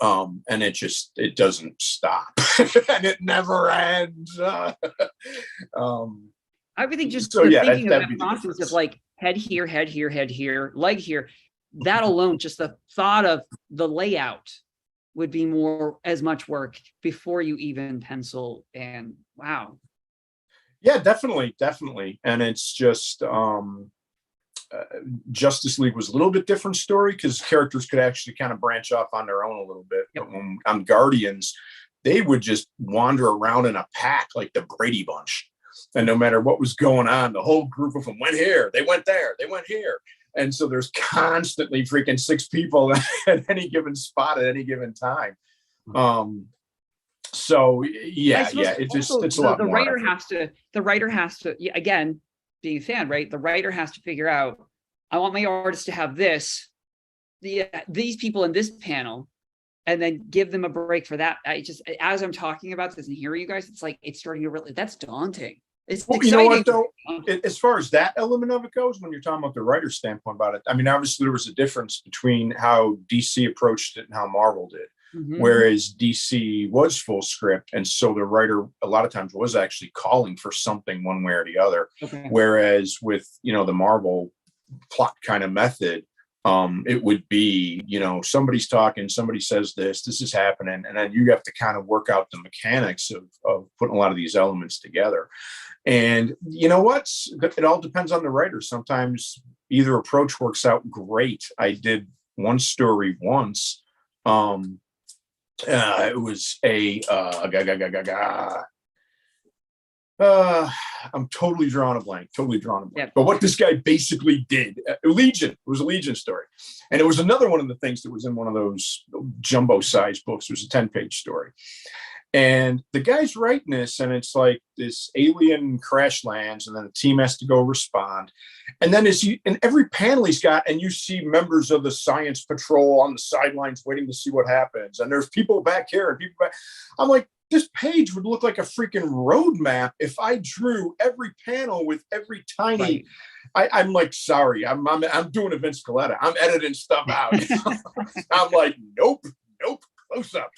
And it doesn't stop and it never ends. I would think just So, yeah, thinking that'd of be that the process difference. of like head here, leg here, that alone, just the thought of the layout would be as much work before you even pencil. And wow. Yeah, definitely. And it's just Justice League was a little bit different story because characters could actually kind of branch off on their own a little bit. Yep. But on Guardians, they would just wander around in a pack like the Brady Bunch. And no matter what was going on, the whole group of them went here, they went there, they went here. And so there's constantly freaking 6 people at any given spot at any given time. So yeah, it's a lot the more. writer has to, again, being a fan, right? The writer has to figure out, I want my artist to have these people in this panel, and then give them a break for that. As I'm talking about this and hearing you guys, it's like, it's starting to really, that's daunting. It's exciting. You know what though, as far as that element of it goes, when you're talking about the writer's standpoint about it, I mean, obviously there was a difference between how DC approached it and how Marvel did. Mm-hmm. Whereas DC was full script, and so the writer a lot of times was actually calling for something one way or the other. Okay. Whereas with the Marvel plot kind of method, it would be somebody's talking, somebody says this is happening, and then you have to kind of work out the mechanics of putting a lot of these elements together. And it all depends on the writer. Sometimes either approach works out great. I did one story once. It was I'm totally drawing a blank. Yeah. But what this guy basically did, Legion, it was a Legion story. And it was another one of the things that was in one of those jumbo size books. It was a 10-page story. And the guy's writing this, and it's like this alien crash lands, and then the team has to go respond. And then in every panel he's got, and you see members of the science patrol on the sidelines waiting to see what happens. And there's people back here and people back. I'm like, this page would look like a freaking roadmap if I drew every panel with every tiny. Right. I'm like, sorry, I'm doing a Vince Coletta. I'm editing stuff out. I'm like, nope, close up.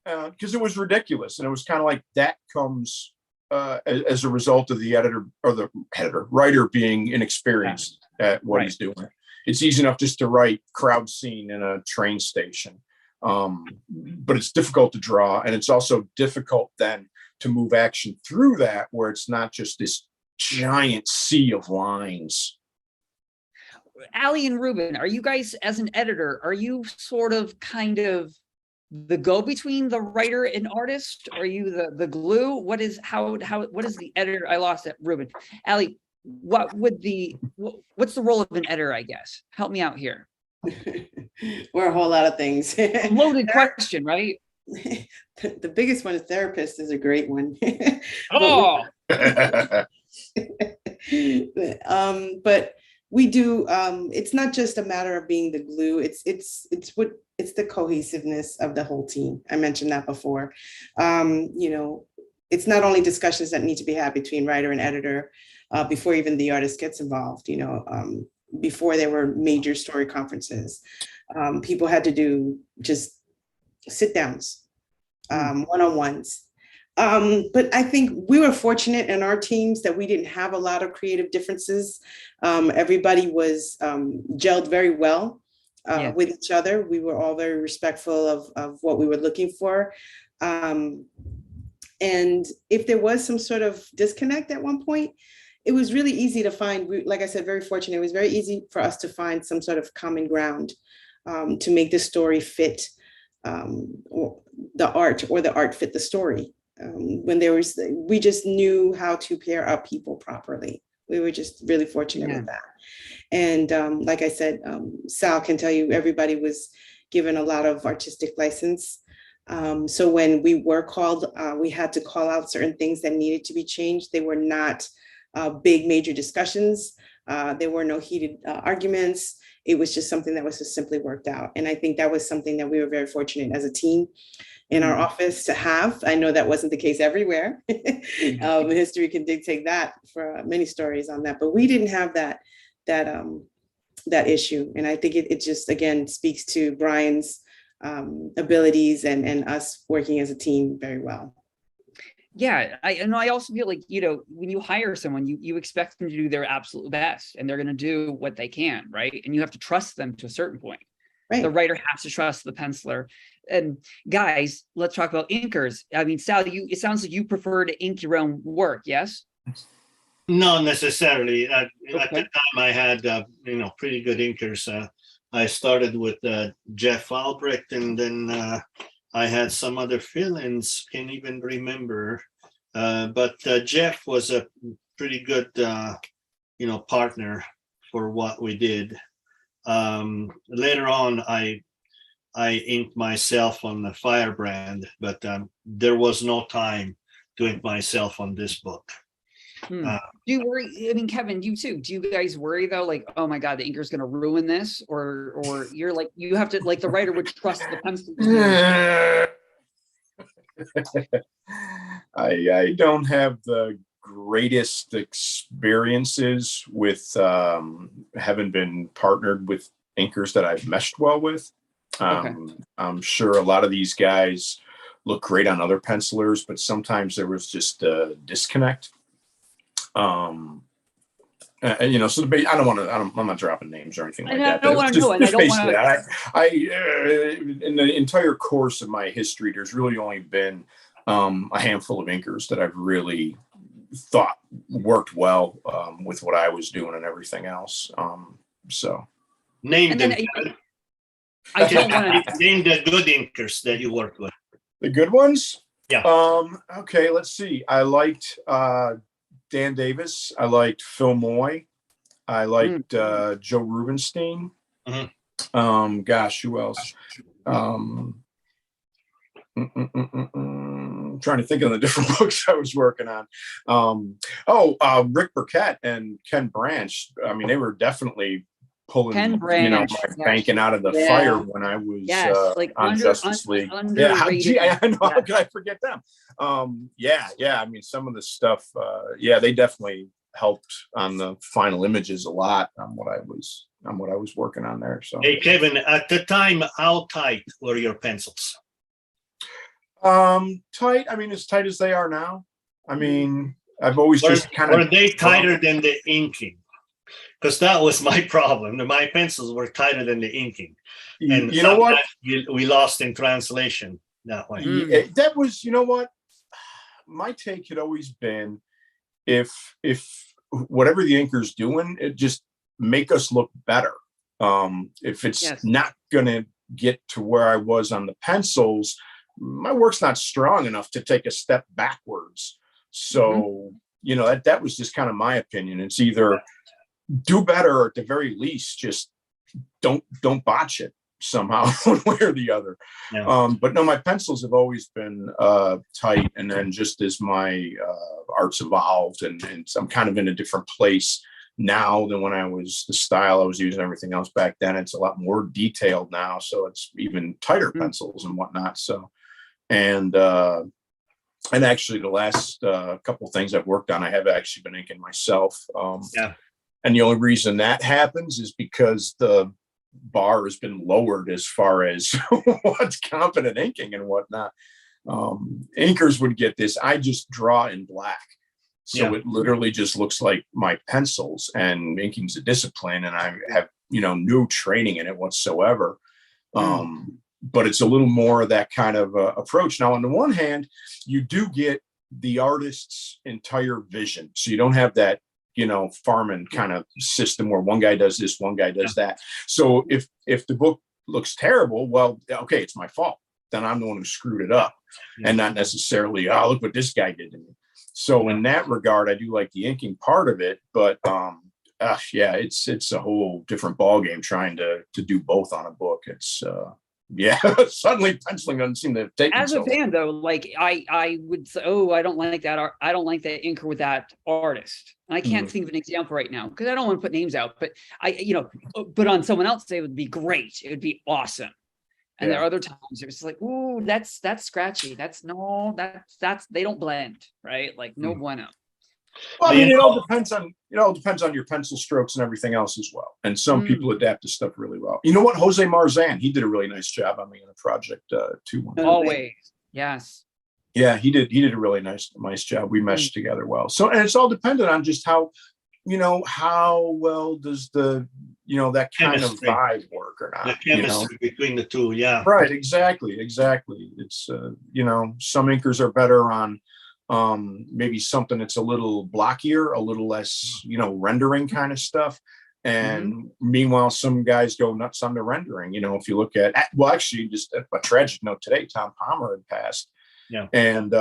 Because it was ridiculous, and it was kind of like that comes as a result of the editor or the writer being inexperienced at what he's doing. It's easy enough just to write crowd scene in a train station, but it's difficult to draw, and it's also difficult then to move action through that, where it's not just this giant sea of lines. Ali and Ruben, are you guys, as an editor, are you sort of kind of the go-between the writer and artist? Are you the glue? What is the editor? I lost it, Ruben. Ali, what's the role of an editor, I guess? Help me out here. We're a whole lot of things. Loaded question, right? The biggest one is therapist is a great one. Oh. But we do, it's not just a matter of being the glue. It's the cohesiveness of the whole team. I mentioned that before. It's not only discussions that need to be had between writer and editor before even the artist gets involved. Before there were major story conferences, people had to do just sit downs one-on-ones. But I think we were fortunate in our teams that we didn't have a lot of creative differences. Everybody was gelled very well with each other. We were all very respectful of what we were looking for. And if there was some sort of disconnect at one point, it was really easy to find, like I said, very fortunate. It was very easy for us to find some sort of common ground to make the story fit or the art fit the story. We just knew how to pair up people properly. We were just really fortunate with that. And like I said, Sal can tell you, everybody was given a lot of artistic license. So when we were called, we had to call out certain things that needed to be changed. They were not big major discussions. There were no heated arguments. It was just something that was just simply worked out. And I think that was something that we were very fortunate as a team in our office to have. I know that wasn't the case everywhere. History can dictate that for many stories on that, but we didn't have that issue. And I think it just, again, speaks to Brian's abilities and us working as a team very well. Yeah, I also feel like, when you hire someone, you expect them to do their absolute best, and they're going to do what they can, right? And you have to trust them to a certain point. Right. The writer has to trust the penciler. And guys, let's talk about inkers. I mean, Sal, it sounds like you prefer to ink your own work, yes? Not necessarily. At the time, I had pretty good inkers. I started with Jeff Albrecht, and then I had some other fill-ins. Can't even remember. But Jeff was a pretty good, partner for what we did. Later on, I inked myself on the Firebrand, but there was no time to ink myself on this book. Do you worry? I mean, Kevin, you too. Do you guys worry though? Like, oh my God, the inker's going to ruin this, or you're like, you have to, like, the writer would trust the pencil. I don't have the greatest experiences with having been partnered with inkers that I've meshed well with. I'm sure a lot of these guys look great on other pencilers, but sometimes there was just a disconnect. So I don't want to. I'm not dropping names or anything like that. I don't want to. In the entire course of my history, there's really only been a handful of inkers that I've really thought worked well with what I was doing and everything else. Name them. I don't want to name the good inkers that you worked with. The good ones? Yeah. Okay, let's see. I liked Dan Davis. I liked Phil Moy. I liked Joe Rubenstein. Gosh, who else? Trying to think of the different books I was working on. Rick Burkett and Ken Branch. I mean, they were definitely pulling, my banking out of the fire when I was on Justice League. I know. How could I forget them? I mean, some of the stuff, they definitely helped on the final images a lot on what I was working on there. So, hey, Kevin, at the time, how tight were your pencils? Tight. I mean, as tight as they are now. I mean, I've always just kind of. Were they tighter than the inking? Because that was my problem. My pencils were tighter than the inking. And you know what? We lost in translation that way. That was, you know what? My take had always been, if whatever the inker's doing, it just make us look better. If it's not going to get to where I was on the pencils, my work's not strong enough to take a step backwards. So, that was just kind of my opinion. It's either do better, or at the very least, just don't botch it somehow, one way or the other. But no, my pencils have always been tight, and then just as my art's evolved, and I'm kind of in a different place now than when I was, the style I was using, everything else back then, it's a lot more detailed now, so it's even tighter pencils and whatnot. So, and actually the last couple of things I've worked on, I have actually been inking myself. And the only reason that happens is because the bar has been lowered as far as what's competent inking and whatnot. Inkers would get this. I just draw in black. So Yeah. it literally just looks like my pencils, and inking's a discipline, and I have, no training in it whatsoever. But it's a little more of that kind of approach. Now, on the one hand, you do get the artist's entire vision. So you don't have that, farming kind of system where one guy does this, one guy does that. So if the book looks terrible, well, okay, it's my fault. Then I'm the one who screwed it up, and not necessarily, oh, look what this guy did to me. So in that regard, I do like the inking part of it, but yeah, it's a whole different ballgame trying to do both on a book. It's suddenly penciling doesn't seem to take. As a fan, though, like I would say, oh, I don't like that art. I don't like that inker with that artist. And I can't think of an example right now because I don't want to put names out. But but on someone else, it would be great. It would be awesome. And there are other times it's like, ooh, that's scratchy. That's they don't blend, right? Like no bueno. Well, I mean, it all depends on your pencil strokes and everything else as well. And some people adapt to stuff really well. You know what? Jose Marzan, he did a really nice job on me in a project too. Always, yes. Yeah, he did a really nice job. We meshed together well. So, and it's all dependent on just how well does the that kind of vibe work or not. The chemistry between the two, yeah. Right, exactly. It's some inkers are better on maybe something that's a little blockier, a little less, rendering kind of stuff. And meanwhile, some guys go nuts on the rendering. If you look at, well, actually, just a tragic note today, Tom Palmer had passed. Yeah. And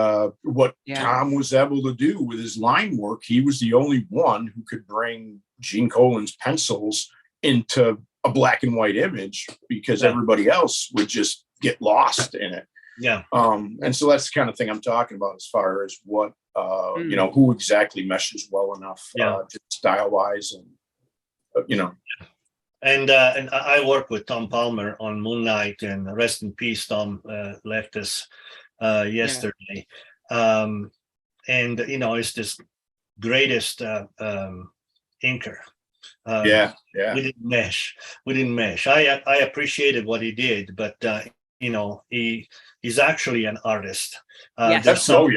what Tom was able to do with his line work, he was the only one who could bring Gene Colan's pencils into a black and white image, because everybody else would just get lost in it. Yeah. And so that's the kind of thing I'm talking about as far as what, who exactly meshes well enough, just style wise and, And I worked with Tom Palmer on Moonlight, and rest in peace, Tom left us yesterday. And, it's this greatest inker. We didn't mesh. I appreciated what he did, but he's actually an artist. There's some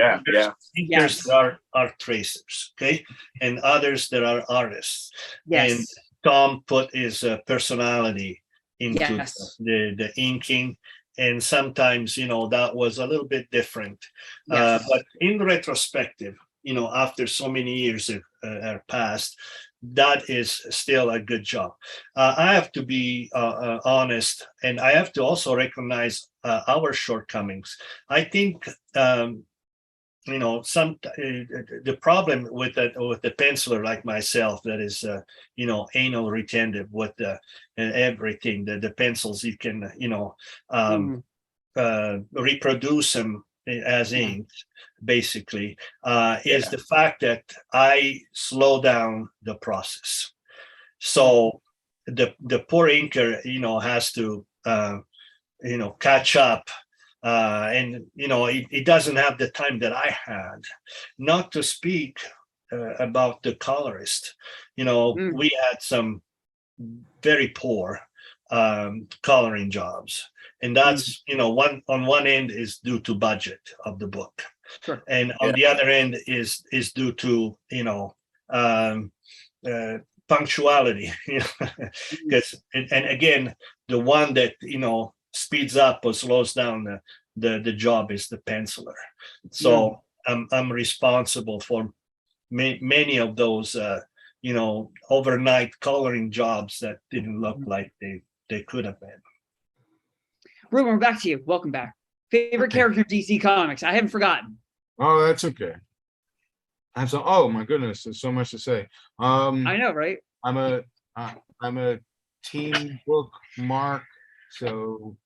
thinkers that are tracers, okay, and others that are artists. Yes. And Tom put his personality into the inking, and sometimes that was a little bit different. But in retrospective, after so many years have passed, that is still a good job. I have to be honest, and I have to also recognize our shortcomings. I think the problem with the penciler like myself that is anal retentive with everything, the pencils you can reproduce them as ink, basically, is the fact that I slow down the process. So the poor inker, has to, catch up, and it doesn't have the time that I had. Not to speak about the colorist. We had some very poor coloring jobs. And that's, on one end is due to budget of the book. Sure. And on the other end is due to, punctuality, because, and again, the one that, speeds up or slows down the job is the penciler. So I'm responsible for many of those, overnight coloring jobs that didn't look like they could have been. Ruben, we're back to you. Welcome back. Favorite character DC Comics? I haven't forgotten. Oh, that's okay. Oh my goodness, there's so much to say. I know, right? I'm a teen book mark, so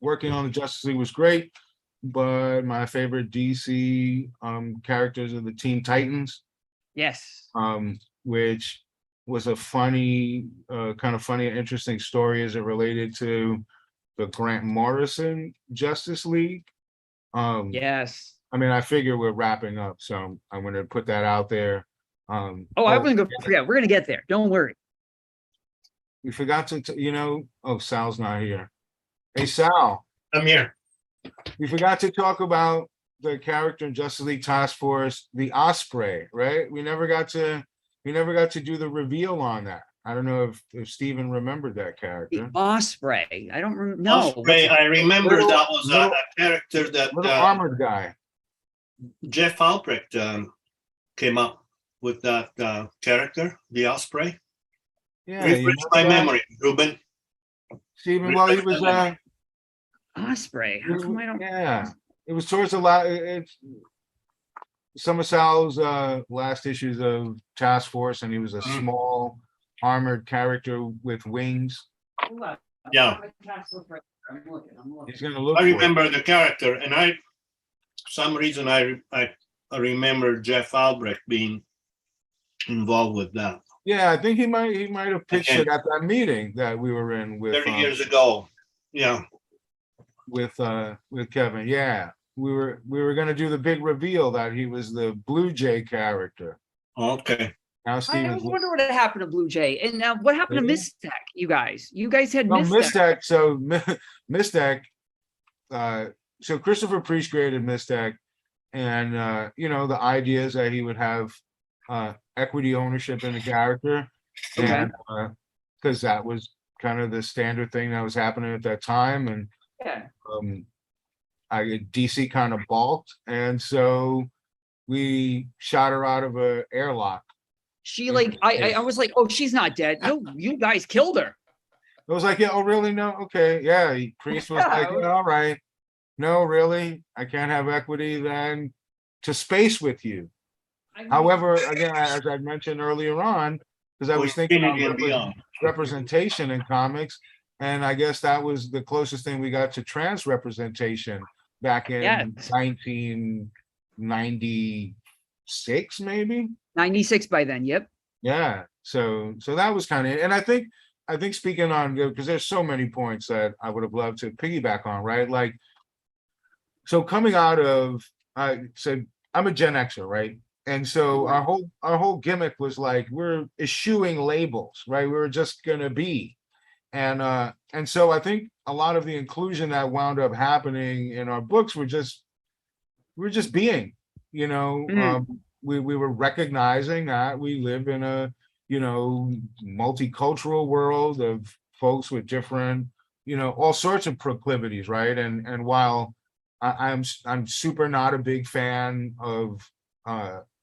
working on the Justice League was great, but my favorite DC characters are the Teen Titans. Yes. Which was a funny, kind of funny and interesting story as it related to the Grant Morrison Justice League. Yes. I mean, I figure we're wrapping up, so I'm going to put that out there. I wasn't going to forget. We're going to get there. Don't worry. We forgot to, Sal's not here. Hey, Sal. I'm here. we forgot to talk about the character in Justice League Task Force, the Osprey, right? We never got to do the reveal on that. I don't know if Steven remembered that The character. Osprey. I don't know. Osprey, I remember Little- that was little- a character that Little armored guy. Jeff Albrecht came up with that character, the Osprey. Yeah, you Refresh know my that, memory, Ruben. Steven, well, he was Osprey. How come I don't? yeah, it was towards the it's some of Sal's last issues of Task Force, and he was a Mhm. small armored character with wings. Yeah. I'm looking. He's gonna look I for it. remember the character, and some reason I remember Jeff Albrecht being involved with that Yeah, I think he might have pitched Okay. it at that meeting that we were in with 30 years ago. Yeah. with Kevin. Yeah, we were gonna do the big reveal that he was the Blue Jay character. Okay. Now I Steven's wonder what happened to Blue Jay, and now what happened to Yeah. Mistech? You guys had no Mistech. Mistech. So Mistech. So Christopher Priest created Mistech, and you know, the idea is that he would have equity ownership in the character, Okay. and because that was kind of the standard thing that was happening at that time, and Yeah. DC kind of balked, and so we shot her out of a airlock. She like I was like, oh, she's not dead. No, you guys killed her. It was like, yeah, oh really? No, okay, yeah. Priest was like, yeah, all right, no, really, I can't have equity then to space with you. However, again, as I mentioned earlier on, because I was thinking Infinity and about beyond. representation in comics, and I guess that was the closest thing we got to trans representation back in Yes. 1996, maybe. 96 by then. Yep. Yeah, so that was kind of, and I think speaking on, because there's so many points that I would have loved to piggyback on, right? Like, so coming out of, I said I'm a Gen Xer, right? And so our whole gimmick was like, we're eschewing labels, right? We were just gonna be, and so I think a lot of the inclusion that wound up happening in our books we're just being, you know. We were recognizing that we live in a, you know, multicultural world of folks with different, you know, all sorts of proclivities, right? And while I'm super not a big fan of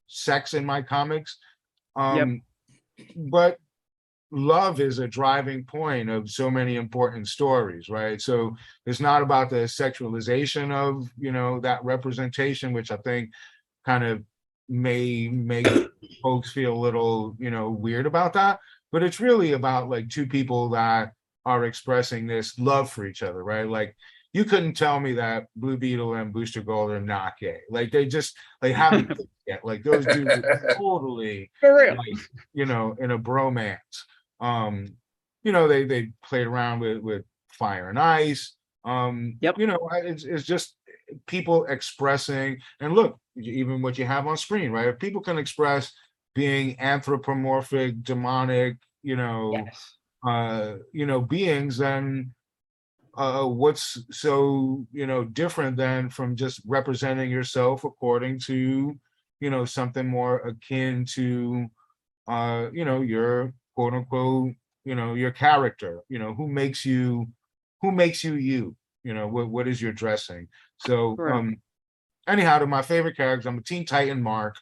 sex in my comics, but love is a driving point of so many important stories, right? So it's not about the sexualization of, you know, that representation, which I think kind of may make folks feel a little, you know, weird about that, but it's really about like two people that are expressing this love for each other, right? Like, you couldn't tell me that Blue Beetle and Booster Gold are not gay. Like, they just, they haven't yet. Like, those dudes are totally, For real. like, you know, in a bromance. You know, they played around with fire and ice. Yep. You know, it's just people expressing, and look, even what you have on screen, right? If people can express being anthropomorphic, demonic, you know, Yes. you know, beings, then what's so, you know, different than from just representing yourself according to, you know, something more akin to you know, your quote unquote, you know, your character, you know, who makes you you, you know, what is your dressing. So Correct. anyhow, to my favorite characters, I'm a Teen Titan Mark,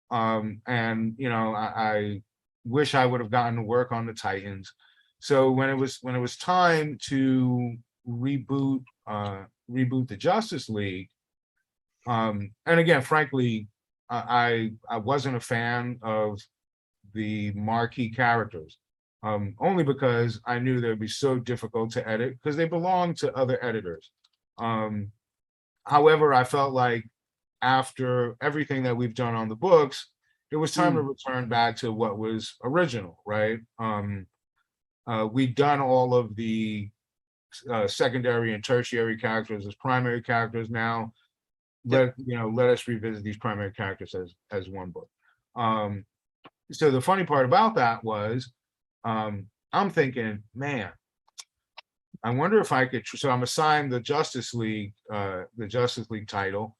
and you know, I wish I would have gotten to work on the Titans. So when it was time to reboot the Justice League, and again, frankly, I wasn't a fan of the marquee characters, only because I knew they'd be so difficult to edit because they belong to other editors. However, I felt like after everything that we've done on the books, it was time to return back to what was original, right? We've done all of the secondary and tertiary characters as primary characters. Now let us revisit these primary characters as one book. So the funny part about that was, I'm thinking, man, I wonder if I could, so I'm assigned the Justice League title.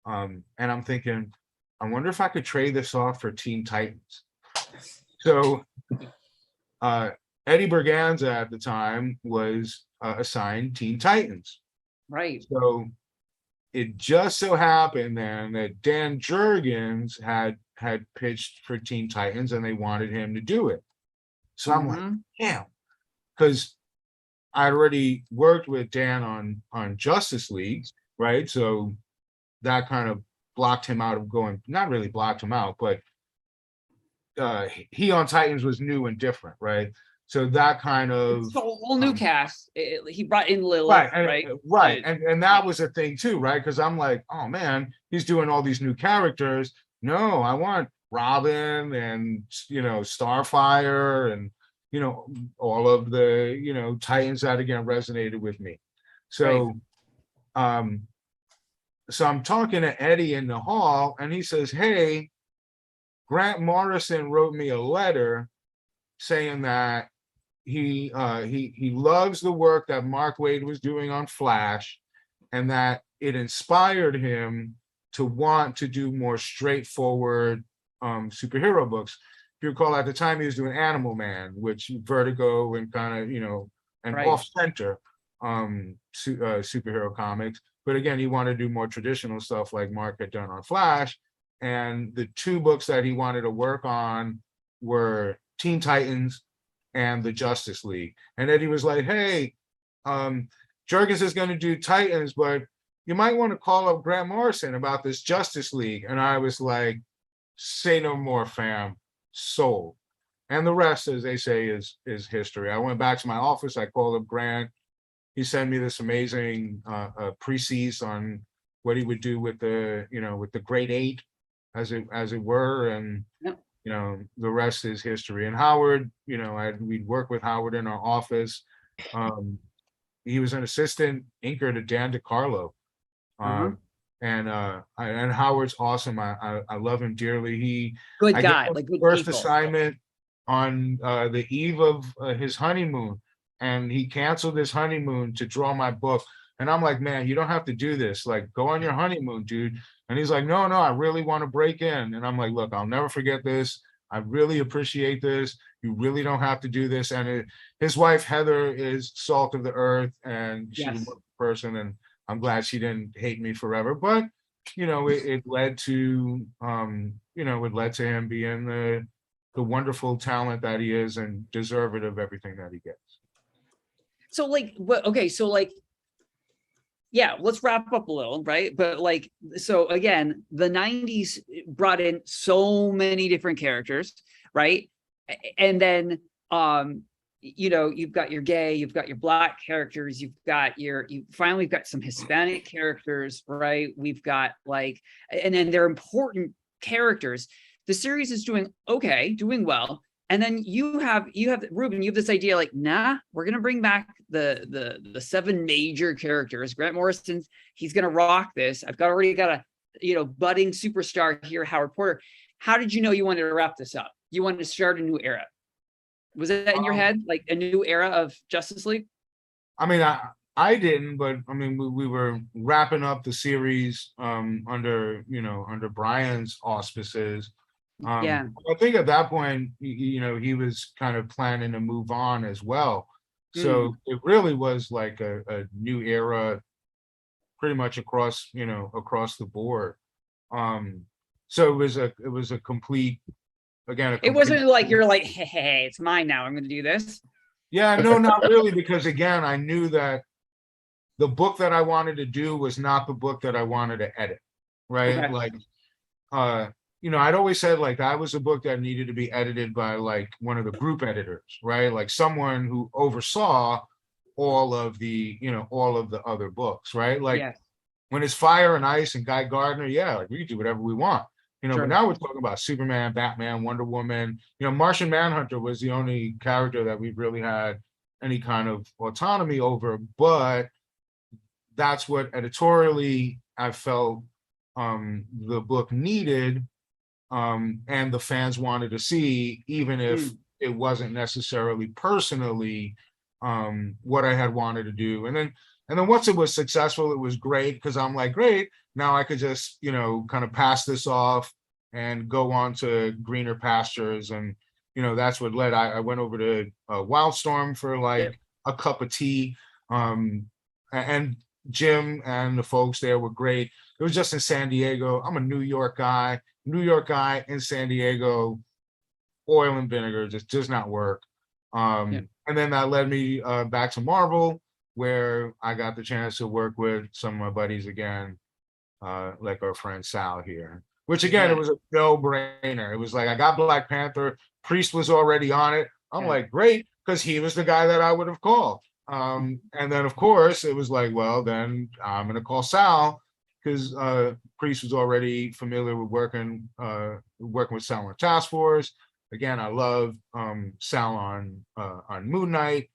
And I'm thinking, I wonder if I could trade this off for Teen Titans. So Eddie Berganza at the time was assigned Teen Titans. Right. So it just so happened then that Dan Jurgens had pitched for Teen Titans and they wanted him to do it. So I'm like, damn, because I'd already worked with Dan on Justice League, right? So that kind of blocked him out of going, not really blocked him out, but he on Titans was new and different, right? So that kind of It's a whole new cast. He brought in Lilith, right, right? and that was a thing too, right? Because I'm like, oh man, he's doing all these new characters. No, I want Robin and Starfire and all of the Titans that again resonated with me. So so I'm talking to Eddie in the hall and he says, hey, Grant Morrison wrote me a letter saying that he loves the work that Mark Waid was doing on Flash and that it inspired him to want to do more straightforward superhero books. If you recall, at the time he was doing Animal Man, which Vertigo and kind of, and off-center superhero comics. But again, he wanted to do more traditional stuff like Mark had done on Flash. And the two books that he wanted to work on were Teen Titans and the Justice League. And Eddie was like, hey, Jurgens is going to do Titans, but you might want to call up Grant Morrison about this Justice League. And I was like, say no more, fam. Sold. And the rest, as they say, is history. I went back to my office. I called up Grant. He sent me this amazing precis on what he would do with the Great Eight, as it were, and the rest is history. And Howard, we'd work with Howard in our office. He was an assistant inker to Dan DiCarlo. And Howard's awesome. I love him dearly. Good I guy, gave him like good first people. assignment on the eve of his honeymoon, and he canceled his honeymoon to draw my book. And I'm like, man, you don't have to do this. Like, go on your honeymoon, dude. And he's like, no, I really want to break in. And I'm like, look, I'll never forget this. I really appreciate this. You really don't have to do this. And his wife, Heather, is salt of the earth, and she's a wonderful person. And I'm glad she didn't hate me forever. But, it led to, it led to him being the wonderful talent that he is and deserving of everything that he gets. So let's wrap up a little, right? But so again, the 90s brought in so many different characters, right? And then, you've got your gay, you've got your Black characters, we've got some Hispanic characters, right? We've got and then they're important characters. The series is doing well. And then you have Ruben, you have this idea we're going to bring back the 7 major characters. Grant Morrison, he's going to rock this. I've already got a, budding superstar here, Howard Porter. How did you know you wanted to wrap this up? You wanted to start a new era. Was that in your head, like a new era of Justice League? I mean, I didn't, but I mean, we were wrapping up the series under Brian's auspices. I think at that point, he was kind of planning to move on as well. So it really was like a new era, pretty much across the board. So it was a complete, again. It wasn't like you're like, hey, it's mine now. I'm going to do this. Yeah, no, not really, because again, I knew that the book that I wanted to do was not the book that I wanted to edit, right? Okay. I'd always said that was a book that needed to be edited by one of the group editors, right? Like someone who oversaw all of the other books, right? When it's Fire and Ice and Guy Gardner, we can do whatever we want, But now we're talking about Superman, Batman, Wonder Woman. Martian Manhunter was the only character that we really had any kind of autonomy over, but that's what editorially I felt the book needed. And the fans wanted to see, even if it wasn't necessarily personally what I had wanted to do. And then once it was successful, it was great because I'm like, great, now I could just, kind of pass this off and go on to greener pastures. And, that's what led, I went over to Wildstorm for like a cup of tea. And Jim and the folks there were great. It was just in San Diego. I'm a New York guy in San Diego. Oil and vinegar just does not work. And then that led me back to Marvel, where I got the chance to work with some of my buddies again, like our friend Sal here, which again, it was a no-brainer. It was like, I got Black Panther, Priest was already on it. I'm like, great, because he was the guy that I would have called. And then of course it was like, well, then I'm gonna call Sal, because Priest was already familiar with working with Sal on Task Force. Again, I love Sal on Moon Knight.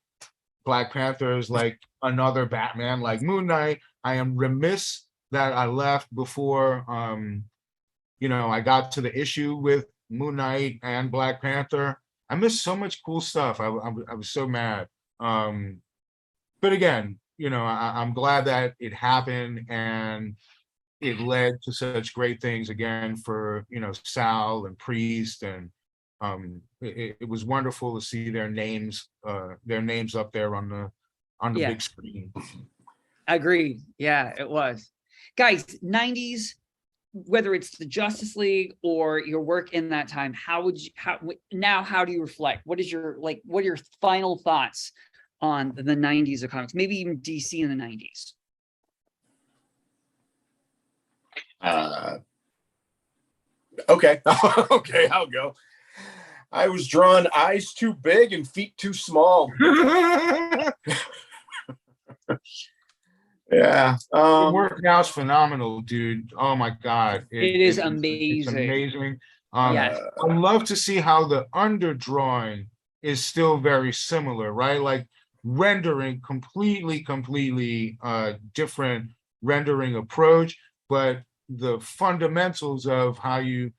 Black Panther is like another Batman like Moon Knight. I am remiss that I left before I got to the issue with Moon Knight and Black Panther. I missed so much cool stuff. I was so mad. But again, I'm glad that it happened and it led to such great things again for Sal and Priest, and it was wonderful to see their names up there on the big screen. Agreed. Yeah, it was. Guys, 90s, whether it's the Justice League or your work in that time, how do you reflect? What are your final thoughts on the 90s of comics, maybe even DC in the 90s? Okay. Okay, I'll go. I was drawn eyes too big and feet too small. Yeah. The work now is phenomenal, dude. Oh my God. It is amazing. It's amazing. Yes. I love to see how the underdrawing is still very similar, right? Like rendering completely different rendering approach, but the fundamentals of how you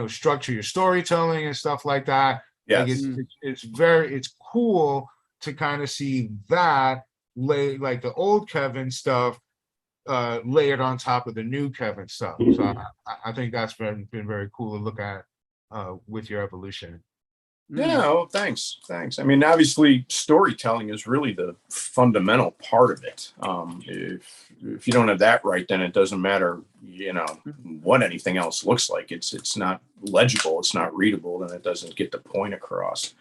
structure your storytelling and stuff like that. Yes. Like it's cool to kind of see that like the old Kevin stuff layered on top of the new Kevin stuff. So I think that's been very cool to look at with your evolution. Yeah, well, thanks. I mean, obviously, storytelling is really the fundamental part of it. If you don't have that right, then it doesn't matter, what anything else looks like. It's not legible, it's not readable, and it doesn't get the point across.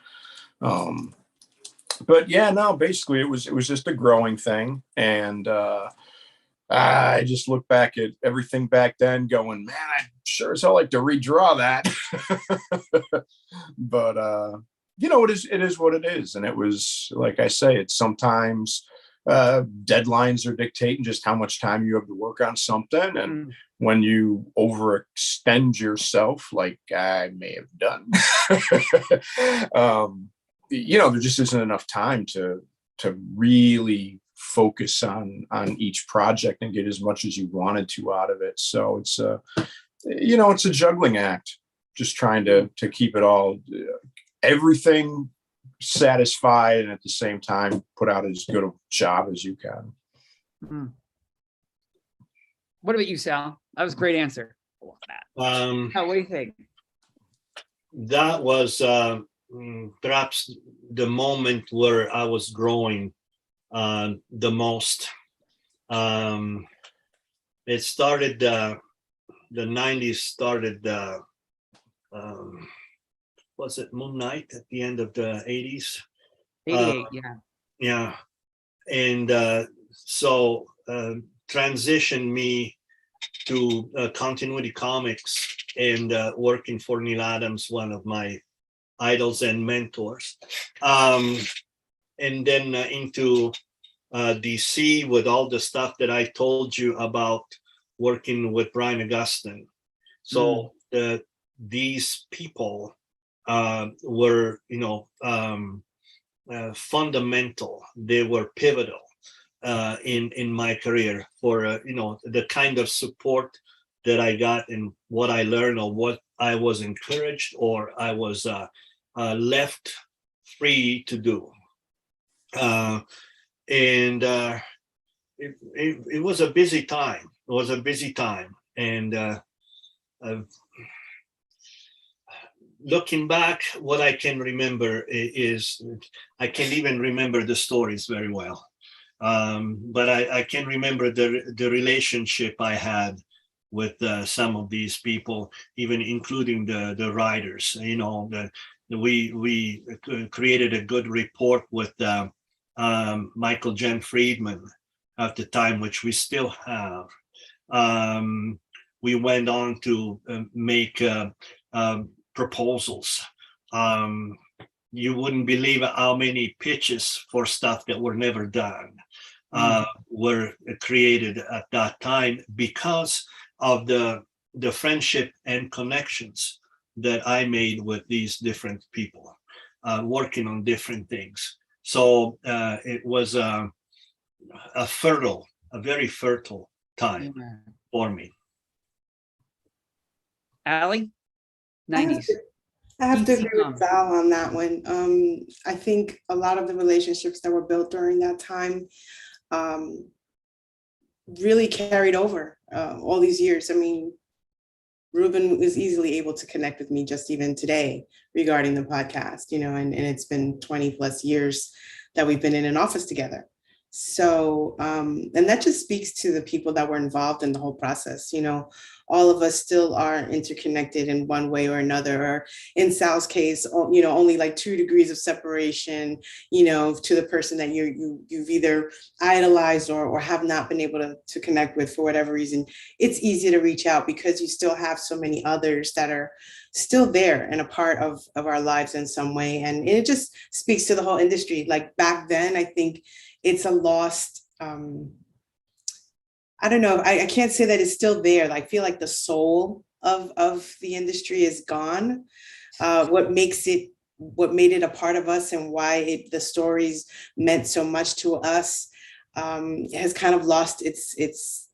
But yeah, no, basically, it was just a growing thing, and I just look back at everything back then, going, man, I sure as hell like to redraw that. But it is what it is, and it was, like I say, it's sometimes deadlines are dictating just how much time you have to work on something, and when you overextend yourself, like I may have done, there just isn't enough time to really focus on each project and get as much as you wanted to out of it. So it's it's a juggling act, just trying to keep it all, everything satisfied, and at the same time put out as good a job as you can. What about you, Sal? That was a great answer. What do you think? That was perhaps the moment where I was growing the most. It started, the 90s started, was it Moon Knight at the end of the 80s? 88, Yeah. And so transitioned me to Continuity Comics and working for Neil Adams, one of my idols and mentors. And then into DC with all the stuff that I told you about working with Brian Augustyn. So these people were, fundamental. They were pivotal in my career for, the kind of support that I got and what I learned, or what I was encouraged, or I was left free to do. And it was a busy time. It was a busy time. And looking back, what I can remember is I can't even remember the stories very well. But I can remember the relationship I had with some of these people, even including the writers. You know, we created a good rapport with Michael Jen Friedman at the time, which we still have. We went on to make proposals. You wouldn't believe how many pitches for stuff that were never done were created at that time because of the friendship and connections that I made with these different people working on different things. So it was a very fertile time for me. Allie, I have 90s. to, I have to Easy agree come. with Val on that one. I think a lot of the relationships that were built during that time really carried over all these years. I mean, Ruben is easily able to connect with me just even today regarding the podcast, you know, and it's been 20 plus years that we've been in an office together. So, and that just speaks to the people that were involved in the whole process. You know, all of us still are interconnected in one way or another, or in Sal's case, you know, only like 2 degrees of separation, you know, to the person that you've either idolized or have not been able to connect with for whatever reason. It's easy to reach out because you still have so many others that are still there and a part of our lives in some way. And it just speaks to the whole industry. Like back then, I think it's a lost, I don't know, I can't say that it's still there. I feel like the soul of the industry is gone. What made it a part of us and why the stories meant so much to us has kind of lost its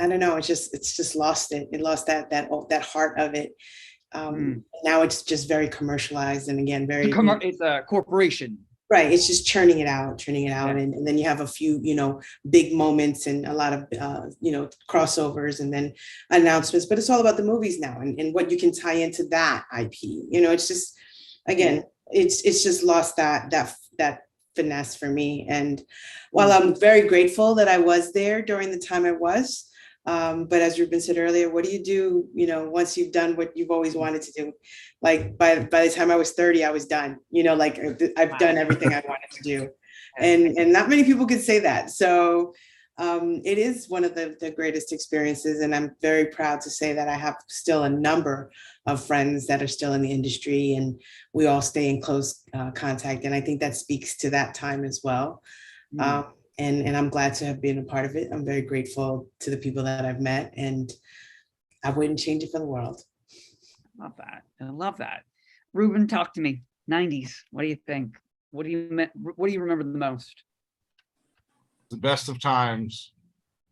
I don't know, it's just lost it. It lost that heart of it. Now it's just very commercialized and again, It's a corporation. Right, it's just churning it out, Yeah. and then you have a few, you know, big moments and a lot of, you know, crossovers and then announcements. But it's all about the movies now and what you can tie into that IP. You know, it's just, again, it's just lost that finesse for me. And while I'm very grateful that I was there during the time I was, but as Ruben said earlier, what do you do, you know, once you've done what you've always wanted to do? Like by the time I was 30, I was done, you know, like I've done everything I wanted to do. And not many people could say that. So it is one of the greatest experiences. And I'm very proud to say that I have still a number of friends that are still in the industry and we all stay in close contact. And I think that speaks to that time as well. And I'm glad to have been a part of it. I'm very grateful to the people that I've met and I wouldn't change it for the world. I love that. Ruben, talk to me. 90s. What do you think? What do you remember the most? The best of times.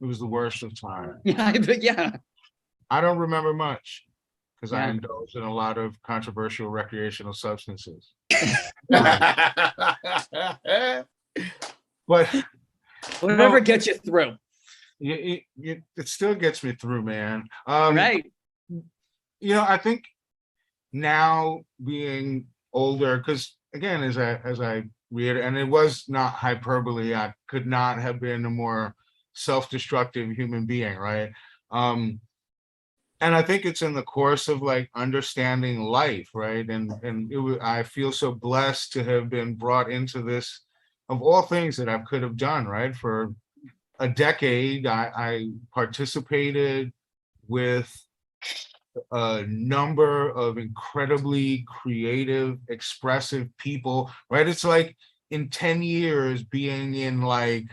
It was the worst of times. Yeah. I don't remember much because I Yeah. indulged in a lot of controversial recreational substances. But Whatever gets you through. it still gets me through, man. Right. You know, I think now being older, because again, as I read, and it was not hyperbole, I could not have been a more self-destructive human being, right? And I think it's in the course of like understanding life, right? And I feel so blessed to have been brought into this, of all things that I could have done, right? For a decade, I participated with a number of incredibly creative, expressive people, right? It's like in 10 years being in like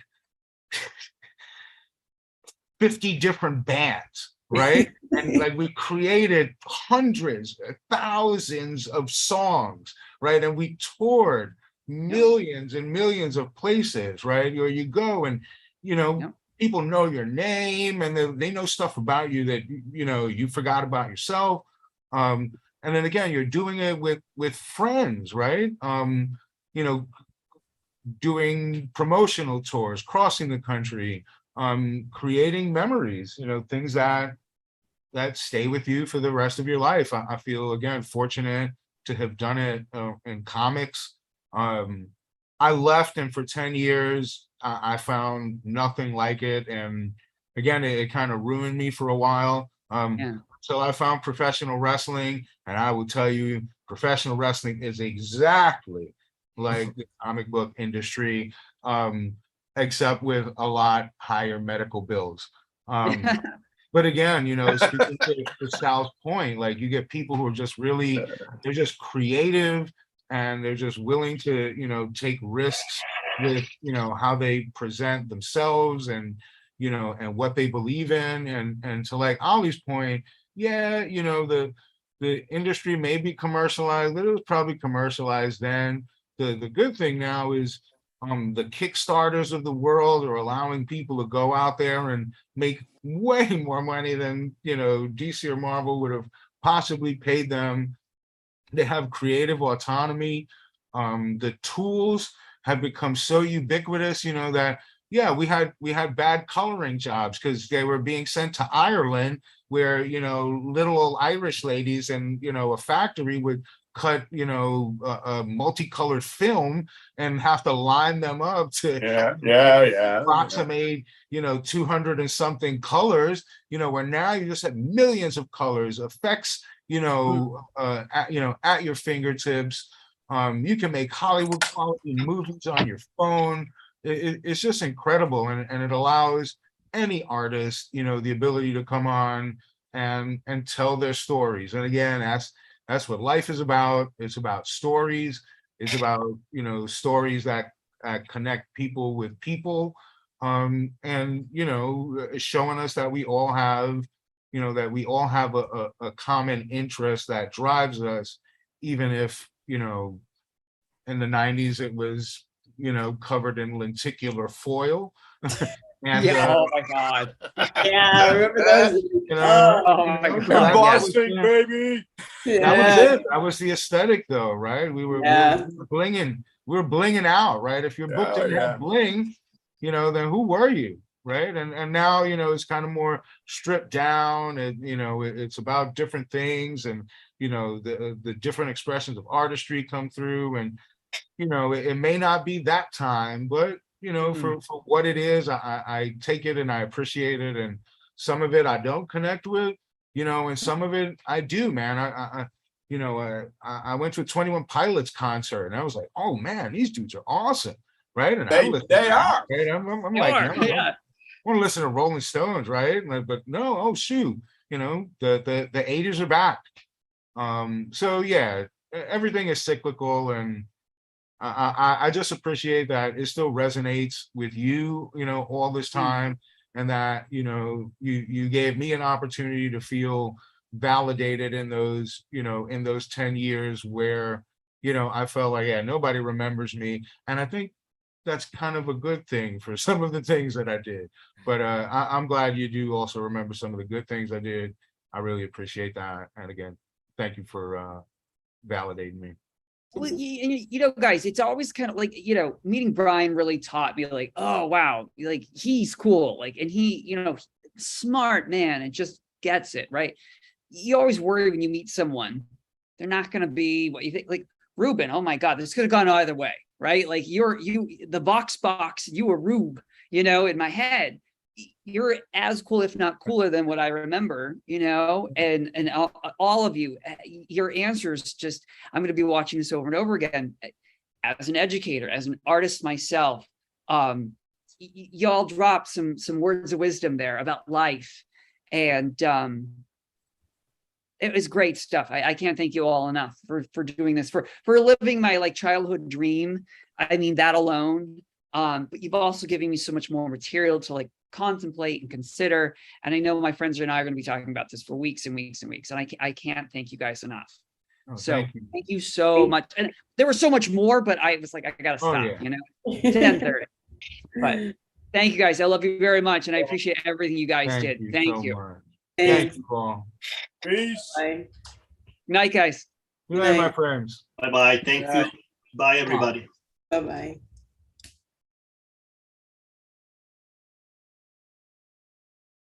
50 different bands, right? And like we created hundreds, thousands of songs, right? And we toured millions and millions of places, right? Or you go and, you know, people know your name and they know stuff about you that, you know, you forgot about yourself. And then again, you're doing it with friends, right? You know, doing promotional tours, crossing the country, creating memories, things that stay with you for the rest of your life. I feel, again, fortunate to have done it in comics. I left, and for 10 years, I found nothing like it. And again, it kind of ruined me for a while. So I found professional wrestling, and I will tell you, professional wrestling is exactly like the comic book industry, except with a lot higher medical bills. But again, speaking to Sal's point, like, you get people who are just really, they're just creative, and they're just willing to, take risks with, how they present themselves, and, and what they believe in. And to, like, Ollie's point, yeah, the industry may be commercialized, but it was probably commercialized then. The good thing now is, the Kickstarters of the world are allowing people to go out there and make way more money than, DC or Marvel would have possibly paid them. They have creative autonomy. The tools have become so ubiquitous, that, yeah, we had bad coloring jobs because they were being sent to Ireland, where, little old Irish ladies and, a factory would cut, a multicolored film and have to line them up to approximate, 200 and something colors, where now you just have millions of colors, effects, at your fingertips. You can make Hollywood quality movies on your phone. It's just incredible, and it allows any artist, the ability to come on and tell their stories. And again, that's what life is about. It's about stories. It's about, stories that connect people with people, and showing us that we all have, a common interest that drives us, even if, in the 90s it was, covered in lenticular foil. And oh my God. Yeah, I remember those. Oh my God. Boston, baby. That was it. That was the aesthetic, though, right? We were blinging. We were blinging out, right? If your book didn't have bling, then who were you, right? And now, it's kind of more stripped down, and it's about different things, and the different expressions of artistry come through, and it may not be that time, but for what it is, I take it and I appreciate it. And some of it I don't connect with, and some of it I do, man. I went to a 21 Pilots concert, and I was like, oh man, these dudes are awesome, right? And they are. Right? I'm like, I want to listen to Rolling Stones, right? But no, oh shoot, the 80s are back. So yeah, everything is cyclical, and I just appreciate that it still resonates with you, all this time, and that, you gave me an opportunity to feel validated in those, in those 10 years where, I felt like, yeah, nobody remembers me. And I think that's kind of a good thing for some of the things that I did. But I'm glad you do also remember some of the good things I did. I really appreciate that. And again, thank you for validating me. Well, guys, it's always kind of like, meeting Brian really taught me, like, oh, wow, like, he's cool. Like, and he, smart man, and just gets it, right? You always worry when you meet someone, they're not going to be what you think. Like Ruben, oh my God, this could have gone either way, right? Like the box, you were Rube, in my head. You're as cool, if not cooler, than what I remember, and all of you, your answers just, I'm going to be watching this over and over again. As an educator, as an artist myself, y'all dropped some words of wisdom there about life, and it was great stuff. I can't thank you all enough for doing this, for living my like childhood dream. I mean, that alone. But you've also given me so much more material to like contemplate and consider. And I know my friends and I are going to be talking about this for weeks and weeks and weeks. And I can't thank you guys enough. Oh, so thank you so much. And there was so much more, but I was like, I got to stop, 10:30. But thank you guys. I love you very much. And I appreciate everything you guys did. Thank you. Thank you all. Peace. Bye. Good night, guys. Good night, my friends. Bye-bye. Thank you. Bye, everybody. Bye-bye.